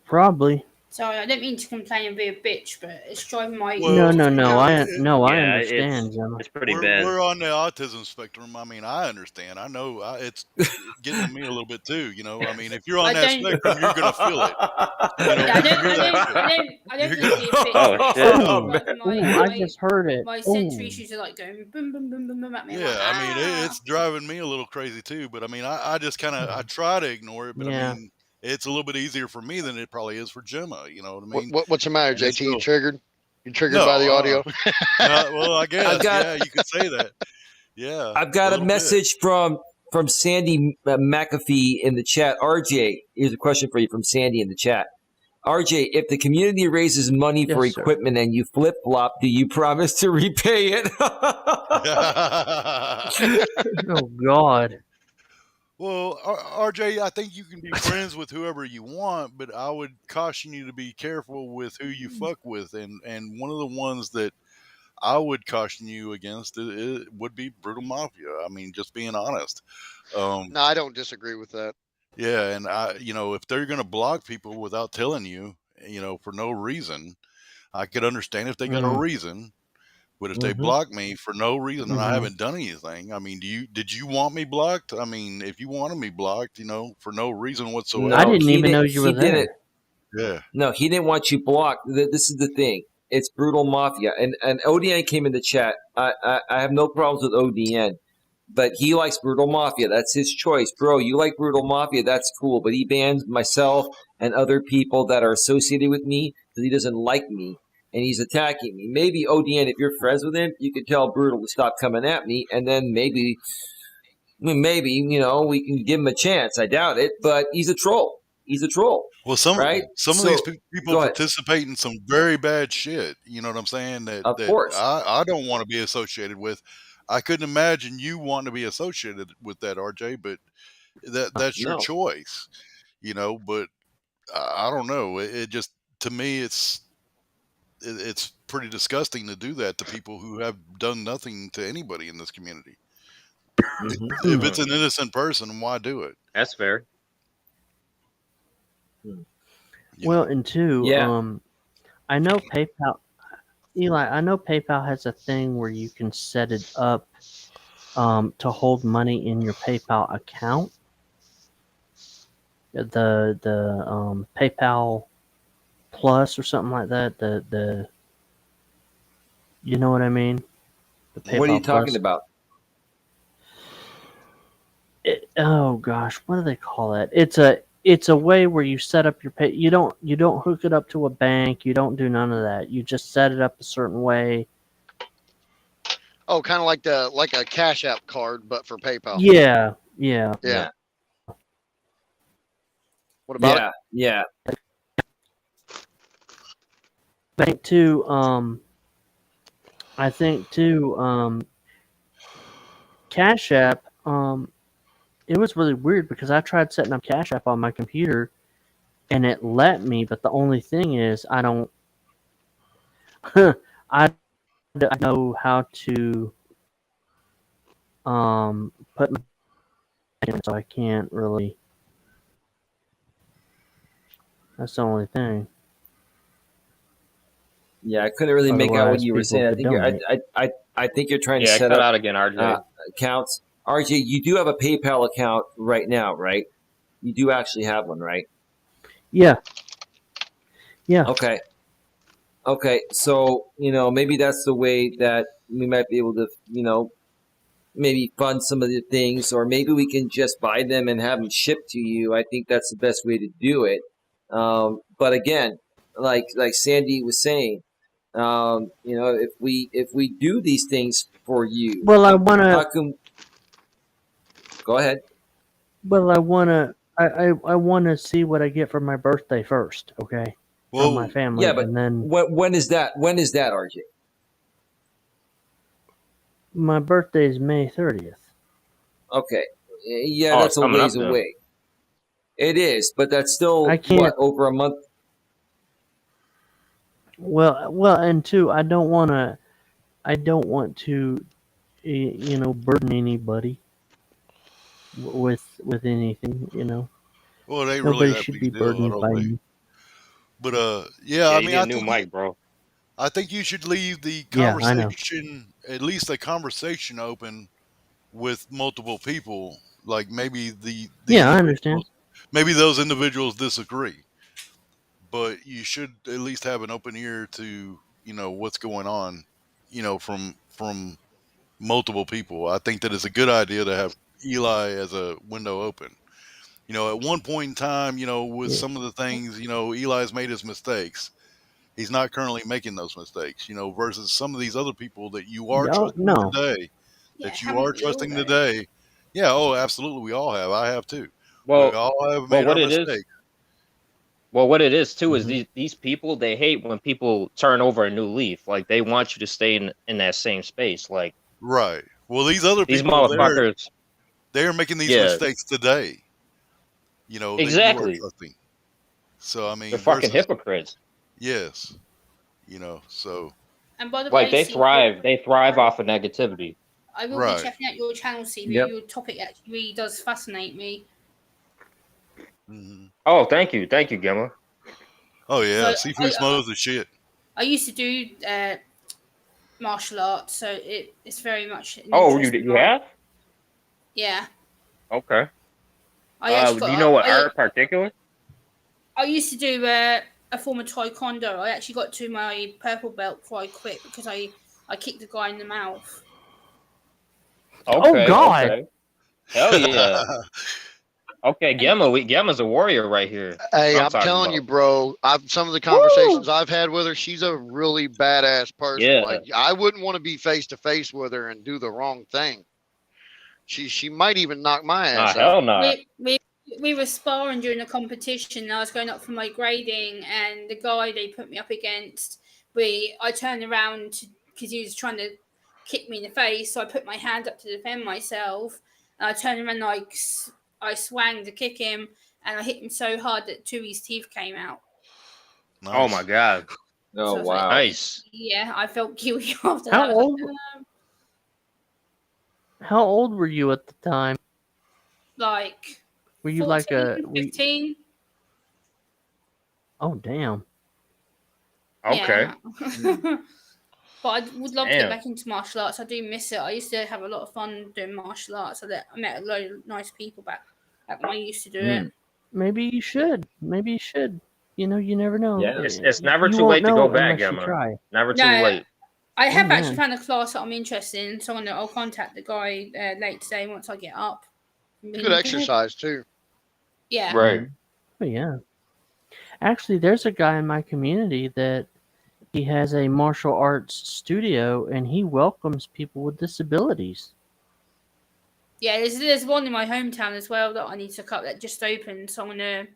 Probably. Sorry, I don't mean to complain and be a bitch, but it's driving my. No. I understand. It's pretty bad. We're on the autism spectrum. I mean, I understand. I know it's getting to me a little bit too. You know, I mean, if you're on that spectrum, you're gonna feel it. I don't mean to be a bitch. I just heard it. My sensory issues are like going boom, boom, boom, boom, boom at me. Yeah, I mean, it's driving me a little crazy too. But I mean, I just kind of I try to ignore it, but I mean. It's a little bit easier for me than it probably is for Gemma. You know what I mean? What's the matter, JT? You triggered? You triggered by the audio? Well, I guess. You could say that. Yeah. I've got a message from Sandy McAfee in the chat. RJ, here's a question for you from Sandy in the chat. RJ, if the community raises money for equipment and you flip-flop, do you promise to repay it? Oh, God. Well, RJ, I think you can be friends with whoever you want, but I would caution you to be careful with who you fuck with. And one of the ones that I would caution you against it would be Brutal Mafia. I mean, just being honest. No, I don't disagree with that. Yeah, and if they're going to block people without telling you, for no reason, I could understand if they got a reason. But if they block me for no reason and I haven't done anything, I mean, did you want me blocked? I mean, if you wanted me blocked, for no reason whatsoever. I didn't even know you were there. Yeah. No, he didn't want you blocked. This is the thing. It's Brutal Mafia. And ODN came in the chat. I have no problems with ODN, but he likes Brutal Mafia. That's his choice. Bro, you like Brutal Mafia, that's cool. But he bans myself and other people that are associated with me because he doesn't like me. And he's attacking me. Maybe ODN, if you're friends with him, you could tell Brutal to stop coming at me, and then maybe we can give him a chance. I doubt it, but he's a troll. He's a troll. Well, some of these people participate in some very bad shit. You know what I'm saying? That course. I don't want to be associated with. I couldn't imagine you wanting to be associated with that, RJ, but that's your choice. But I don't know. It just, to me, it's pretty disgusting to do that to people who have done nothing to anybody in this community. If it's an innocent person, why do it? That's fair. Well, and two, Yeah. I know PayPal, Eli. I know PayPal has a thing where you can set it up to hold money in your PayPal account. The PayPal Plus or something like that. The you know what I mean? The What are you PayPal talking Plus. about? Oh gosh, what do they call it? It's a way where you set up your pay. You don't hook it up to a bank. You don't do none of that. You just set it up a certain way. Oh, kind of like a Cash App card, but for PayPal. Yeah. Yeah. What about it? Yeah. Bank too. I think too. Cash App. It was really weird because I tried setting up Cash App on my computer, and it let me. But the only thing is, I don't. I don't know how to put my in, so I can't really. That's the only thing. Yeah, I couldn't really make out what Otherwise, you were people saying. I could think donate. I think you're trying to Yeah, set cut up out again, RJ. accounts. RJ, you do have a PayPal account right now, right? You do actually have one, right? Yeah. Okay. So, maybe that's the way that we might be able to, maybe fund some of the things, or maybe we can just buy them and have them shipped to you. I think that's the best way to do it. But again, like Sandy was saying, if we do these things for you, Well, I how wanna. come? Go ahead. Well, I wanna. I wanna see what I get for my birthday first. Okay. From my Whoa. family, Yeah, but and then when is that? When is that, RJ? my birthday is May 30th. Okay. Yeah, Oh, that's it's a coming up ways then. away. It is, but that's still I can't. over a month. Well, and two, I don't wanna. I don't want to, burden anybody with anything. Well, it ain't really Nobody that should big a be deal, I burdened don't by think. me. But yeah, Yeah, I you mean, need a new mic, bro. I think you should leave the Yeah, I know. conversation, at least a conversation, open with multiple people. Like maybe the Yeah, I understand. individuals, maybe those individuals disagree, but you should at least have an open ear to what's going on, from multiple people. I think that it's a good idea to have Eli as a window open. At one point in time, with Yeah. some of the things, Eli's made his mistakes. He's not currently making those mistakes, versus some of these other people that you are Y'all, trusting no. today, Yeah, haven't we all though? Yeah, oh, absolutely. We all have. I have too. We Well, all have well, made what our it is, mistakes. well, what it is too is Hmm. these people, they hate when people turn over a new leaf. Like they want you to stay in that same space. Like Right. Well, these other these people, motherfuckers. they're making these Yeah, mistakes today, that you are exactly. trusting. So, I They're mean, fucking versus, hypocrites. yes, so, And by the Like way, they C4, thrive. They thrive off of negativity. I will be right. checking out your channel, CV. Yep. Your topic actually really does fascinate me. Hmm. Oh, thank you, Gemma. Oh, yeah. So Seafood smells the shit. I used to do martial arts, so it's very much an Oh, interest you of mine. have? Yeah, Okay. I actually Do you got. know what art particular? I used to do a form of taekwondo. I actually got to my purple belt before I quit because I kicked a guy in the mouth. Oh Okay, God! okay. Hell yeah. Okay, And Gemma's a warrior right here. That's Hey, what I'm I'm talking telling about. you, bro. Some of the Woo! conversations I've had with her, she's a really badass person. Yeah. Like I wouldn't want to be face to face with her and do the wrong thing. She might even knock my Nah, ass out. hell nah. we were sparring during a competition. And I was going up for my grading, and the guy they put me up against, I turned around because he was trying to kick me in the face. So I put my hand up to defend myself, and I turned around and I swang to kick him, and I hit him so hard that two of his teeth came out. Oh my Nice. god. Oh So I was like, wow. Nice. yeah, I felt guilty after that. How I was like, old? How old were you at the time? like Were you like 14, a? 15. Oh, damn. Okay. Yeah. But I would love to get Damn. back into martial arts. I do miss it. I used to have a lot of fun doing martial arts. I met a lot of nice people back when I used to do it. Maybe you should. Maybe you should. You know, you never know. Yeah. It's never You too won't late to go know back, unless you Gemma. try. Never too No, late. I have actually Amen. found a class that I'm interested in, so I'll contact the guy late today once I get up. Good exercise too. Yeah. Right. Oh, yeah. Actually, there's a guy in my community that he has a martial arts studio, and he welcomes people with disabilities. Yeah, there's one in my hometown as well that I need to cut that just opened, so I'm gonna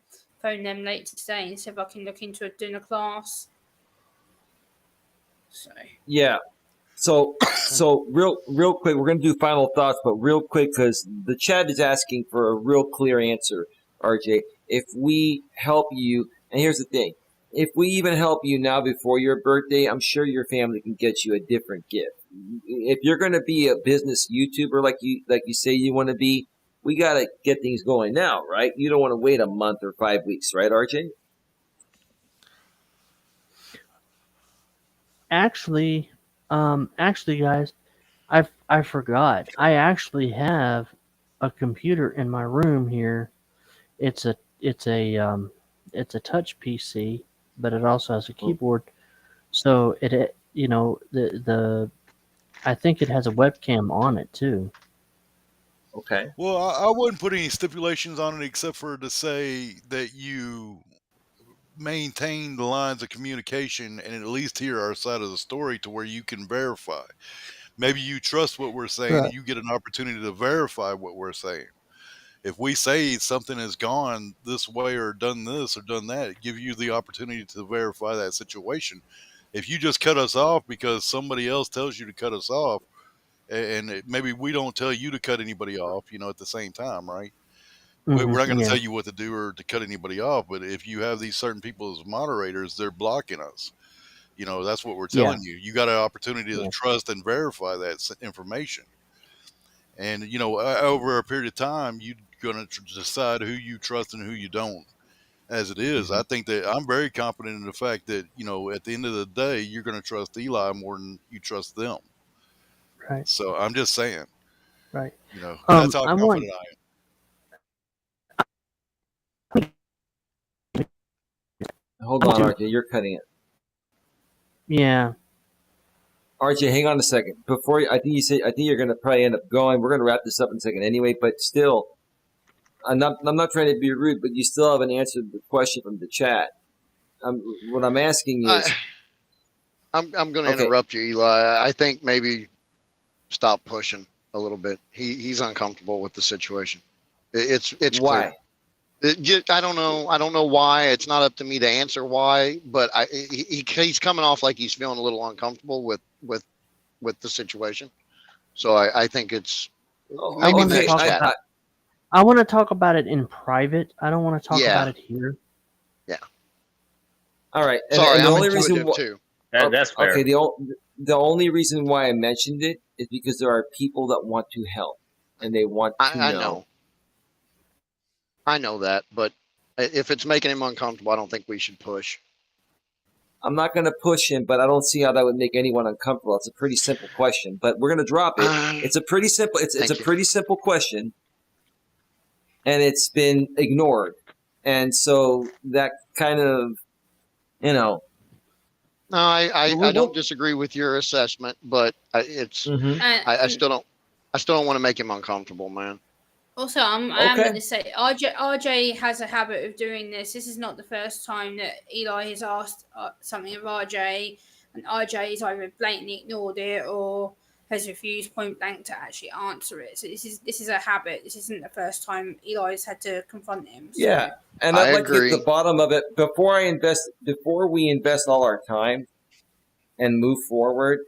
phone them later today and see if I can look into doing a class. So Yeah. So real quick, we're going to do final thoughts, but real quick, because the chat is asking for a real clear answer, RJ. If we help you, and here's the thing, if we even help you now before your birthday, I'm sure your family can get you a different gift. If you're going to be a business YouTuber like you say you want to be, we got to get things going now, right? You don't want to wait a month or 5 weeks, right, RJ? Actually, guys, I forgot. I actually have a computer in my room here. It's a touch PC, but it also has a keyboard. So the I think it has a webcam on it too. Okay. Well, I wouldn't put any stipulations on it except for to say that you maintain the lines of communication and at least hear our side of the story to where you can verify. Maybe you trust what we're saying Right. and you get an opportunity to verify what we're saying. If we say something has gone this way or done this or done that, it gives you the opportunity to verify that situation. If you just cut us off because somebody else tells you to cut us off, and maybe we don't tell you to cut anybody off, at the same time, right? We're not going to Yeah. tell you what to do or to cut anybody off, but if you have these certain people as moderators, they're blocking us. That's what we're Yeah. telling you. You got an opportunity to Yeah. trust and verify that information. And, over a period of time, you're going to decide who you trust and who you don't. As it is, I think that I'm very confident in the fact that, at the end of the day, you're going to trust Eli more than you trust them. Right. So I'm just saying, Right. that's how I want. confident I am. Hold on, RJ. You're cutting it. Yeah. RJ, hang on a second. I think you're going to probably end up going. We're going to wrap this up in a second anyway. But still, I'm not trying to be rude, but you still haven't answered the question from the chat. What I'm asking is, I'm going to interrupt you, Eli. I think maybe stop pushing a little bit. He's uncomfortable with the situation. It's why? Clear. I don't know why. It's not up to me to answer why, but he's coming off like he's feeling a little uncomfortable with the situation. So I think it's maybe next chat. I want to talk about it in private. I don't want to talk about it here. Yeah. All right. Sorry, and the I'm only intuitive reason too. That's fair. Okay. The only reason why I mentioned it is because there are people that want to help and they want to know. I know that, but if it's making him uncomfortable, I don't think we should push. I'm not going to push him, but I don't see how that would make anyone uncomfortable. It's a pretty simple question, but we're going to drop it. It's a pretty simple. It's a pretty simple question, and it's been ignored, and so that kind of, No, I don't disagree with your assessment, but it's I still don't want to make him uncomfortable, man. Also, I'm going to say RJ has a habit of doing this. This is not the first time that Eli has asked something of RJ, and RJ has either blatantly ignored it or has refused point blank to actually answer it. So this is a habit. This isn't the first time Eli's had to confront him. So. Yeah, and I'd like to get to the bottom of it before we invest all our time and move forward.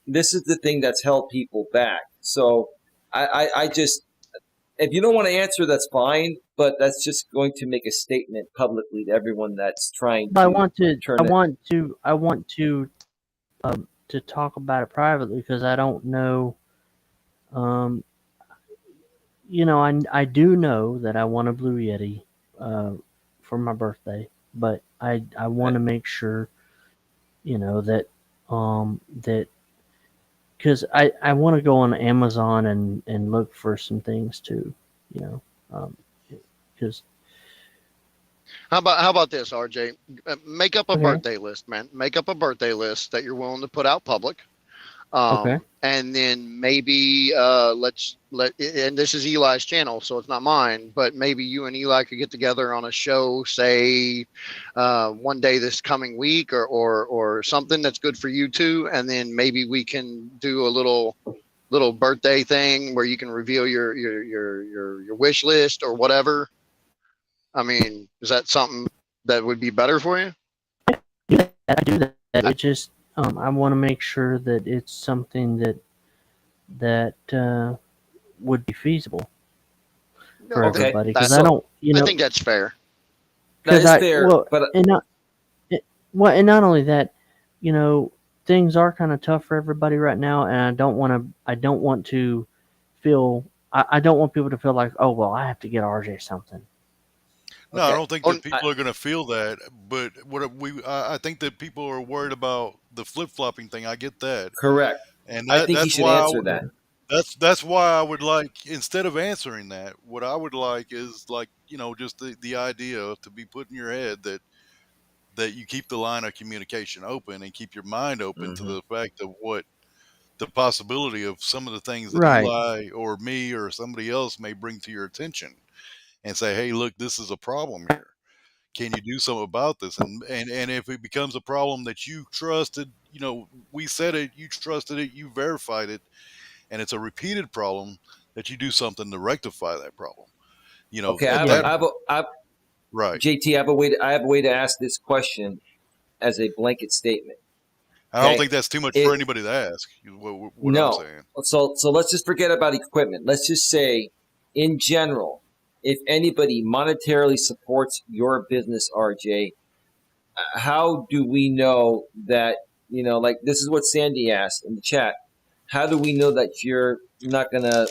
This is the thing that's held people back. So I just. If you don't want to answer, that's fine, but that's just going to make a statement publicly to everyone that's trying to. I want to talk about it privately because I don't know. I do know that I want a Blue Yeti for my birthday. but I want to make sure, that that because I want to go on Amazon and look for some things too, because How about this, RJ? Make up a okay, birthday list, man. Make up a birthday list that you're willing to put out public. okay, And then maybe and this is Eli's channel, so it's not mine, but maybe you and Eli could get together on a show, say one day this coming week or something that's good for you two, and then maybe we can do a little birthday thing where you can reveal your wish list or whatever. I mean, is that something that would be better for you? I do that. It just I want to make sure that it's something that would be feasible for Okay. everybody, because That's- I don't, I think that's fair. That is fair, well, but and not only that, things are kind of tough for everybody right now, and I don't want to feel, I don't want people to feel like, oh well, I have to get RJ something. No, okay. I don't think that people are going to feel that. But I think that people are worried about the flip flopping thing. I get that, Correct. and I think you that's should why answer that. That's why I would like, instead of answering that, what I would like is like, just the idea to be put in your head that you keep the line of communication open and keep your mind open to the fact of what the possibility of some of the things that Right. Eli or me or somebody else may bring to your attention, and say, hey, look, this is a problem here. Can you do something about this? And if it becomes a problem that you trusted, we said it, you trusted it, you verified it, and it's a repeated problem, that you do something to rectify that problem. Okay, right. JT, I have a way to ask this question as a blanket statement. I don't think that's too much for anybody to ask. What I'm saying. So let's just forget about equipment. Let's just say, in general, if anybody monetarily supports your business, RJ, how do we know that, like this is what Sandy asked in the chat. How do we know that you're not going to,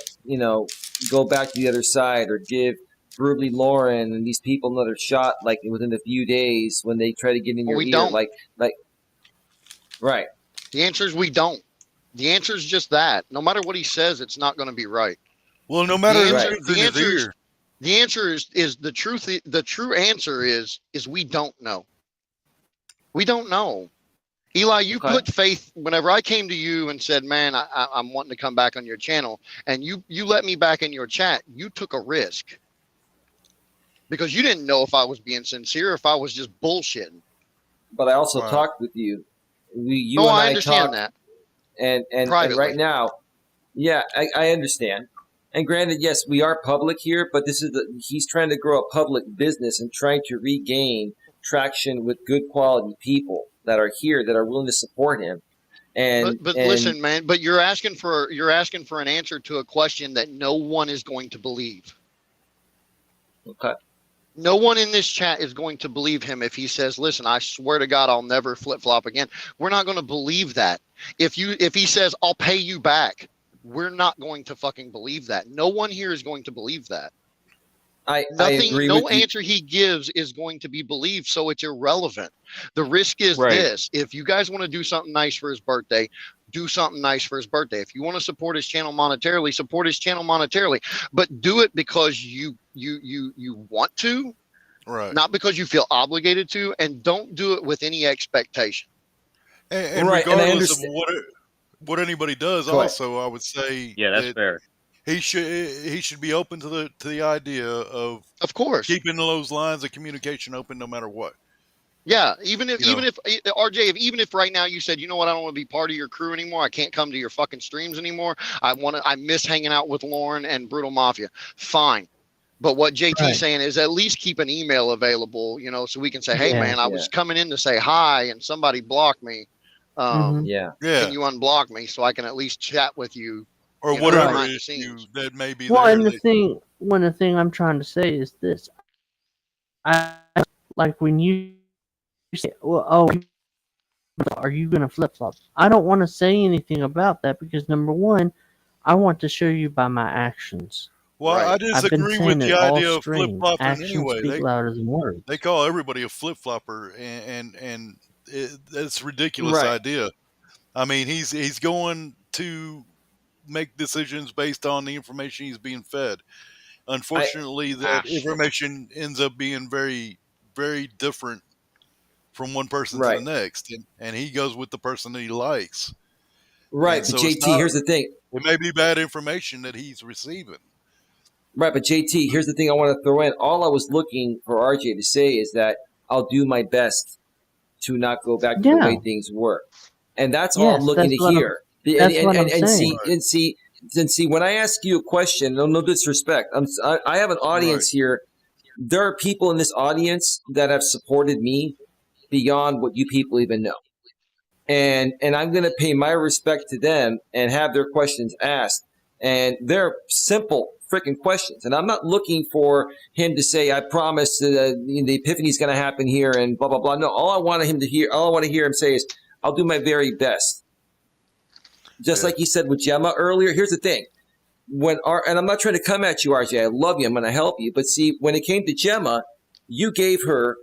go back to the other side or give Brutally Lauren and these people another shot, like within a few days when they try to get in your ear? Don't. Like, right. The answer is we don't. The answer is just that. No matter what he says, it's not going to be right. Well, no matter the answer is the truth. The true answer is we don't know. We don't know. Eli, you put faith. Whenever I came to you and said, man, I'm wanting to come back on your channel, and you let me back in your chat, you took a risk because you didn't know if I was being sincere or if I was just bullshitting. But I also talked with you. I understand that. And right now, yeah, I understand. And granted, yes, we are public here, but he's trying to grow a public business and trying to regain traction with good quality people that are here that are willing to support him. But listen, man, but you're asking for an answer to a question that no one is going to believe. Okay. No one in this chat is going to believe him if he says, listen, I swear to God, I'll never flip flop again. We're not going to believe that. If he says, I'll pay you back, we're not going to fucking believe that. No one here is going to believe that. I agree no with you. answer he gives is going to be believed, so it's irrelevant. The risk is this. If you guys want to do something nice for his birthday, do something nice for his birthday. If you want to support his channel monetarily, support his channel monetarily. But do it because you want to, right? Not because you feel obligated to, and don't do it with any expectation. And regardless of what anybody does, also, I would say, that's fair. He should be open to the idea of course, keeping those lines of communication open no matter what. Yeah, even if RJ, even if right now you said, you know what, I don't want to be part of your crew anymore. I can't come to your fucking streams anymore. I miss hanging out with Lauren and Brutal Mafia. Fine. But what JT's saying is at least keep an email available, so we can say, hey man, I was coming in to say hi and somebody blocked me. Can you unblock me so I can at least chat with you? Or whatever issue that may be there. And the thing I'm trying to say is this. I like when you say, well, are you going to flip-flop? I don't want to say anything about that because, number one, I want to show you by my actions. Well, Right. I I've been disagree with saying the it all idea of flip stream. flopping Actions anyway. speak louder than words. They call everybody a flip flopper, and it's a ridiculous Right. idea. I mean, he's going to make decisions based on the information he's being fed. Unfortunately, that information ends up being very, very different from one person to the Right. next, and he goes with the person that he likes. Right. And But so it's JT, not. here's the thing. It may be bad information that he's receiving. Right. But JT, here's the thing I want to throw in. All I was looking for RJ to say is that I'll do my best to not go back to the way things were. And that's all I'm looking to hear. And see, when I ask you a question, no disrespect, I have an audience here. There are people in this audience that have supported me beyond what you people even know. And I'm going to pay my respect to them and have their questions asked. And they're simple freaking questions. And I'm not looking for him to say, I promise the epiphany is going to happen here and blah, blah, blah. No, all I want to hear him say is, I'll do my very best. Just like you said with Gemma earlier. Here's the thing. And I'm not trying to come at you, RJ. I love you. I'm going to help you. But see, when it came to Gemma, you gave her,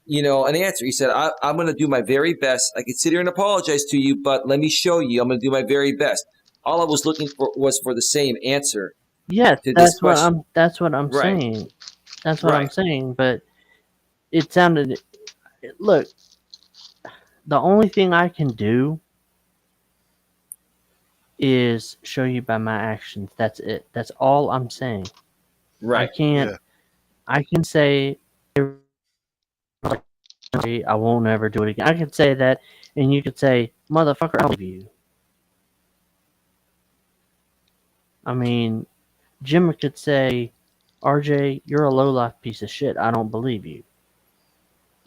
an answer. You said, I'm going to do my very best. I could sit here and apologize to you, but let me show you. I'm going to do my very best. All I was looking for was for the same answer. Yes, that's what I'm Right. saying. That's what I'm saying. But it sounded. Look, the only thing I can do is show you by my actions. That's it. That's all I'm saying. Right. I can't. Yeah. I can say I won't ever do it again. I can say that, and you could say, "Motherfucker, I believe you." I mean, Jim could say, "RJ, you're a low-life piece of shit. I don't believe you."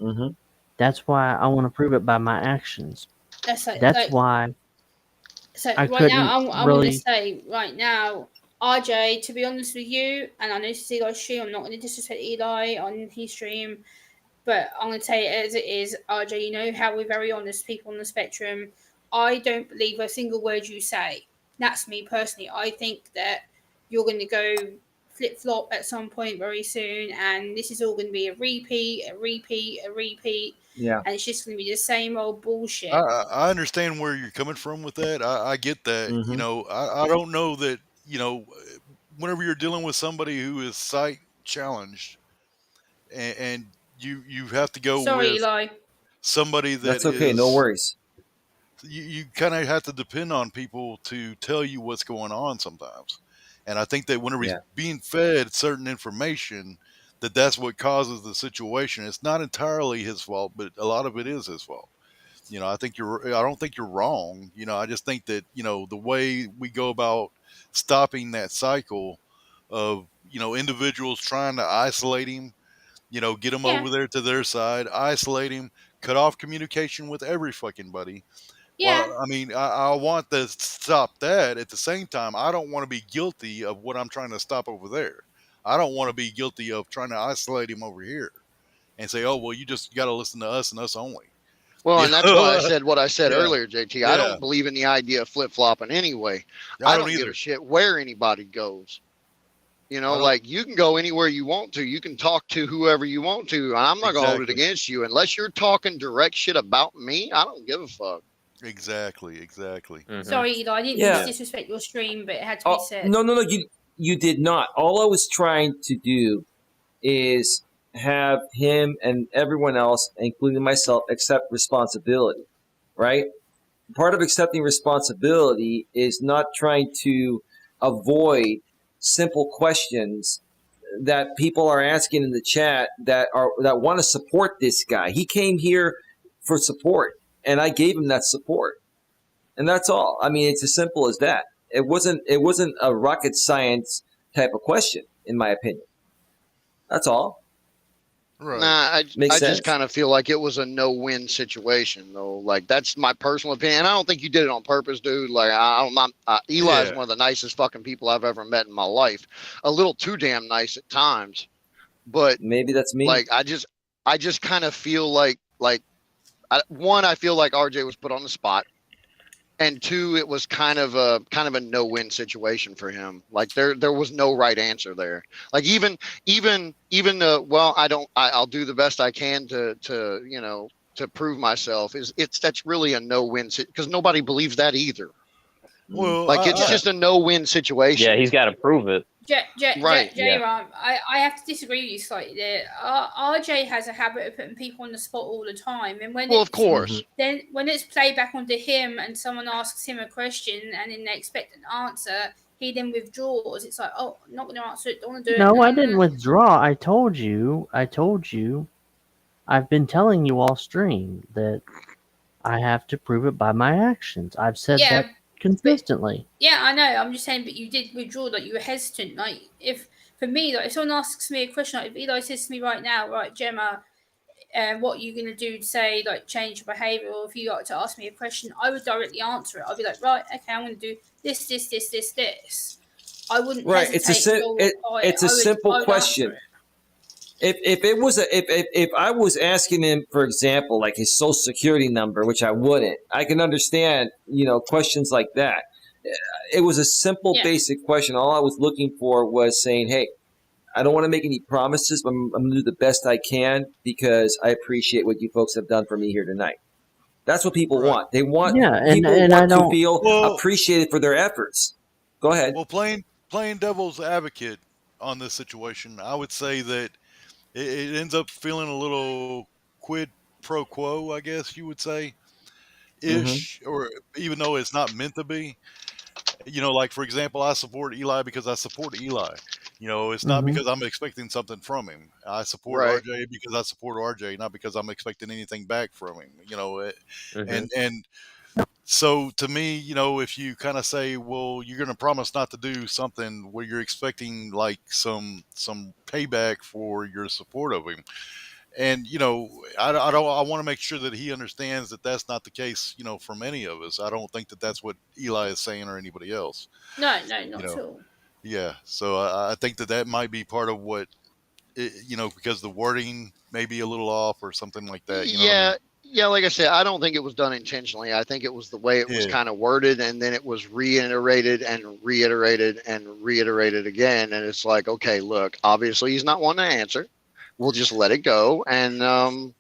Mm-hmm. That's why I want to prove it by my actions. That's why. So I right now, I'm really... going to say right now, RJ, to be honest with you, and I know this is Eli's stream, I'm not going to disrespect Eli on his stream, but I'm going to say it as it is. RJ, you know how we're very honest people on the spectrum. I don't believe a single word you say. That's me personally. I think that you're going to go flip-flop at some point very soon, and this is all going to be a repeat. Yeah. And it's just going to be the same old bullshit. I understand where you're coming from with that. I get that. Mm-hmm. I don't know that, whenever you're dealing with somebody who is sight challenged and you have to go with Eli. somebody that That's okay. No worries. You kind of have to depend on people to tell you what's going on sometimes. And I think that whenever he's being fed certain information, that's what causes the situation. It's not entirely his fault, but a lot of it is his fault. I don't think you're wrong. I just think that, the way we go about stopping that cycle of, individuals trying to isolate him, get him over there to their side, isolate him, cut off communication with every fucking buddy. Yeah. Well, I mean, I want to stop that. At the same time, I don't want to be guilty of what I'm trying to stop over there. I don't want to be guilty of trying to isolate him over here and say, oh, well, you just got to listen to us and us only. Well, and that's why I said what I said earlier, JT. Yeah. I don't believe in the idea of flip-flopping anyway. I don't give a shit where anybody goes. Like you can go anywhere you want to. You can talk to whoever you want to. And I'm not going to hold it against you. Unless you're talking direct shit about me, I don't give a fuck. Exactly. Mm-hmm. Sorry, Eli. I didn't mean to disrespect your stream, but it had to be said. No. You did not. All I was trying to do is have him and everyone else, including myself, accept responsibility, right? Part of accepting responsibility is not trying to avoid simple questions that people are asking in the chat that want to support this guy. He came here for support, and I gave him that support, and that's all. I mean, it's as simple as that. It wasn't a rocket science type of question, in my opinion. That's all. Right. Nah, I just kind of feel like it was a no-win situation, though. Like, that's my personal opinion. I don't think you did it on purpose, dude. Like, Eli is one of the nicest fucking people I've ever met in my life. A little too damn nice at times, but maybe that's me. Like, I just kind of feel like I feel like RJ was put on the spot. and two, it was kind of a no-win situation for him. Like there was no right answer there. Like even well, I'll do the best I can to to prove myself. That's really a no-win because nobody believes that either. Well, Like it's just a no-win situation. Yeah, he's got to prove it. Right. I have to disagree with you slightly there. RJ has a habit of putting people on the spot all the time, and of course, then when it's played back onto him and someone asks him a question and then they expect an answer, he then withdraws. It's like, oh, I'm not going to answer it. Don't want to do it. No, I didn't withdraw. I told you. I've been telling you all stream that I have to prove it by my actions. I've said that consistently. Yeah, I know. I'm just saying, but you did withdraw. Like you were hesitant. Like for me, like if someone asks me a question, like if Eli says to me right now, right, Gemma, what are you going to do to say, like, change your behavior? Or if you like to ask me a question, I would directly answer it. I'd be like, right, okay, I'm going to do this. I wouldn't hesitate. It's a simple question. If I was asking him, for example, like his social security number, which I wouldn't, I can understand, questions like that. It was a simple, basic question. All I was looking for was saying, hey, I don't want to make any promises, but I'm going to do the best I can because I appreciate what you folks have done for me here tonight. That's what people want. They want people to feel appreciated for their efforts. Go ahead. Well, playing devil's advocate on this situation, I would say that it ends up feeling a little quid pro quo, I guess you would say, ish, or even though it's not meant to be. Like, for example, I support Eli because I support Eli. It's not because I'm expecting something from him. I support RJ because I support RJ, not because I'm expecting anything back from him. And so to me, if you kind of say, well, you're going to promise not to do something where you're expecting like some payback for your support of him. And, I want to make sure that he understands that that's not the case, from any of us. I don't think that that's what Eli is saying or anybody else. No, not at all. Yeah. So I think that might be part of what, because the wording may be a little off or something like that. Yeah, like I said, I don't think it was done intentionally. I think it was the way it was kind of worded, and then it was reiterated and reiterated and reiterated again. And it's like, okay, look, obviously he's not wanting to answer. We'll just let it go. And then,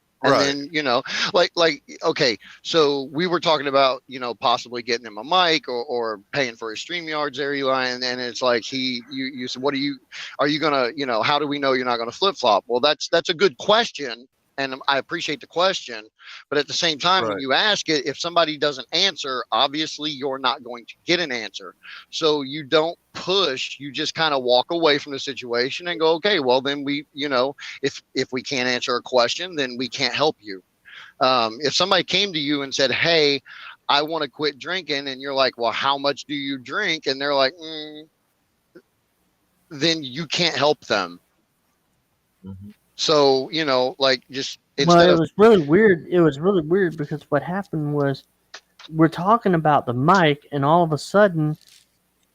okay, so we were talking about, possibly getting him a mic or paying for his StreamYards there, Eli. And then it's like you said, are you going to, how do we know you're not going to flip flop? Well, that's a good question. And I appreciate the question, but at the same time, when you ask it, if somebody doesn't answer, obviously you're not going to get an answer. So you don't push, you just kind of walk away from the situation and go, okay, well then if we can't answer a question, then we can't help you. If somebody came to you and said, hey, I want to quit drinking, and you're like, well, how much do you drink? And they're like, then you can't help them. So, just it was really weird. It was really weird because what happened was we're talking about the mic, and all of a sudden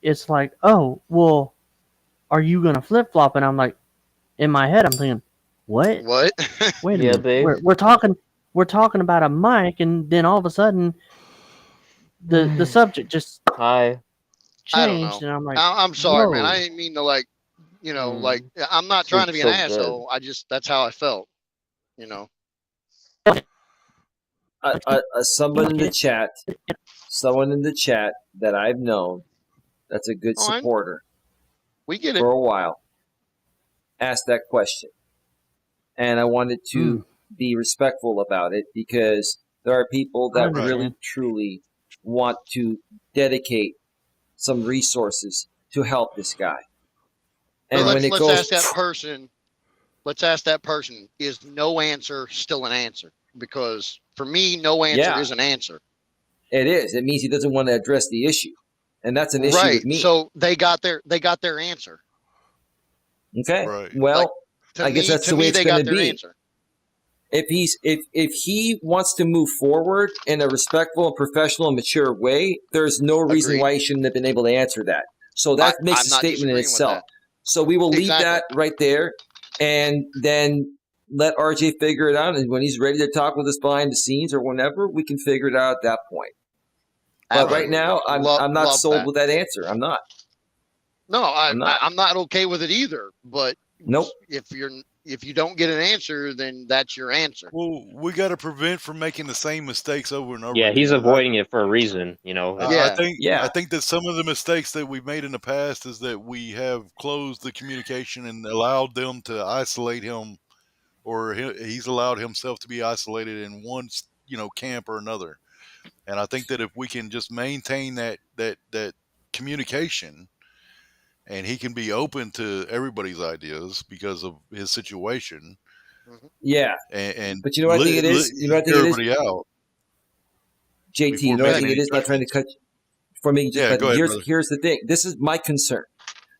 it's like, oh, well, are you going to flip flop? And I'm like, in my head, I'm thinking, what? Wait a minute. Babe. We're talking about a mic, and then all of a sudden the subject just changed. I don't know. And I'm like, I'm sorry, man. I didn't mean to I'm not trying to be an asshole. That's how I felt, Someone in the chat that I've known that's a good supporter. We get it. For a while, asked that question. And I wanted to be respectful about it because there are people that really, truly want to dedicate some resources to help this guy. And let's ask that person, is no answer still an answer? Because for me, no answer is an answer. It is. It means he doesn't want to address the issue. And that's an issue with me. So they got their answer. Okay. Right. Well, I guess that's the way it's going to be. Answer. If he wants to move forward in a respectful and professional and mature way, there's no reason why he shouldn't have been able to answer that. So that makes a statement in itself. So we will leave that right there and then let RJ figure it out. And when he's ready to talk with us behind the scenes or whenever, we can figure it out at that point. But right now, I'm not love sold that. with that answer. I'm not. No, I'm not. I'm not okay with it either. But Nope. if you don't get an answer, then that's your answer. Well, we got to prevent from making the same mistakes over and over. Yeah, he's again. avoiding it for a reason, you know. Yeah. I think that some of the mistakes that we've made in the past is that we have closed the communication and allowed them to isolate him, or he's allowed himself to be isolated in one, camp or another. And I think that if we can just maintain that communication, and he can be open to everybody's ideas because of his situation. Yeah. And but you know what I think it is? You know what I think it is? Everybody out. JT, you know what I think it is? Not trying to cut for me. Yeah, go ahead, here's the thing. This is my concern.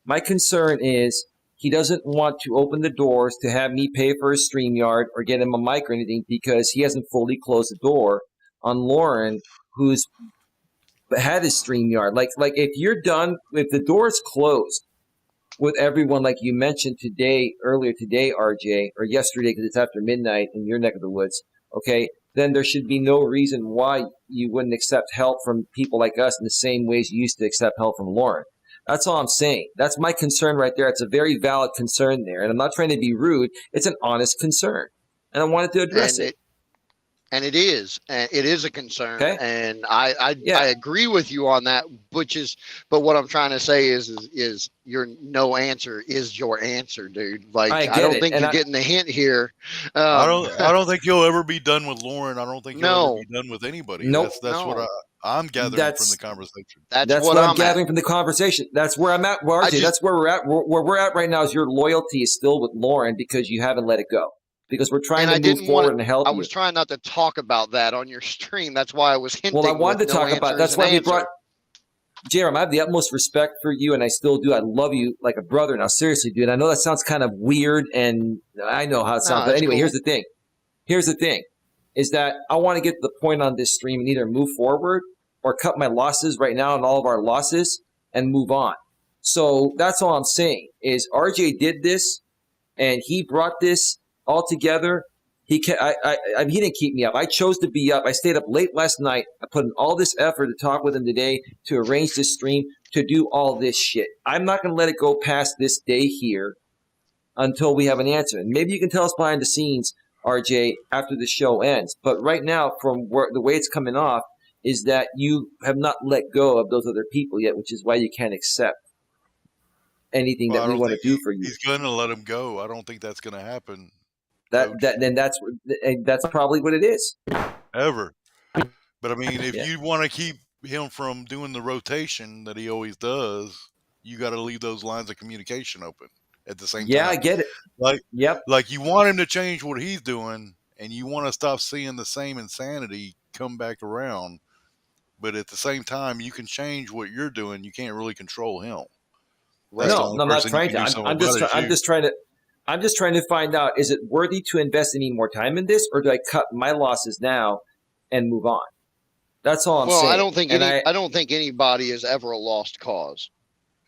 My concern is he doesn't want to open the doors to have me pay for his StreamYard or get him a mic or anything because he hasn't fully closed the door on Lauren, who's had his StreamYard. Like if you're done, if the door's closed with everyone, like you mentioned earlier today, RJ, or yesterday because it's after midnight in your neck of the woods, okay, then there should be no reason why you wouldn't accept help from people like us in the same ways you used to accept help from Lauren. That's all I'm saying. That's my concern right there. It's a very valid concern there. And I'm not trying to be rude. It's an honest concern. And I wanted to address it. And it is a concern. Okay. And I agree with you on that, but what I'm trying to say is your no answer is your answer, dude. Like, I don't think you're getting the hint here. I don't think you'll ever be done with Lauren. I don't think you'll ever be done with anybody. Nope. That's what I'm gathering from the conversation. That's what I'm gathering from the conversation. That's where I'm at, RJ. That's where we're at. Where we're at right now is your loyalty is still with Lauren because you haven't let it go. Because we're trying to move forward and help you. I was trying not to talk about that on your stream. That's why I was hinting. Well, I wanted to talk about. That's why we brought. Jerem, I have the utmost respect for you, and I still do. I love you like a brother. Now, seriously, dude, I know that sounds kind of weird, and I know how it sounds. But anyway, here's the thing. Here's the thing, is that I want to get to the point on this stream and either move forward or cut my losses right now and all of our losses and move on. So that's all I'm saying is RJ did this, and he brought this all together. He didn't keep me up. I chose to be up. I stayed up late last night. I put in all this effort to talk with him today, to arrange this stream, to do all this shit. I'm not going to let it go past this day here until we have an answer. And maybe you can tell us behind the scenes, RJ, after the show ends. But right now, from the way it's coming off, is that you have not let go of those other people yet, which is why you can't accept anything that we want to do for you. He's going to let him go. I don't think that's going to happen. Then that's probably what it is. Ever. But I mean, if you want to keep him from doing the rotation that he always does, you got to leave those lines of communication open at the same time. Yeah, I get it. Like you want him to change what he's doing, and you want to stop seeing the same insanity come back around. But at the same time, you can change what you're doing. You can't really control him. No, I'm not trying to. I'm just trying to find out, is it worthy to invest any more time in this, or do I cut my losses now and move on? That's all I'm saying. Well, I don't think anybody is ever a lost cause.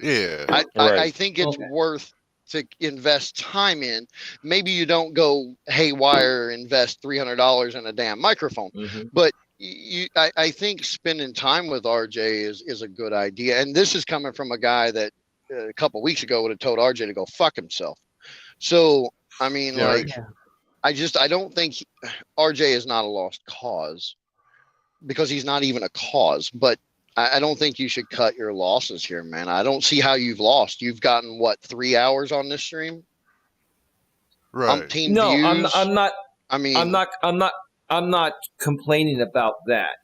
Yeah. I think it's worth to invest time in. Maybe you don't go haywire, invest $300 in a damn microphone, but I think spending time with RJ is a good idea. And this is coming from a guy that a couple of weeks ago would have told RJ to go fuck himself. So, I mean, I don't think RJ is not a lost cause because he's not even a cause, but I don't think you should cut your losses here, man. I don't see how you've lost. You've gotten 3 hours on this stream? Right. No, views. I'm not. I mean, I'm not complaining about that.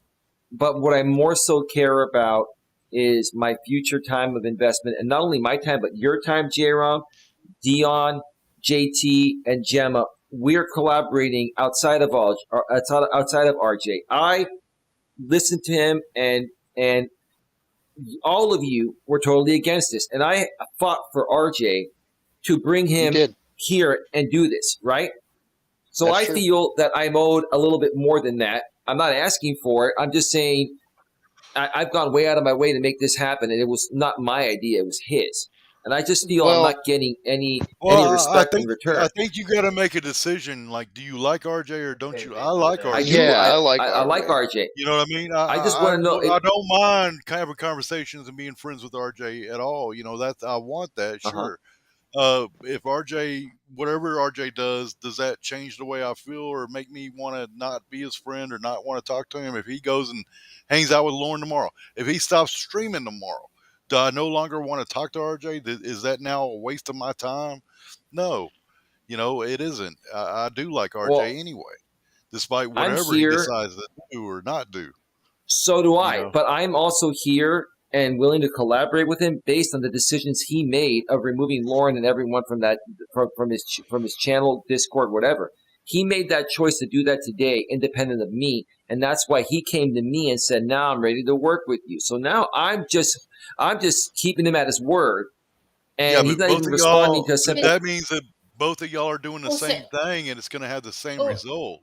But what I more so care about is my future time of investment, and not only my time, but your time, J-Rom, Dion, JT, and Gemma. We're collaborating outside of RJ. I listened to him, and all of you were totally against this. And I fought for RJ to bring him here and do this, right? So that's true. Feel that I'm owed a little bit more than that. I'm not asking for it. I'm just saying I've gone way out of my way to make this happen, and it was not my idea. It was his. and I just feel I'm not getting any respect in return. I think you got to make a decision. Like, do you like RJ or don't you? I like RJ. I do. Yeah, I like I like RJ. You know what I mean? I just want to know. I don't mind having conversations and being friends with RJ at all. You know, I want that. Sure. If RJ, whatever RJ does that change the way I feel or make me want to not be his friend or not want to talk to him? If he goes and hangs out with Lauren tomorrow, if he stops streaming tomorrow, do I no longer want to talk to RJ? Is that now a waste of my time? No, it isn't. I do like RJ anyway, despite whatever he decides to do or not do. So do I, but I'm also here and willing to collaborate with him based on the decisions he made of removing Lauren and everyone from his channel, Discord, whatever. He made that choice to do that today, independent of me, and that's why he came to me and said, "Now I'm ready to work with you." So now I'm just keeping him at his word, and he's not even responding to something. That means that both of y'all are doing the same thing, and it's going to have the same result.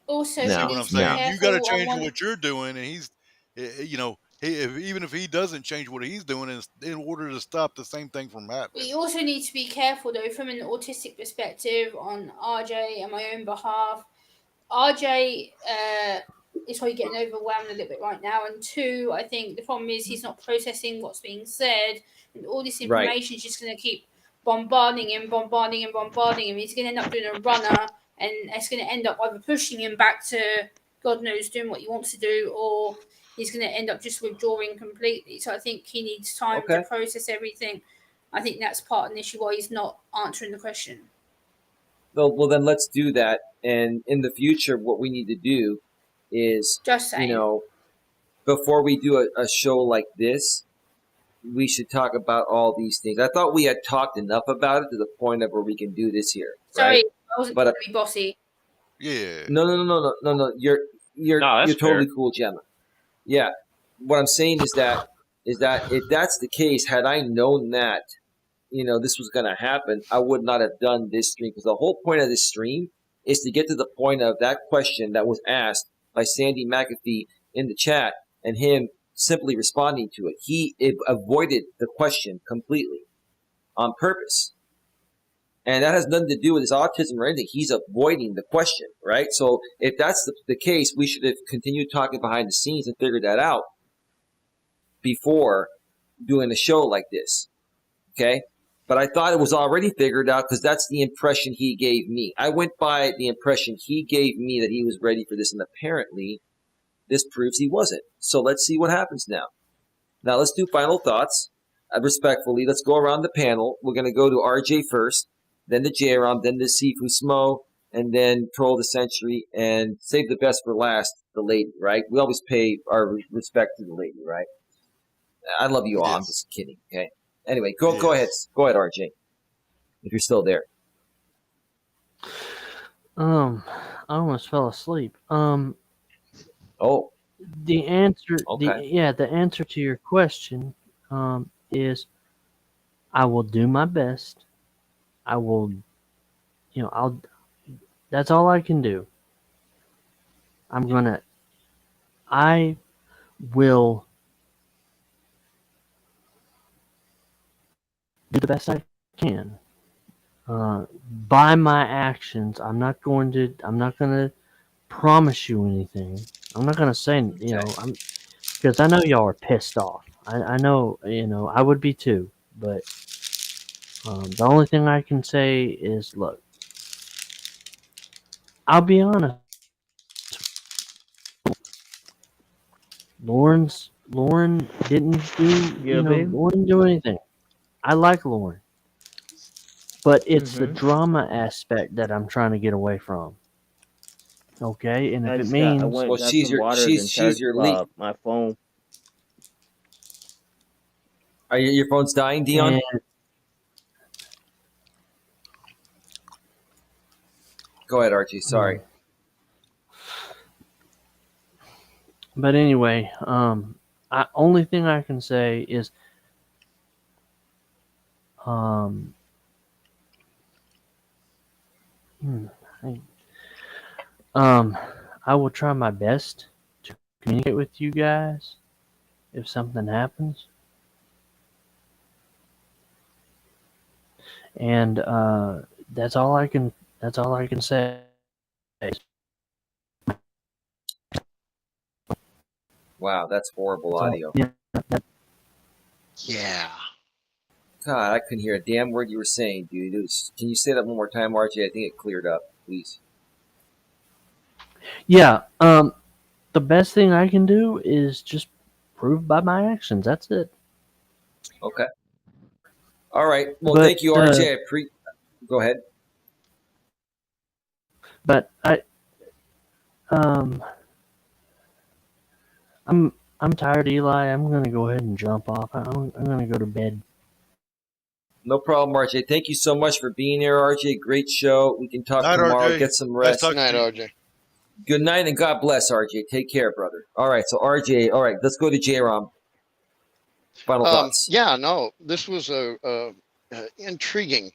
Also, see what I'm saying? You got to change what you're doing, and he's, even if he doesn't change what he's doing, in order to stop the same thing from happening. We also need to be careful, though, from an autistic perspective on RJ and my own behalf. RJ is probably getting overwhelmed a little bit right now, and 2, I think the problem is he's not processing what's being said, and all this information is just going to keep bombarding him. He's going to end up doing a runner, and it's going to end up either pushing him back to God knows doing what he wants to do, or he's going to end up just withdrawing completely. So I think he needs time to process everything. I think that's part of the issue why he's not answering the question. Well, then let's do that. And in the future, what we need to do is, before we do a show like this, we should talk about all these things. I thought we had talked enough about it to the point of where we can do this here. Sorry, right? I wasn't going to be bossy. Yeah. No. You're totally cool, Gemma. Yeah. What I'm saying is that if that's the case, had I known that, this was going to happen, I would not have done this stream, because the whole point of this stream is to get to the point of that question that was asked by Sandy McAfee in the chat and him simply responding to it. He avoided the question completely on purpose. And that has nothing to do with his autism or anything. He's avoiding the question, right? So if that's the case, we should have continued talking behind the scenes and figured that out before doing a show like this, okay? But I thought it was already figured out because that's the impression he gave me. I went by the impression he gave me that he was ready for this, and apparently this proves he wasn't. So let's see what happens now. Now let's do final thoughts. Respectfully, let's go around the panel. We're going to go to RJ first, then to J-Rom, then to Sifu Smo, and then Troll the Century, and save the best for last, the lady, right? We always pay our respect to the lady, right? I love you all. Yes. I'm just kidding, okay? Anyway, go ahead. Go ahead, RJ, if you're still there. I almost fell asleep. Oh. The answer, okay. the answer to your question is I will do my best. I will, that's all I can do. I will do the best I can. By my actions, I'm not going to promise you anything. I'm not going to say, because I know y'all are pissed off. I know, I would be too. But the only thing I can say is, look, I'll be honest. Lauren didn't do, Lauren didn't do anything. I like Lauren. But it's the drama aspect that I'm trying to get away from. Okay, and if it means she's your lead. My phone. Are your phone's dying, Dion? Go ahead, Archie. Sorry. But anyway, only thing I can say is, I will try my best to communicate with you guys if something happens. and that's all I can say. Wow, that's horrible So, audio. Yeah. God, I couldn't hear a damn word you were saying, dude. Can you say that one more time, RJ? I think it cleared up, please. Yeah. The best thing I can do is just prove by my actions. That's it. Okay. All right. Well, But, thank you, RJ. Go ahead. But I'm tired, Eli. I'm gonna go ahead and jump off. I'm gonna go to bed. No problem, RJ. Thank you so much for being here, RJ. Great show. We can talk Night, tomorrow. RJ. Get some Nice rest. talking Good night, to you. RJ. Good night and God bless, RJ. Take care, brother. All right. So RJ. All right. Let's go to J-Rom. Final thoughts. Yeah, no, this was a intriguing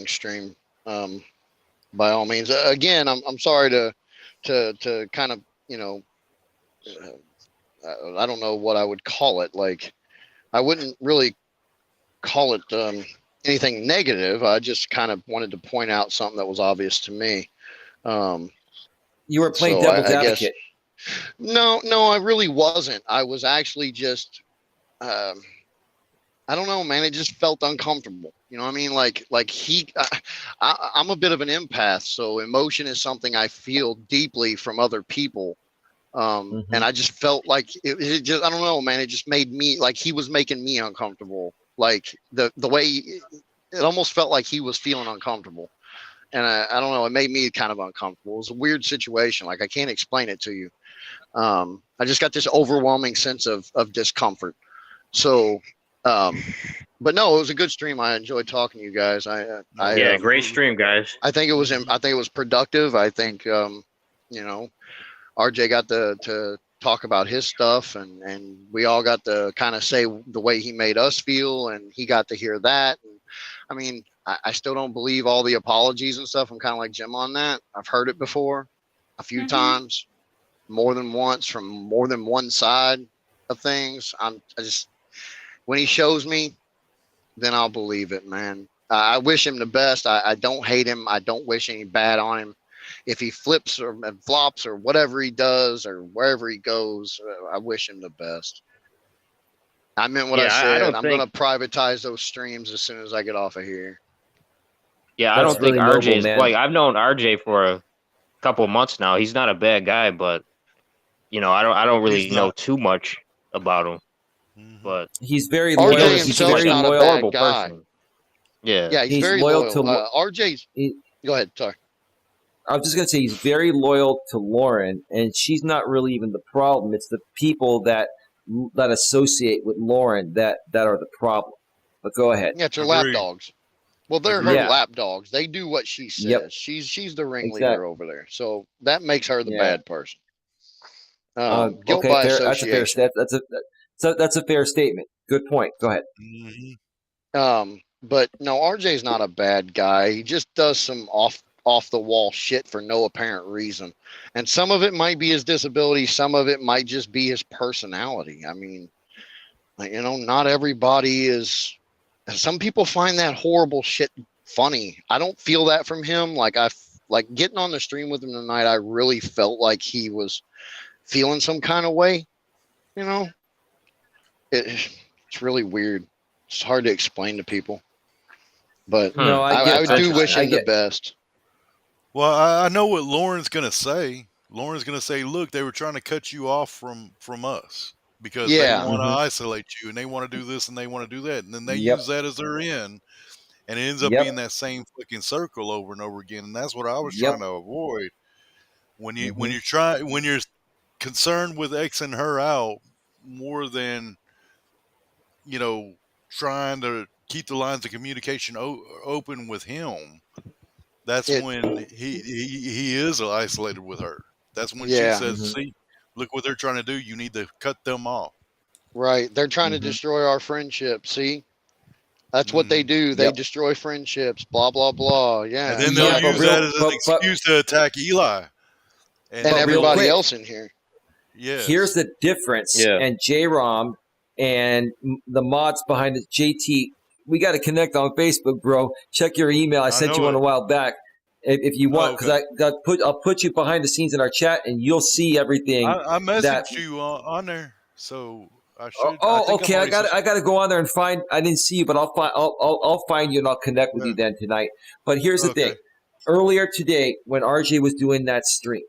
stream. By all means, again, I'm sorry to kind of, you know, I don't know what I would call it. Like, I wouldn't really call it anything negative. I just kind of wanted to point out something that was obvious to me. You were playing so devil's I guess advocate. no, I really wasn't. I was actually just I don't know, man. It just felt uncomfortable. You know what I mean? Like I'm a bit of an empath, so emotion is something I feel deeply from other people. And I just felt like it just, I don't know, man. It just made me, like, he was making me uncomfortable. Like the way it almost felt like he was feeling uncomfortable. And I don't know, it made me kind of uncomfortable. It was a weird situation. Like, I can't explain it to you. I just got this overwhelming sense of discomfort. So, but no, it was a good stream. I enjoyed talking to you guys. Yeah, great stream, guys. I think it was productive. I think, you know, RJ got to talk about his stuff, and we all got to kind of say the way he made us feel, and he got to hear that. And I mean, I still don't believe all the apologies and stuff. I'm kind of like Jim on that. I've heard it before a few times, more than once, from more than one side of things. I just, when he shows me, then I'll believe it, man. I wish him the best. I don't hate him. I don't wish any bad on him. If he flips or flops or whatever he does or wherever he goes, I wish him the best. I meant what I said. I'm going to privatize those streams as soon as I get off of here. Yeah, I don't think RJ is like, I've known RJ for a couple of months now. He's not a bad guy, but you know, I don't really know too much about him. But he's very loyal. RJ He's very not a loyal bad guy. person. Yeah, yeah, he's very loyal. RJ's. Go ahead. Sorry. I was just going to say he's very loyal to Lauren, and she's not really even the problem. It's the people that associate with Lauren that are the problem. But go ahead. Yeah, it's her lapdogs. Well, they're her lapdogs. They do what she says. Yep. She's the ringleader over there. So that makes her the bad person. Guilt okay, by fair, association. That's a fair statement. Good point. Go ahead. But no, RJ's not a bad guy. He just does some off the wall shit for no apparent reason. And some of it might be his disability. Some of it might just be his personality. I mean, you know, not everybody is. Some people find that horrible shit funny. I don't feel that from him. Like getting on the stream with him tonight, I really felt like he was feeling some kind of way. You know, it's really weird. It's hard to explain to people. But no, I do wish him the best. Well, I know what Lauren's going to say. Lauren's going to say, look, they were trying to cut you off from us because they want to isolate you and they want to do this and they want to do that. And then they use that as their end. And it ends up being that same fucking circle over and over again. And that's what I was trying to avoid. When you're concerned with Xing her out more than, you know, trying to keep the lines of communication open with him, that's when he is isolated with her. That's when she says, see, look what they're trying to do. You need to cut them off. Right. They're trying to destroy our friendship. See? That's what they do. They destroy friendships, blah, blah, blah. Yeah. And then they'll use that as an excuse to attack Eli. And everybody else in here. Yeah. Here's the difference. And J-Rom and the mods behind it, JT, we got to connect on Facebook, bro. Check your email. I sent you one a while back. If you want, because I'll put you behind the scenes in our chat, and you'll see everything. I messaged you on there, so I should. Okay. I got to go on there and find. I didn't see you, but I'll find you and I'll connect with you then tonight. But here's the thing. Earlier today, when RJ was doing that stream,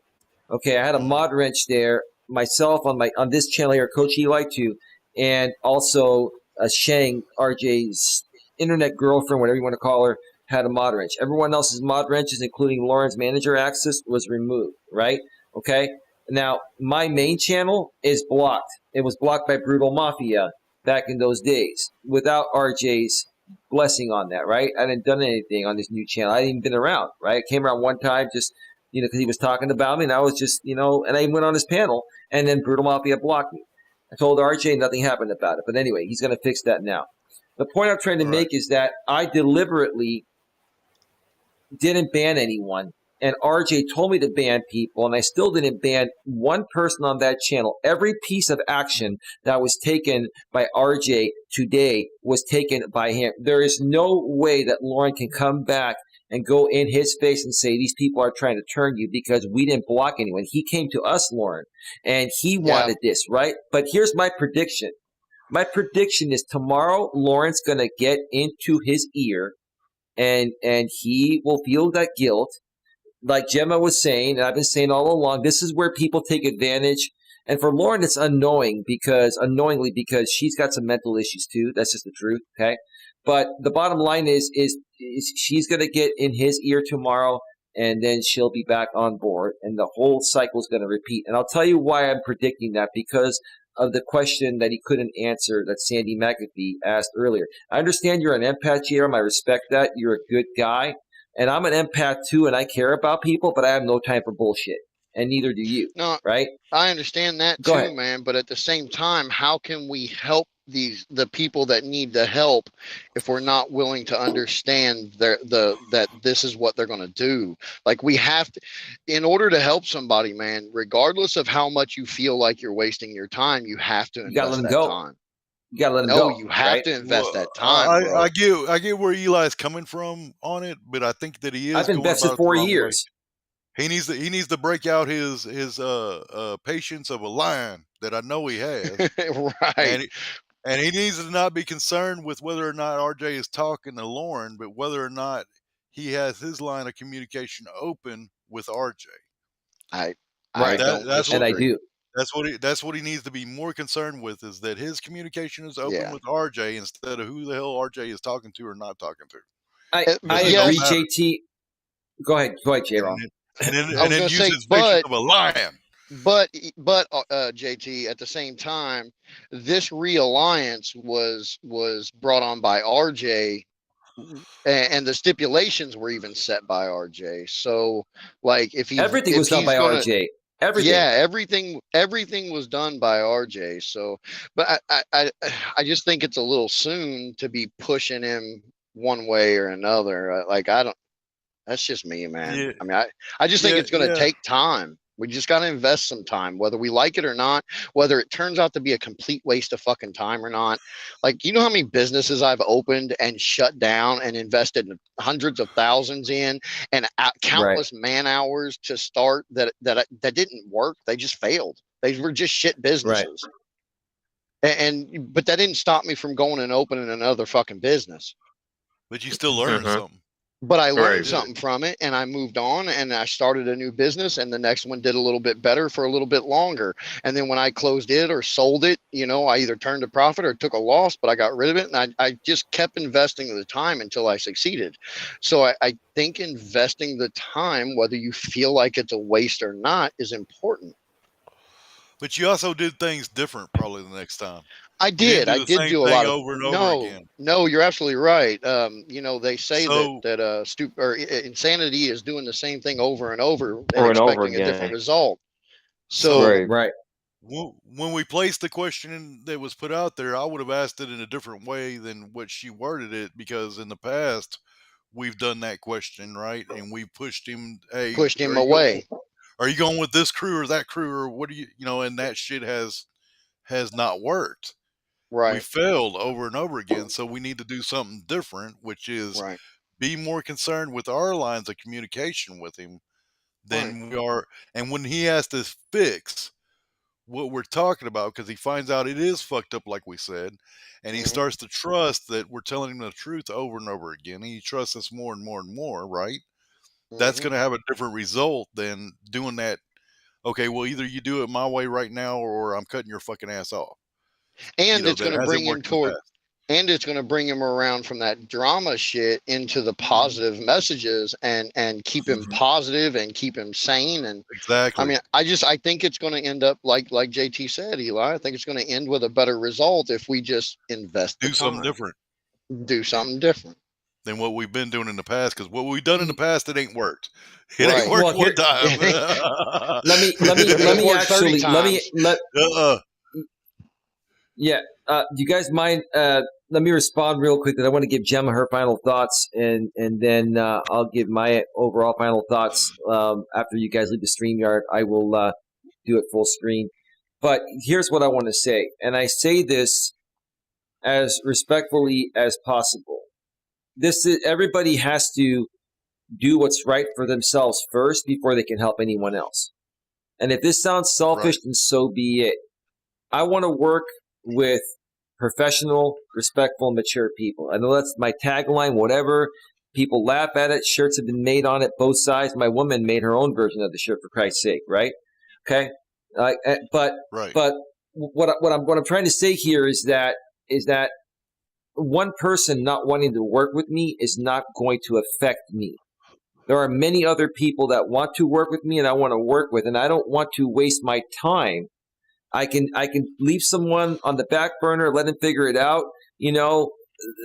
okay, I had a mod wrench there myself on this channel here, Coach Eli too, and also Shang, RJ's internet girlfriend, whatever you want to call her, had a mod wrench. Everyone else's mod wrenches, including Lauren's manager access, was removed, right? Okay. Now, my main channel is blocked. It was blocked by Brutal Mafia back in those days without RJ's blessing on that, right? I hadn't done anything on this new channel. I hadn't even been around, right? I came around one time just, because he was talking about me, and I was just, and I went on his panel, and then Brutal Mafia blocked me. I told RJ nothing happened about it. But anyway, he's going to fix that now. The point I'm trying to make is that I deliberately didn't ban anyone. And RJ told me to ban people, and I still didn't ban one person on that channel. Every piece of action that was taken by RJ today was taken by him. There is no way that Lauren can come back and go in his face and say, these people are trying to turn you, because we didn't block anyone. He came to us, Lauren, and he wanted this, right? But here's my prediction. My prediction is tomorrow Lauren's going to get into his ear, and he will feel that guilt. Like Gemma was saying, and I've been saying all along, this is where people take advantage. And for Lauren, it's unknowingly because she's got some mental issues too. That's just the truth, okay? But the bottom line is she's going to get in his ear tomorrow, and then she'll be back on board, and the whole cycle is going to repeat. And I'll tell you why I'm predicting that, because of the question that he couldn't answer that Sandy McAfee asked earlier. I understand you're an empath, Jerome. I respect that. You're a good guy. And I'm an empath too, and I care about people, but I have no time for bullshit. And neither do you. No, right? I understand that too, man. But at the same time, how can we help the people that need the help if we're not willing to understand that this is what they're going to do? Like, we have to, in order to help somebody, man, regardless of how much you feel like you're wasting your time, you have to invest that time. You gotta let him go. No, you have to invest that time. Bro. I get where Eli's coming from on it, but I think that he is. I've invested 4 years. He needs to break out his patience of a lion that I know he has. Right. And he needs to not be concerned with whether or not RJ is talking to Lauren, but whether or not he has his line of communication open with RJ. I do. That's what he needs to be more concerned with, is that his communication is open with RJ instead of who the hell RJ is talking to or not talking to. I agree, JT. Go ahead, J-Ron. And then use his patience of a lion. But JT, at the same time, this realliance was brought on by RJ, and the stipulations were even set by RJ. So, like, everything was done by RJ. Everything. Yeah, everything was done by RJ. So, but I just think it's a little soon to be pushing him one way or another. That's just me, man. Yeah. I mean, I just think it's going to take time. We just got to invest some time, whether we like it or not, whether it turns out to be a complete waste of fucking time or not. Like, you know how many businesses I've opened and shut down and invested hundreds of thousands in, and countless man hours to start that didn't work. They just failed. They were just shit businesses. Right. But that didn't stop me from going and opening another fucking business. But you still learned something. But I learned something from it, and I moved on, and I started a new business, and the next one did a little bit better for a little bit longer. And then when I closed it or sold it, I either turned a profit or took a loss, but I got rid of it, and I just kept investing the time until I succeeded. So I think investing the time, whether you feel like it's a waste or not, is important. But you also did things different probably the next time. I did. I did do a lot of over and over again. No, you're absolutely right. They say that insanity is doing the same thing over and over and expecting a different result. So right. When we placed the question that was put out there, I would have asked it in a different way than what she worded it, because in the past we've done that question, right? And we pushed him away. Are you going with this crew or that crew, or what do you and that shit has not worked. We failed over and over again, so we need to do something different, which is be more concerned with our lines of communication with him than we are. And when he has to fix what we're talking about, because he finds out it is fucked up, like we said, and he starts to trust that we're telling him the truth over and over again, and he trusts us more and more and more, right? That's going to have a different result than doing that. Okay, well, either you do it my way right now, or I'm cutting your fucking ass off. And it's going to bring him toward, and it's going to bring him around from that drama shit into the positive messages and keep him positive and keep him sane. And exactly. I mean, I think it's going to end up like JT said, Eli. I think it's going to end with a better result if we just invest do something different. Do something different than what we've been doing in the past, because what we've done in the past, it ain't worked. It ain't worked one time. Do you guys mind? Let me respond real quick. That I want to give Gemma her final thoughts, and then I'll give my overall final thoughts after you guys leave the StreamYard. I will do it full screen. But here's what I want to say, and I say this as respectfully as possible. Everybody has to do what's right for themselves first before they can help anyone else. And if this sounds selfish, then so be it. I want to work with professional, respectful, mature people. I know that's my tagline, whatever. People laugh at it. Shirts have been made on it, both sides. My woman made her own version of the shirt, for Christ's sake, right? Okay? But what I'm trying to say here is that one person not wanting to work with me is not going to affect me. There are many other people that want to work with me and I want to work with, and I don't want to waste my time. I can leave someone on the back burner, let him figure it out. You know,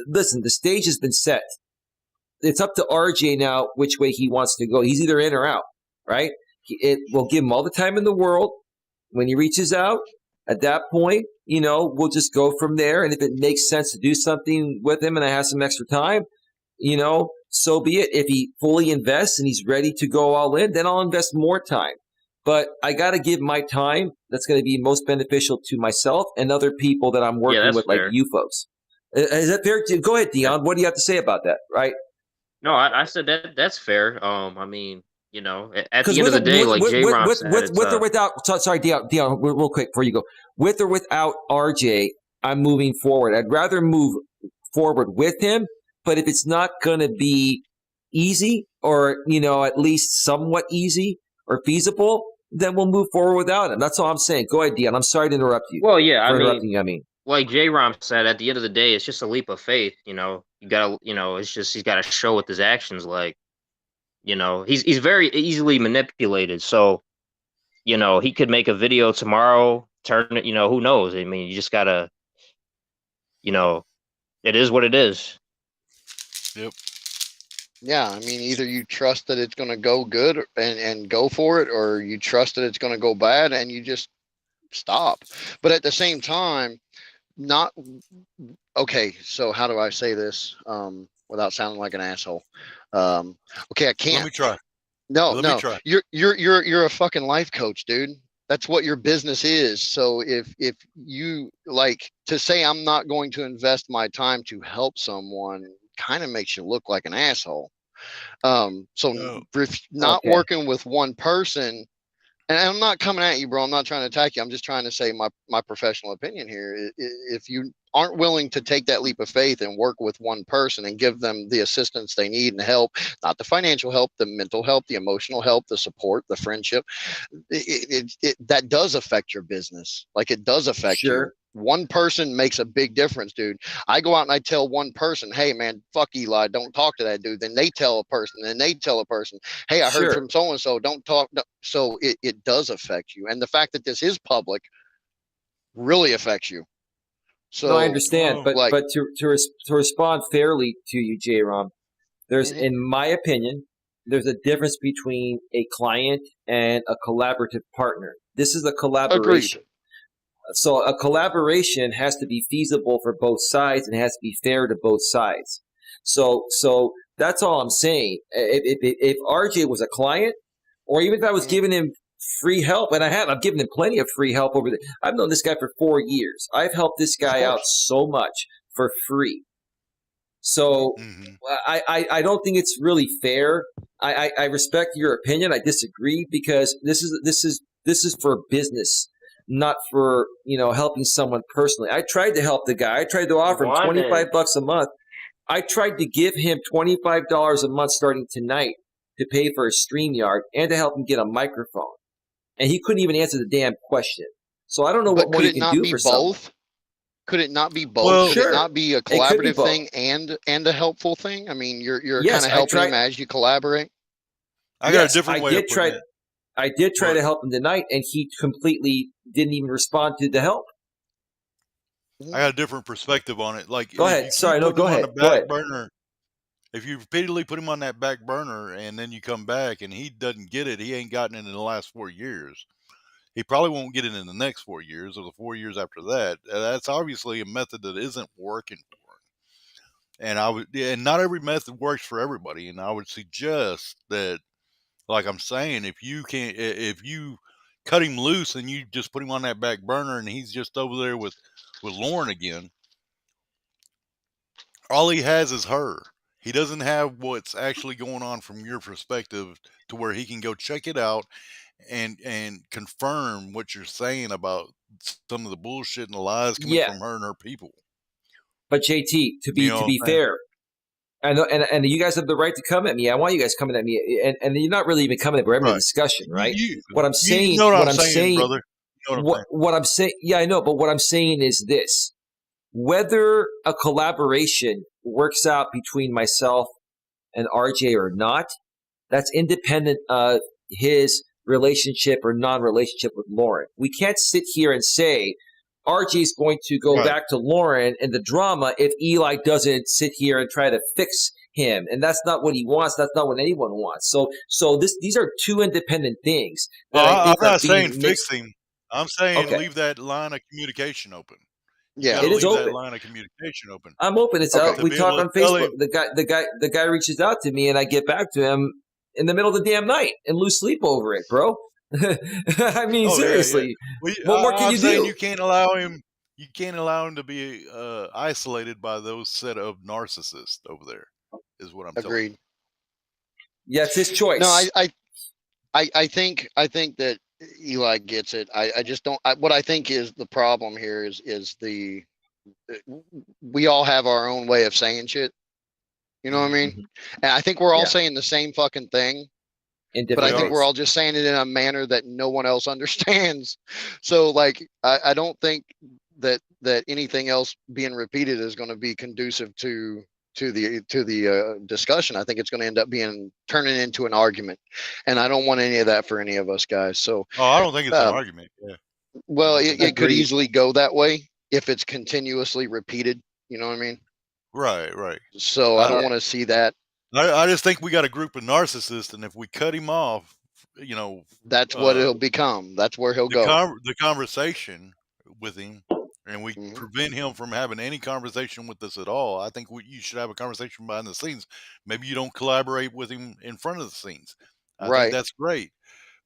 listen, the stage has been set. It's up to RJ now which way he wants to go. He's either in or out, right? We'll give him all the time in the world. When he reaches out, at that point, you know, we'll just go from there. And if it makes sense to do something with him and I have some extra time, you know, so be it. If he fully invests and he's ready to go all in, then I'll invest more time. But I got to give my time that's going to be most beneficial to myself and other people that I'm working with, fair. Like you folks. Is that fair? Go ahead, Dion. What do you have to say about that, right? No, I said that's fair. I mean, you know, at the end of the day, like J-Ron said, with or without, sorry, Dion, real quick before you go. With or without RJ, I'm moving forward. I'd rather move forward with him, but if it's not going to be easy or, you know, at least somewhat easy or feasible, then we'll move forward without him. That's all I'm saying. Go ahead, Dion. I'm sorry to interrupt you. Well, yeah, I mean, like J-Ron said, at the end of the day, it's just a leap of faith. You know, you gotta, you know, it's just he's got to show with his actions. Like, you know, he's very easily manipulated. So, you know, he could make a video tomorrow, turn it. You know, who knows? I mean, you just gotta, you know, it is what it is. Yep. Yeah, I mean, either you trust that it's going to go good and go for it, or you trust that it's going to go bad and you just stop. But at the same time, not okay. So how do I say this without sounding like an asshole? Okay, I can't. Let me try. No. You're a fucking life coach, dude. That's what your business is. So if you like to say I'm not going to invest my time to help someone, kind of makes you look like an asshole. Working with one person, and I'm not coming at you, bro. I'm not trying to attack you. I'm just trying to say my professional opinion here. If you aren't willing to take that leap of faith and work with one person and give them the assistance they need and help, not the financial help, the mental help, the emotional help, the support, the friendship, that does affect your business. Like it does affect you. One person makes a big difference, dude. I go out and I tell one person, hey, man, fuck Eli, don't talk to that dude. Then they tell a person, and they tell a person, hey, I heard from so-and-so, don't talk. So it does affect you. And the fact that this is public really affects you. So no, I understand. But to respond fairly to you, J-Rom, there's, in my opinion, there's a difference between a client and a collaborative partner. This is a collaboration. Agreed. So a collaboration has to be feasible for both sides and has to be fair to both sides. So that's all I'm saying. If RJ was a client, or even if I was giving him free help, and I've given him plenty of free help over I've known this guy for 4 years. I've helped this guy out so much for free. So I don't think it's really fair. I respect your opinion. I disagree because this is for business, not for helping someone personally. I tried to help the guy. I tried to offer him $25 a month. I tried to give him $25 a month starting tonight to pay for a StreamYard and to help him get a microphone. And he couldn't even answer the damn question. So I don't know what more you can do for someone. Could it not be both? Well, could sure. it not be a collaborative thing and a helpful thing? I mean, you're kind of helping him as you collaborate. I got a different way of putting it. I did try to help him tonight, and he completely didn't even respond to the help. I got a different perspective on it. Like, go ahead. Sorry, no, go ahead. Burner, if you repeatedly put him on that back burner and then you come back and he doesn't get it, he ain't gotten it in the last 4 years. He probably won't get it in the next 4 years or the 4 years after that. That's obviously a method that isn't working for him. And not every method works for everybody. And I would suggest that, like I'm saying, if you cut him loose and you just put him on that back burner and he's just over there with Lauren again, all he has is her. He doesn't have what's actually going on from your perspective to where he can go check it out and confirm what you're saying about some of the bullshit and the lies coming from her and her people. But JT, to be fair, and you guys have the right to come at me. I want you guys coming at me, and you're not really even coming at me. We're having a discussion, right? What I'm saying, you know what I'm saying, brother. You know what I'm saying, yeah, I know. But what I'm saying is this: whether a collaboration works out between myself and RJ or not, that's independent of his relationship or non-relationship with Lauren. We can't sit here and say RJ is going to go back to Lauren and the drama if Eli doesn't sit here and try to fix him. And that's not what he wants. That's not what anyone wants. So these are two independent things. I'm not saying fix him. I'm saying leave that line of communication open. Yeah, it is open. That line of communication open. I'm open. It's we talk on Facebook. The guy reaches out to me and I get back to him in the middle of the damn night and lose sleep over it, bro. I mean, seriously. Yeah. What more can you do? You can't allow him. You can't allow him to be isolated by those set of narcissists over there. Is what I'm telling you. Yeah, it's his choice. No, I think that Eli gets it. I just don't. What I think is the problem here is we all have our own way of saying shit. You know what I mean? Mm-hmm. And I think we're all saying the same fucking thing. But I think we're all just saying it in a manner that no one else understands. So, like, I don't think that anything else being repeated is going to be conducive to the discussion. I think it's going to end up turning into an argument, and I don't want any of that for any of us guys. So, I don't think it's an argument. Yeah. Well, it could easily go that way if it's continuously repeated. You know what I mean? Right. So I don't want to see that. I just think we got a group of narcissists, and if we cut him off, that's what it'll become. That's where he'll go. The conversation with him, and we prevent him from having any conversation with us at all. I think you should have a conversation behind the scenes. Maybe you don't collaborate with him in front of the scenes. I think that's great.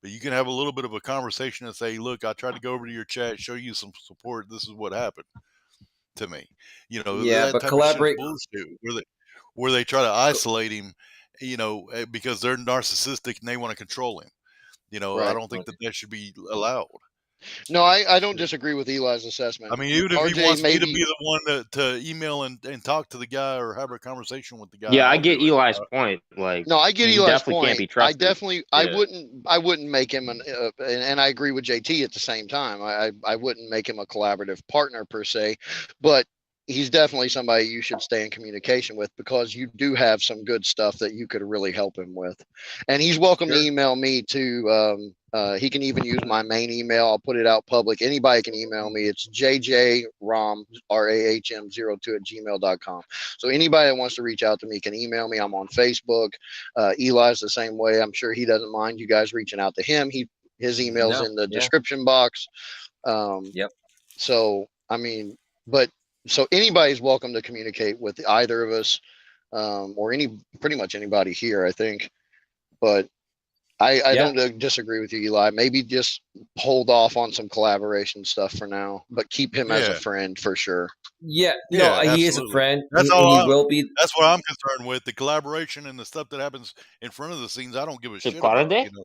But you can have a little bit of a conversation and say, look, I tried to go over to your chat, show you some support. This is what happened to me. But collaborate. Bullshit where they try to isolate him, because they're narcissistic and they want to control him. I don't think that should be allowed. No, I don't disagree with Eli's assessment. I mean, even if he wants me to be the one to email and talk to the guy or have a conversation with the guy. Yeah, I get Eli's point. No, I get Eli's point. Can't be trusted. I wouldn't make him and I agree with JT at the same time. I wouldn't make him a collaborative partner per se, but he's definitely somebody you should stay in communication with because you do have some good stuff that you could really help him with. And he's welcome to email me too. He can even use my main email. I'll put it out public. Anybody can email me. It's jjrahm, rahm02@gmail.com. So anybody that wants to reach out to me can email me. I'm on Facebook. Eli's the same way. I'm sure he doesn't mind you guys reaching out to him. His email's in the description box. So, I mean, so anybody's welcome to communicate with either of us, or pretty much anybody here, I think. But I don't disagree with you, Eli. Maybe just hold off on some collaboration stuff for now, but keep him as a friend for sure. Yeah, no, Yeah, he is a absolutely. friend. That's and he all. will be. That's what I'm concerned with. The collaboration and the stuff that happens in front of the scenes, I don't give a shit about. You know,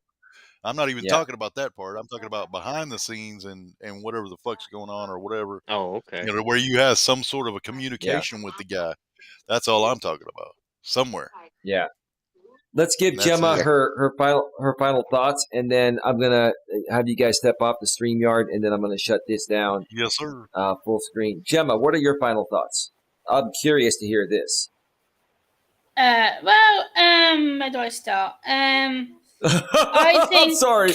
I'm not even Yeah. talking about that part. I'm talking about behind the scenes and whatever the fuck's going on or whatever. Oh, okay. You know, where you have some sort of a communication with the guy. That's all I'm talking about. Somewhere. Yeah. Let's give That's Gemma it. her final thoughts, and then I'm gonna have you guys step off the StreamYard, and then I'm gonna shut this down. Yes, sir. Full screen. Gemma, what are your final thoughts? I'm curious to hear this. Where do I start? I think. I'm sorry.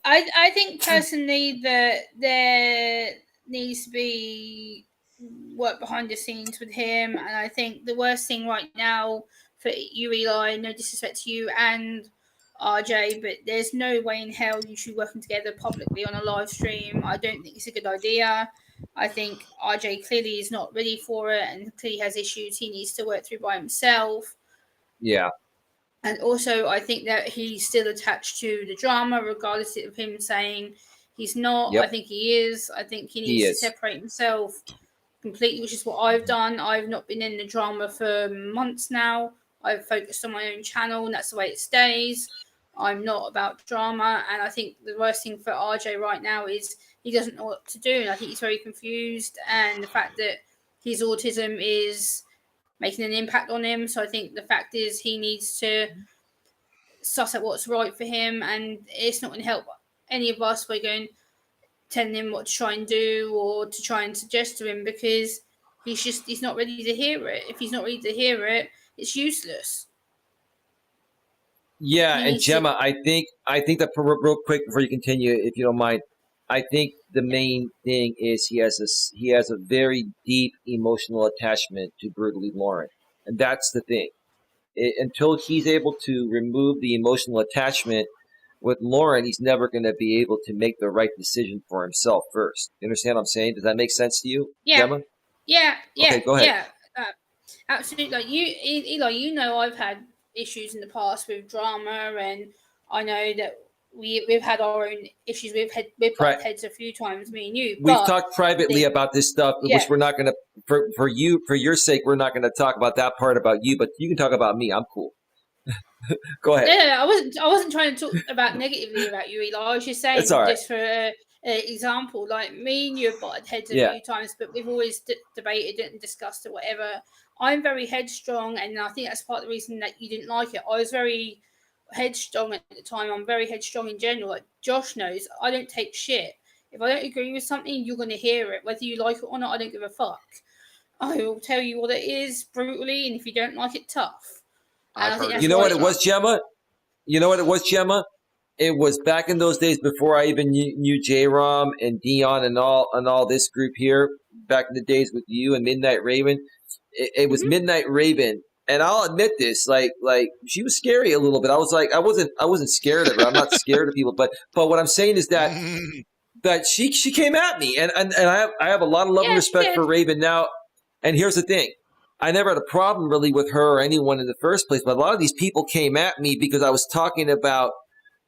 I think personally that there needs to be work behind the scenes with him, and I think the worst thing right now for you, Eli, no disrespect to you and RJ, but there's no way in hell you should be working together publicly on a live stream. I don't think it's a good idea. I think RJ clearly is not ready for it and clearly has issues he needs to work through by himself. Yeah. And also, I think that he's still attached to the drama, regardless of him saying he's not. Yep. I think he is. I think he needs to separate himself completely, which is what I've done. I've not been in the drama for months now. I've focused on my own channel, and that's the way it stays. I'm not about drama. And I think the worst thing for RJ right now is he doesn't know what to do. And I think he's very confused. And the fact that his autism is making an impact on him. So I think the fact is he needs to suss out what's right for him, and it's not going to help any of us by telling him what to try and do or to try and suggest to him, because he's not ready to hear it. If he's not ready to hear it, it's useless. Yeah, and Gemma, I think that real quick before you continue, if you don't mind, I think the main thing is he has a very deep emotional attachment to Brutally Lauren, and that's the thing. Until he's able to remove the emotional attachment with Lauren, he's never going to be able to make the right decision for himself first. You understand what I'm saying? Does that make sense to you, Gemma? Yeah. Okay, go ahead. Yeah, absolutely. Like Eli, you know I've had issues in the past with drama, and I know that we've had our own issues. We've butted heads a few times, me and you. We've talked privately about this stuff, which we're not going to, for your sake, we're not going to talk about that part about you, but you can talk about me. I'm cool. Go ahead. No, I wasn't trying to talk about negatively about you, Eli. I was just saying, just for an example, like me and you have butted heads a few times, but we've always debated it and discussed it, whatever. I'm very headstrong, and I think that's part of the reason that you didn't like it. I was very headstrong at the time. I'm very headstrong in general. Like Josh knows, I don't take shit. If I don't agree with something, you're going to hear it. Whether you like it or not, I don't give a fuck. I will tell you what it is brutally, and if you don't like it, tough. You know what it was, Gemma? It was back in those days before I even knew J-Rom and Dion and all this group here. Back in the days with you and Midnight Raven, it was Midnight Raven, and I'll admit this, like she was scary a little bit. I was like, I wasn't scared of her. I'm not scared of people, but what I'm saying is that she came at me, and I have a lot of love and respect for Raven now. And here's the thing. I never had a problem really with her or anyone in the first place, but a lot of these people came at me because I was talking about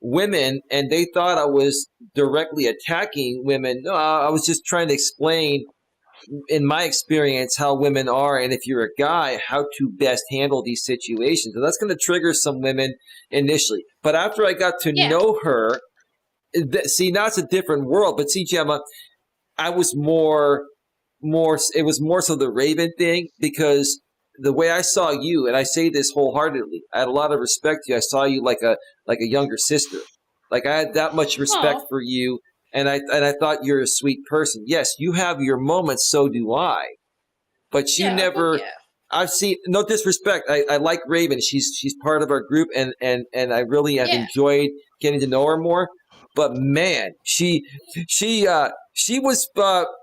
women, and they thought I was directly attacking women. No, I was just trying to explain, in my experience, how women are, and if you're a guy, how to best handle these situations. And that's going to trigger some women initially. But after I got to know her, see, now it's a different world. But see, Gemma, I was it was more so the Raven thing, because the way I saw you, and I say this wholeheartedly, I had a lot of respect to you. I saw you like a younger sister. Like I had that much respect for you, and I thought you're a sweet person. Yes, you have your moments, so do I. But you never. I've seen, no disrespect. I like Raven. She's part of our group, and I really have enjoyed getting to know her more. But man, she was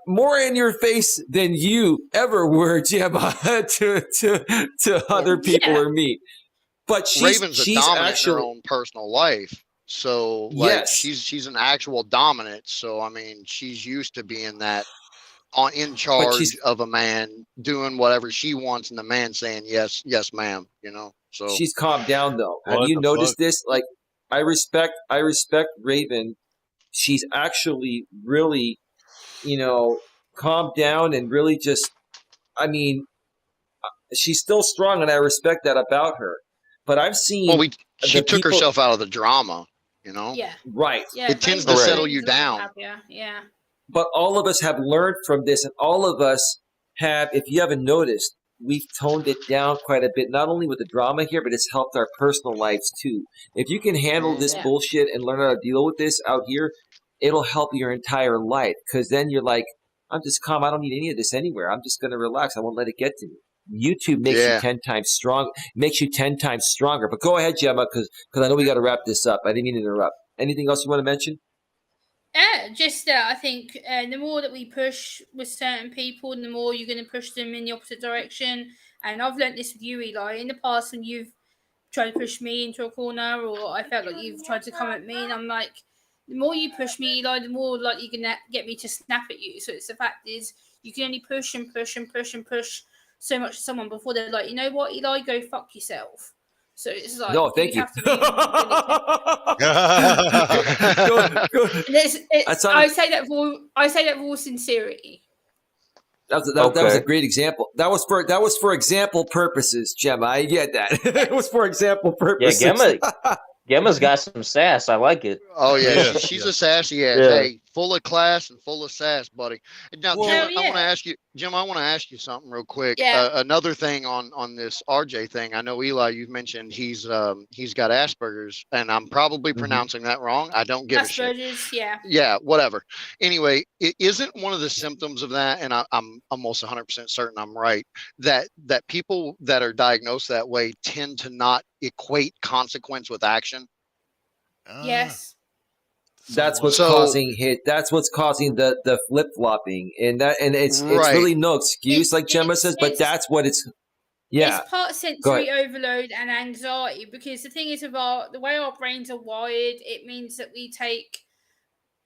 more in your face than you ever were, Gemma, to other people or me. But Raven's a dominant in her own personal life, so like she's an actual dominant. So I mean, she's used to being that in charge of a man, doing whatever she wants, and the man saying yes, ma'am. You know. So she's calmed down though. Have What you the noticed fuck? this? Like, I respect Raven. She's actually really, calmed down and really just. I mean, she's still strong, and I respect that about her. But I've seen she the took people. herself out of the drama, you know. Yeah. Right. Yeah. It tends to Right. settle you Raven's a lot down. happier. Yeah. But all of us have learned from this, and all of us have, if you haven't noticed, we've toned it down quite a bit, not only with the drama here, but it's helped our personal lives too. If you can handle this Mhm. Yeah. bullshit and learn how to deal with this out here, it'll help your entire life. Because then you're like, I'm just calm. I don't need any of this anywhere. I'm just going to relax. I won't let it get to me. YouTube makes you Yeah. 10 times strong, makes you 10 times stronger. But go ahead, Gemma, because I know we got to wrap this up. I didn't mean to interrupt. Anything else you want to mention? Yeah, just that I think the more that we push with certain people, the more you're going to push them in the opposite direction. And I've learnt this with you, Eli. In the past, when you've tried to push me into a corner, or I felt like you've tried to come at me, and I'm like, the more you push me, Eli, the more likely you're going to get me to snap at you. So it's the fact is, you can only push and push and push and push so much to someone before they're like, you know what, Eli, go fuck yourself. So it's like, No, thank you. have to be Go. I say that for all sincerity. That was a great example. That was for example purposes, Gemma. I get that. It was for example purposes. Yeah, Gemma's got some sass. I like it. Oh yeah, Yeah. she's a sassy ass. Yeah. Hey, full of class and full of sass, buddy. Now, Well, Jim, I want to ask you, something real quick. Yeah. Another thing on this RJ thing. I know Eli, you've mentioned he's got Asperger's, and I'm probably pronouncing that wrong. I don't give a shit. Asperger's, yeah. Yeah, whatever. Anyway, it isn't one of the symptoms of that, and I'm almost 100% certain I'm right, that people that are diagnosed that way tend to not equate consequence with action. Yes. That's what's So- causing That's what's causing the flip flopping, and it's Right. really no excuse, like Gemma says, but it's- that's what it's. Yeah. It's part sensory overload and anxiety, because the thing is with the way our brains are wired, it means that we take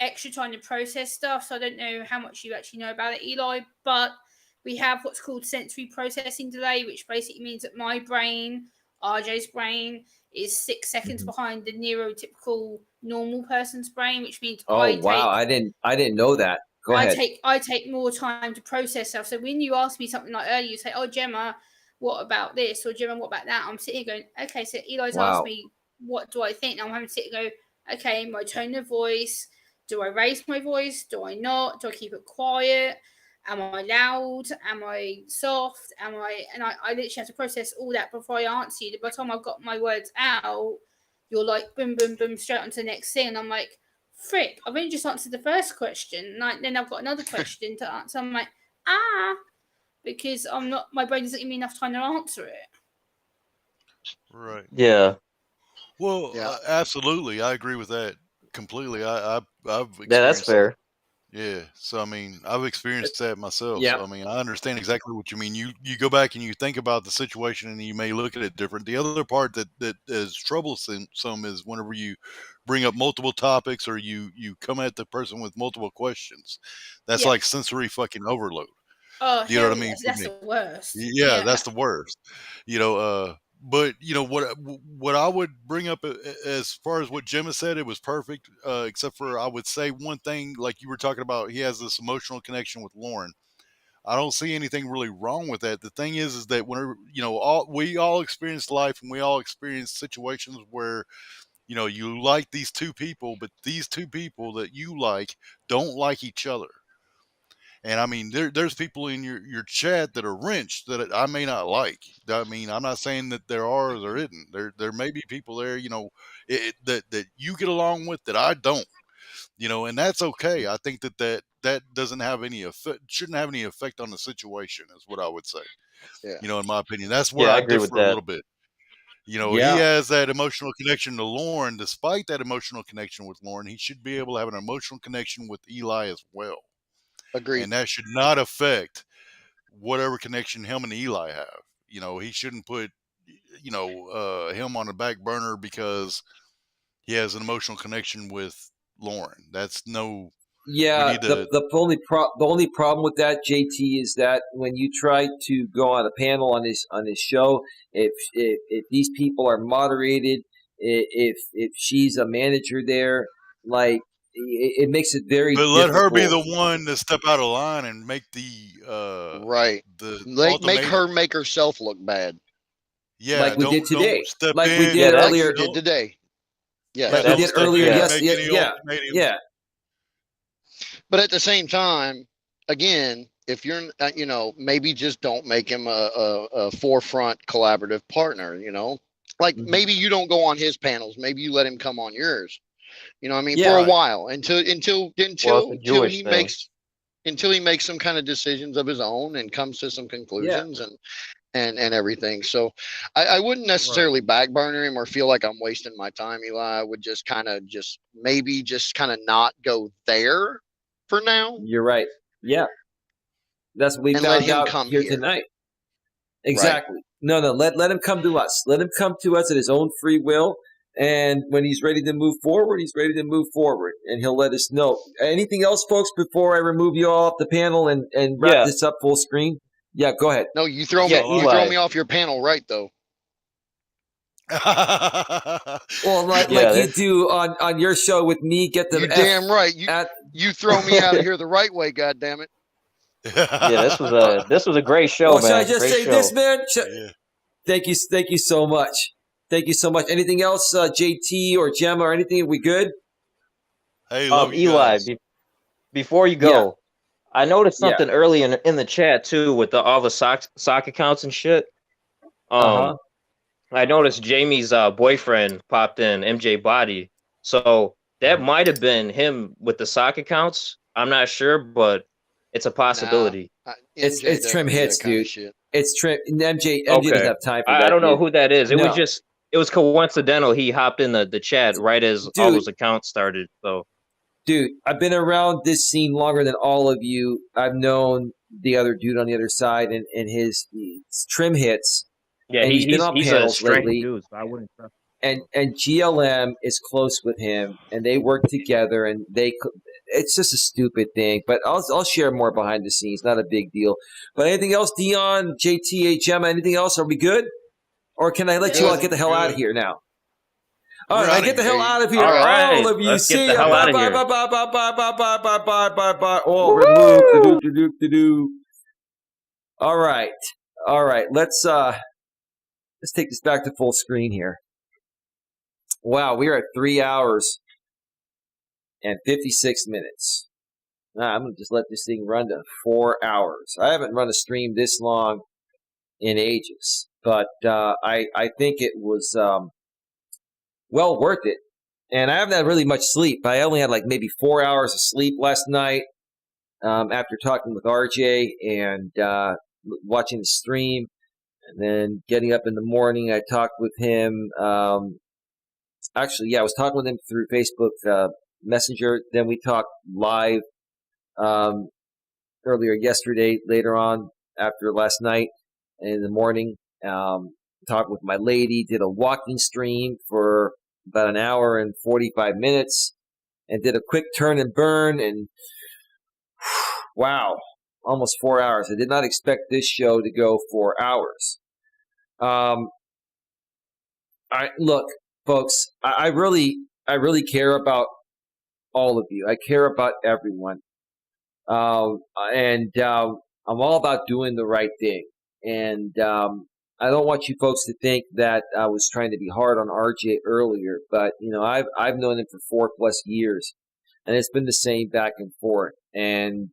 extra time to process stuff. So I don't know how much you actually know about it, Eli, but we have what's called sensory processing delay, which basically means that my brain, RJ's brain, is 6 seconds behind the neurotypical normal person's brain, which means I didn't know that. Go ahead. I take more time to process stuff. So when you ask me something like earlier, you say, "Oh, Gemma, what about this?" or "Gemma, what about that?" I'm sitting here going, "Okay." So Eli's asked me, "What do I think?" And I'm having to sit and go, "Okay, my tone of voice. Do I raise my voice? Do I not? Do I keep it quiet? Am I loud? Am I soft? Am I?" And I literally have to process all that before I answer you. By the time I've got my words out, you're like, boom, boom, boom, straight on to the next thing. And I'm like, frick, I've only just answered the first question. Like, then I've got another question to answer. I'm like, because my brain doesn't give me enough time to answer it. Right. Yeah. Well, Yeah. absolutely. I agree with that completely. I've experienced Yeah, that's fair. Yeah. So I mean, I've experienced that myself. Yeah. So I mean, I understand exactly what you mean. You go back and you think about the situation and you may look at it different. The other part that is troublesome is whenever you bring up multiple topics or you come at the person with multiple questions. That's Yeah. like sensory fucking overload. Oh, You know what I mean? yes, that's the worst. Yeah, that's the worst. But what I would bring up as far as what Gemma said, it was perfect. Except for I would say one thing, like you were talking about, he has this emotional connection with Lauren. I don't see anything really wrong with that. The thing is that whenever we all experience life and we all experience situations where you like these two people, but these two people that you like don't like each other. And I mean, there's people in your chat that are wrenched that I may not like. I mean, I'm not saying that there are or there isn't. There may be people there, that you get along with that I don't, and that's okay. I think that doesn't have any effect, shouldn't have any effect on the situation, is what I would say. Yeah. In my opinion, that's where Yeah, I I agree with differ a that. little bit. He Yeah. has that emotional connection to Lauren. Despite that emotional connection with Lauren, he should be able to have an emotional connection with Eli as well. Agreed. And that should not affect whatever connection him and Eli have. He shouldn't put, him on the back burner because he has an emotional connection with Lauren. That's no Yeah, need to. the only problem with that, JT, is that when you try to go on a panel on his show, if these people are moderated, if she's a manager there, like it makes it very But let her be the difficult. one to step out of line and make the Right. the Make her ultimatum. make herself look bad. Yeah, Like we did today, don't step like in. we did Yeah, that's- Like earlier, you did today. Yeah. like we don't did step earlier. in and Yes, make any yeah, ultimatums. yeah. But at the same time, again, if you're, maybe just don't make him a forefront collaborative partner, like Mhm. maybe you don't go on his panels. Maybe you let him come on yours, you know what I mean? Yeah. For a Right. while Well, it's a Jewish he thing. makes, until he makes some kind of decisions of his own and comes to some conclusions and everything. So I wouldn't necessarily backburner him or feel like I'm wasting my time, Eli. I would just maybe not go there for now You're right. Yeah, that's what we and let found him out come here here. tonight. Right. Exactly. No, let him come to us. Let him come to us at his own free will. And when he's ready to move forward, he's ready to move forward. And he'll let us know. Anything else, folks, before I remove you all off the panel and wrap Yeah. this up full screen? Yeah, go ahead. No, you throw Yeah, me you Eli. throw me off your panel, right? Though. Well, like Yeah, you do on your show with me, get the You F damn right. at You throw me out of here the right way, goddammit. Yeah, this was a great show, well, man. should I just Great say show. this, man? Yeah. Thank you so much. Thank you so much. Anything else, JT or Gemma or anything? Are we good? Hey, love you Eli, guys. before you go, I noticed Yeah. something early in the chat too with all the sock accounts and shit. Uh-huh. I noticed Jamie's boyfriend popped in, MJ Body. So that might have been him with the sock accounts. I'm not sure, but it's a possibility. Nah, It's MJ trim doesn't do hits, that kind dude. of shit. It's trim. MJ Okay. doesn't have time for that. I don't know dude. who that is. It No. was coincidental. He hopped in the chat right as all Dude. those accounts started. So Dude, I've been around this scene longer than all of you. I've known the other dude on the other side and his trim hits. yeah, And he's been on he's a panels strange lately. dude. So I wouldn't trust And GLM is close with him, and they work together, and it's just a stupid thing. But I'll share more behind the scenes. Not a big deal. But anything else, Dion, JT, Gemma, anything else? Are we good? Or can I let you all get the hell out of here now? All right, get the hell out of here, All right, all of you. let's get See the ya. hell Bye, out of bye, here. bye, bye, bye, bye, bye, bye, bye, bye, bye, bye. Oh, remove. Do. All right. Let's take this back to full screen here. Wow, we are at 3 hours and 56 minutes. Nah, I'm gonna just let this thing run to 4 hours. I haven't run a stream this long in ages, but I think it was well worth it. And I haven't had really much sleep. I only had like maybe 4 hours of sleep last night after talking with RJ and watching the stream. And then getting up in the morning, I talked with him. Actually, yeah, I was talking with him through Facebook Messenger. Then we talked live earlier yesterday, later on after last night in the morning. Talked with my lady, did a walking stream for about an hour and 45 minutes and did a quick turn and burn. And wow, almost 4 hours. I did not expect this show to go 4 hours. Look, folks, I really care about all of you. I care about everyone. And I'm all about doing the right thing. And I don't want you folks to think that I was trying to be hard on RJ earlier, but I've known him for 4+ years, and it's been the same back and forth. And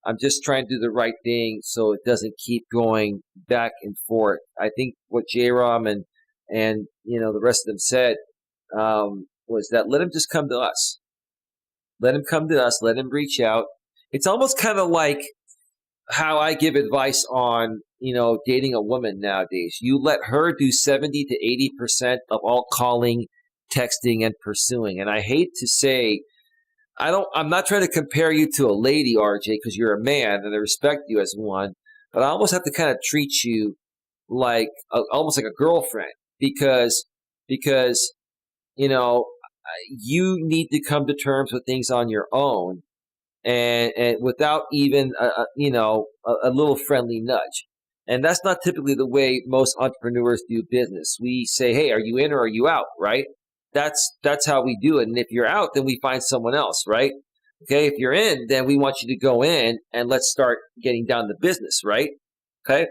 I'm just trying to do the right thing so it doesn't keep going back and forth. I think what J-Rom and the rest of them said was that let him just come to us. Let him come to us. Let him reach out. It's almost kind of like how I give advice on, dating a woman nowadays. You let her do 70 to 80% of all calling, texting, and pursuing. And I hate to say, I'm not trying to compare you to a lady, RJ, because you're a man and I respect you as one, but I almost have to kind of treat you like almost like a girlfriend because you need to come to terms with things on your own. and without even a little friendly nudge. And that's not typically the way most entrepreneurs do business. We say, hey, are you in or are you out, right? That's how we do it. And if you're out, then we find someone else, right? Okay, if you're in, then we want you to go in and let's start getting down to business, right? Okay.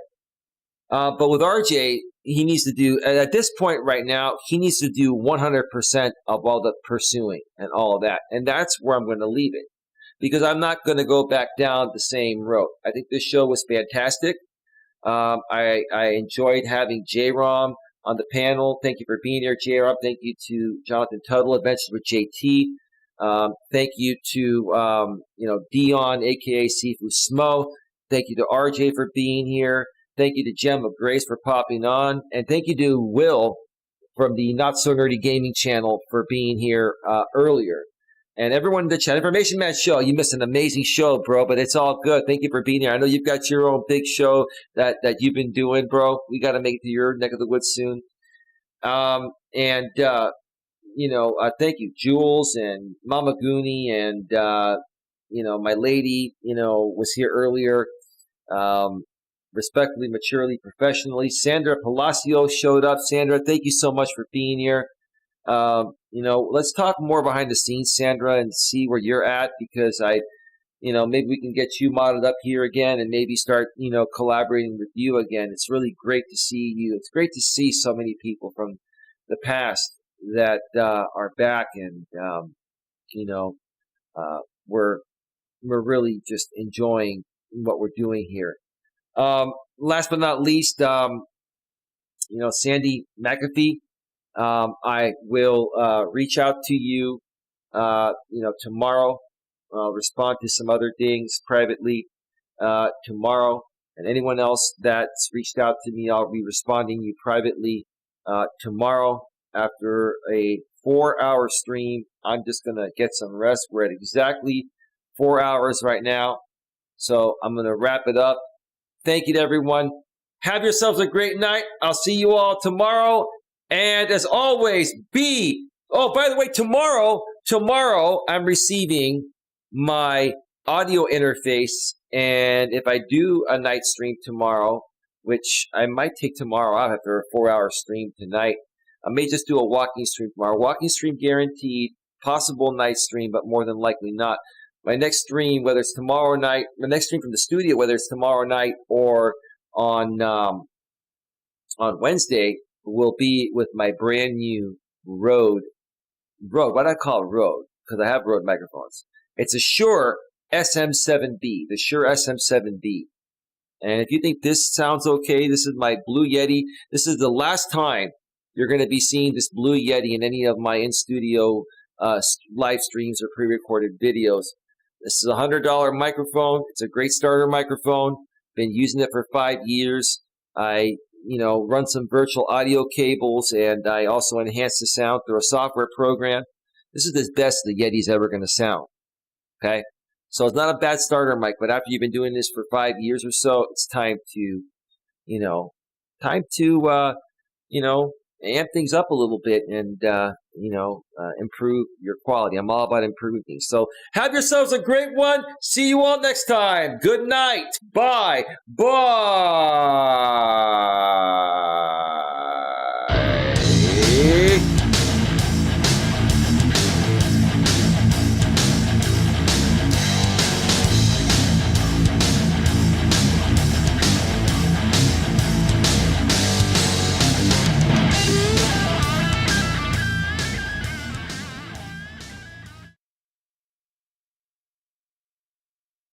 But with RJ, he needs to do, at this point right now, he needs to do 100% of all the pursuing and all of that. And that's where I'm going to leave it, because I'm not going to go back down the same road. I think this show was fantastic. I enjoyed having J-Rom on the panel. Thank you for being here, J-Rom. Thank you to Jonathan Tuttle, Adventures with JT. Thank you to Dion, aka Sifu Smo. Thank you to RJ for being here. Thank you to Gem of Grace for popping on, and thank you to Will from the Not So Nerdy Gaming channel for being here earlier. And everyone in the chat, Information Man Show, you missed an amazing show, bro, but it's all good. Thank you for being here. I know you've got your own big show that you've been doing, bro. We got to make it to your neck of the woods soon. Thank you, Jules and Mama Goonie, and my lady, was here earlier. Respectfully, maturely, professionally. Sandra Palacio showed up. Sandra, thank you so much for being here. Let's talk more behind the scenes, Sandra, and see where you're at, because maybe we can get you modded up here again and maybe start, collaborating with you again. It's really great to see you. It's great to see so many people from the past that are back, and we're really just enjoying what we're doing here. Last but not least, Sandy McAfee. I will reach out to you, tomorrow. I'll respond to some other things privately tomorrow. And anyone else that's reached out to me, I'll be responding you privately tomorrow after a 4-hour stream. I'm just going to get some rest. We're at exactly 4 hours right now. So I'm going to wrap it up. Thank you to everyone. Have yourselves a great night. I'll see you all tomorrow. And as always, by the way, tomorrow I'm receiving my audio interface. And if I do a night stream tomorrow, which I might take tomorrow out after a 4-hour stream tonight, I may just do a walking stream tomorrow. Walking stream guaranteed, possible night stream, but more than likely not. My next stream, whether it's tomorrow night, my next stream from the studio, whether it's tomorrow night or on Wednesday, will be with my brand new Rode. Why do I call it Rode? Because I have Rode microphones. It's a Shure SM7B, the Shure SM7B. And if you think this sounds okay, this is my Blue Yeti. This is the last time you're going to be seeing this Blue Yeti in any of my in-studio live streams or pre-recorded videos. This is a $100 microphone. It's a great starter microphone. Been using it for 5 years. I, run some virtual audio cables, and I also enhance the sound through a software program. This is the best the Yeti's ever going to sound. Okay? So it's not a bad starter mic, but after you've been doing this for 5 years or so, it's time to, amp things up a little bit and, improve your quality. I'm all about improving things. So have yourselves a great one. See you all next time. Good night. Bye. Bye.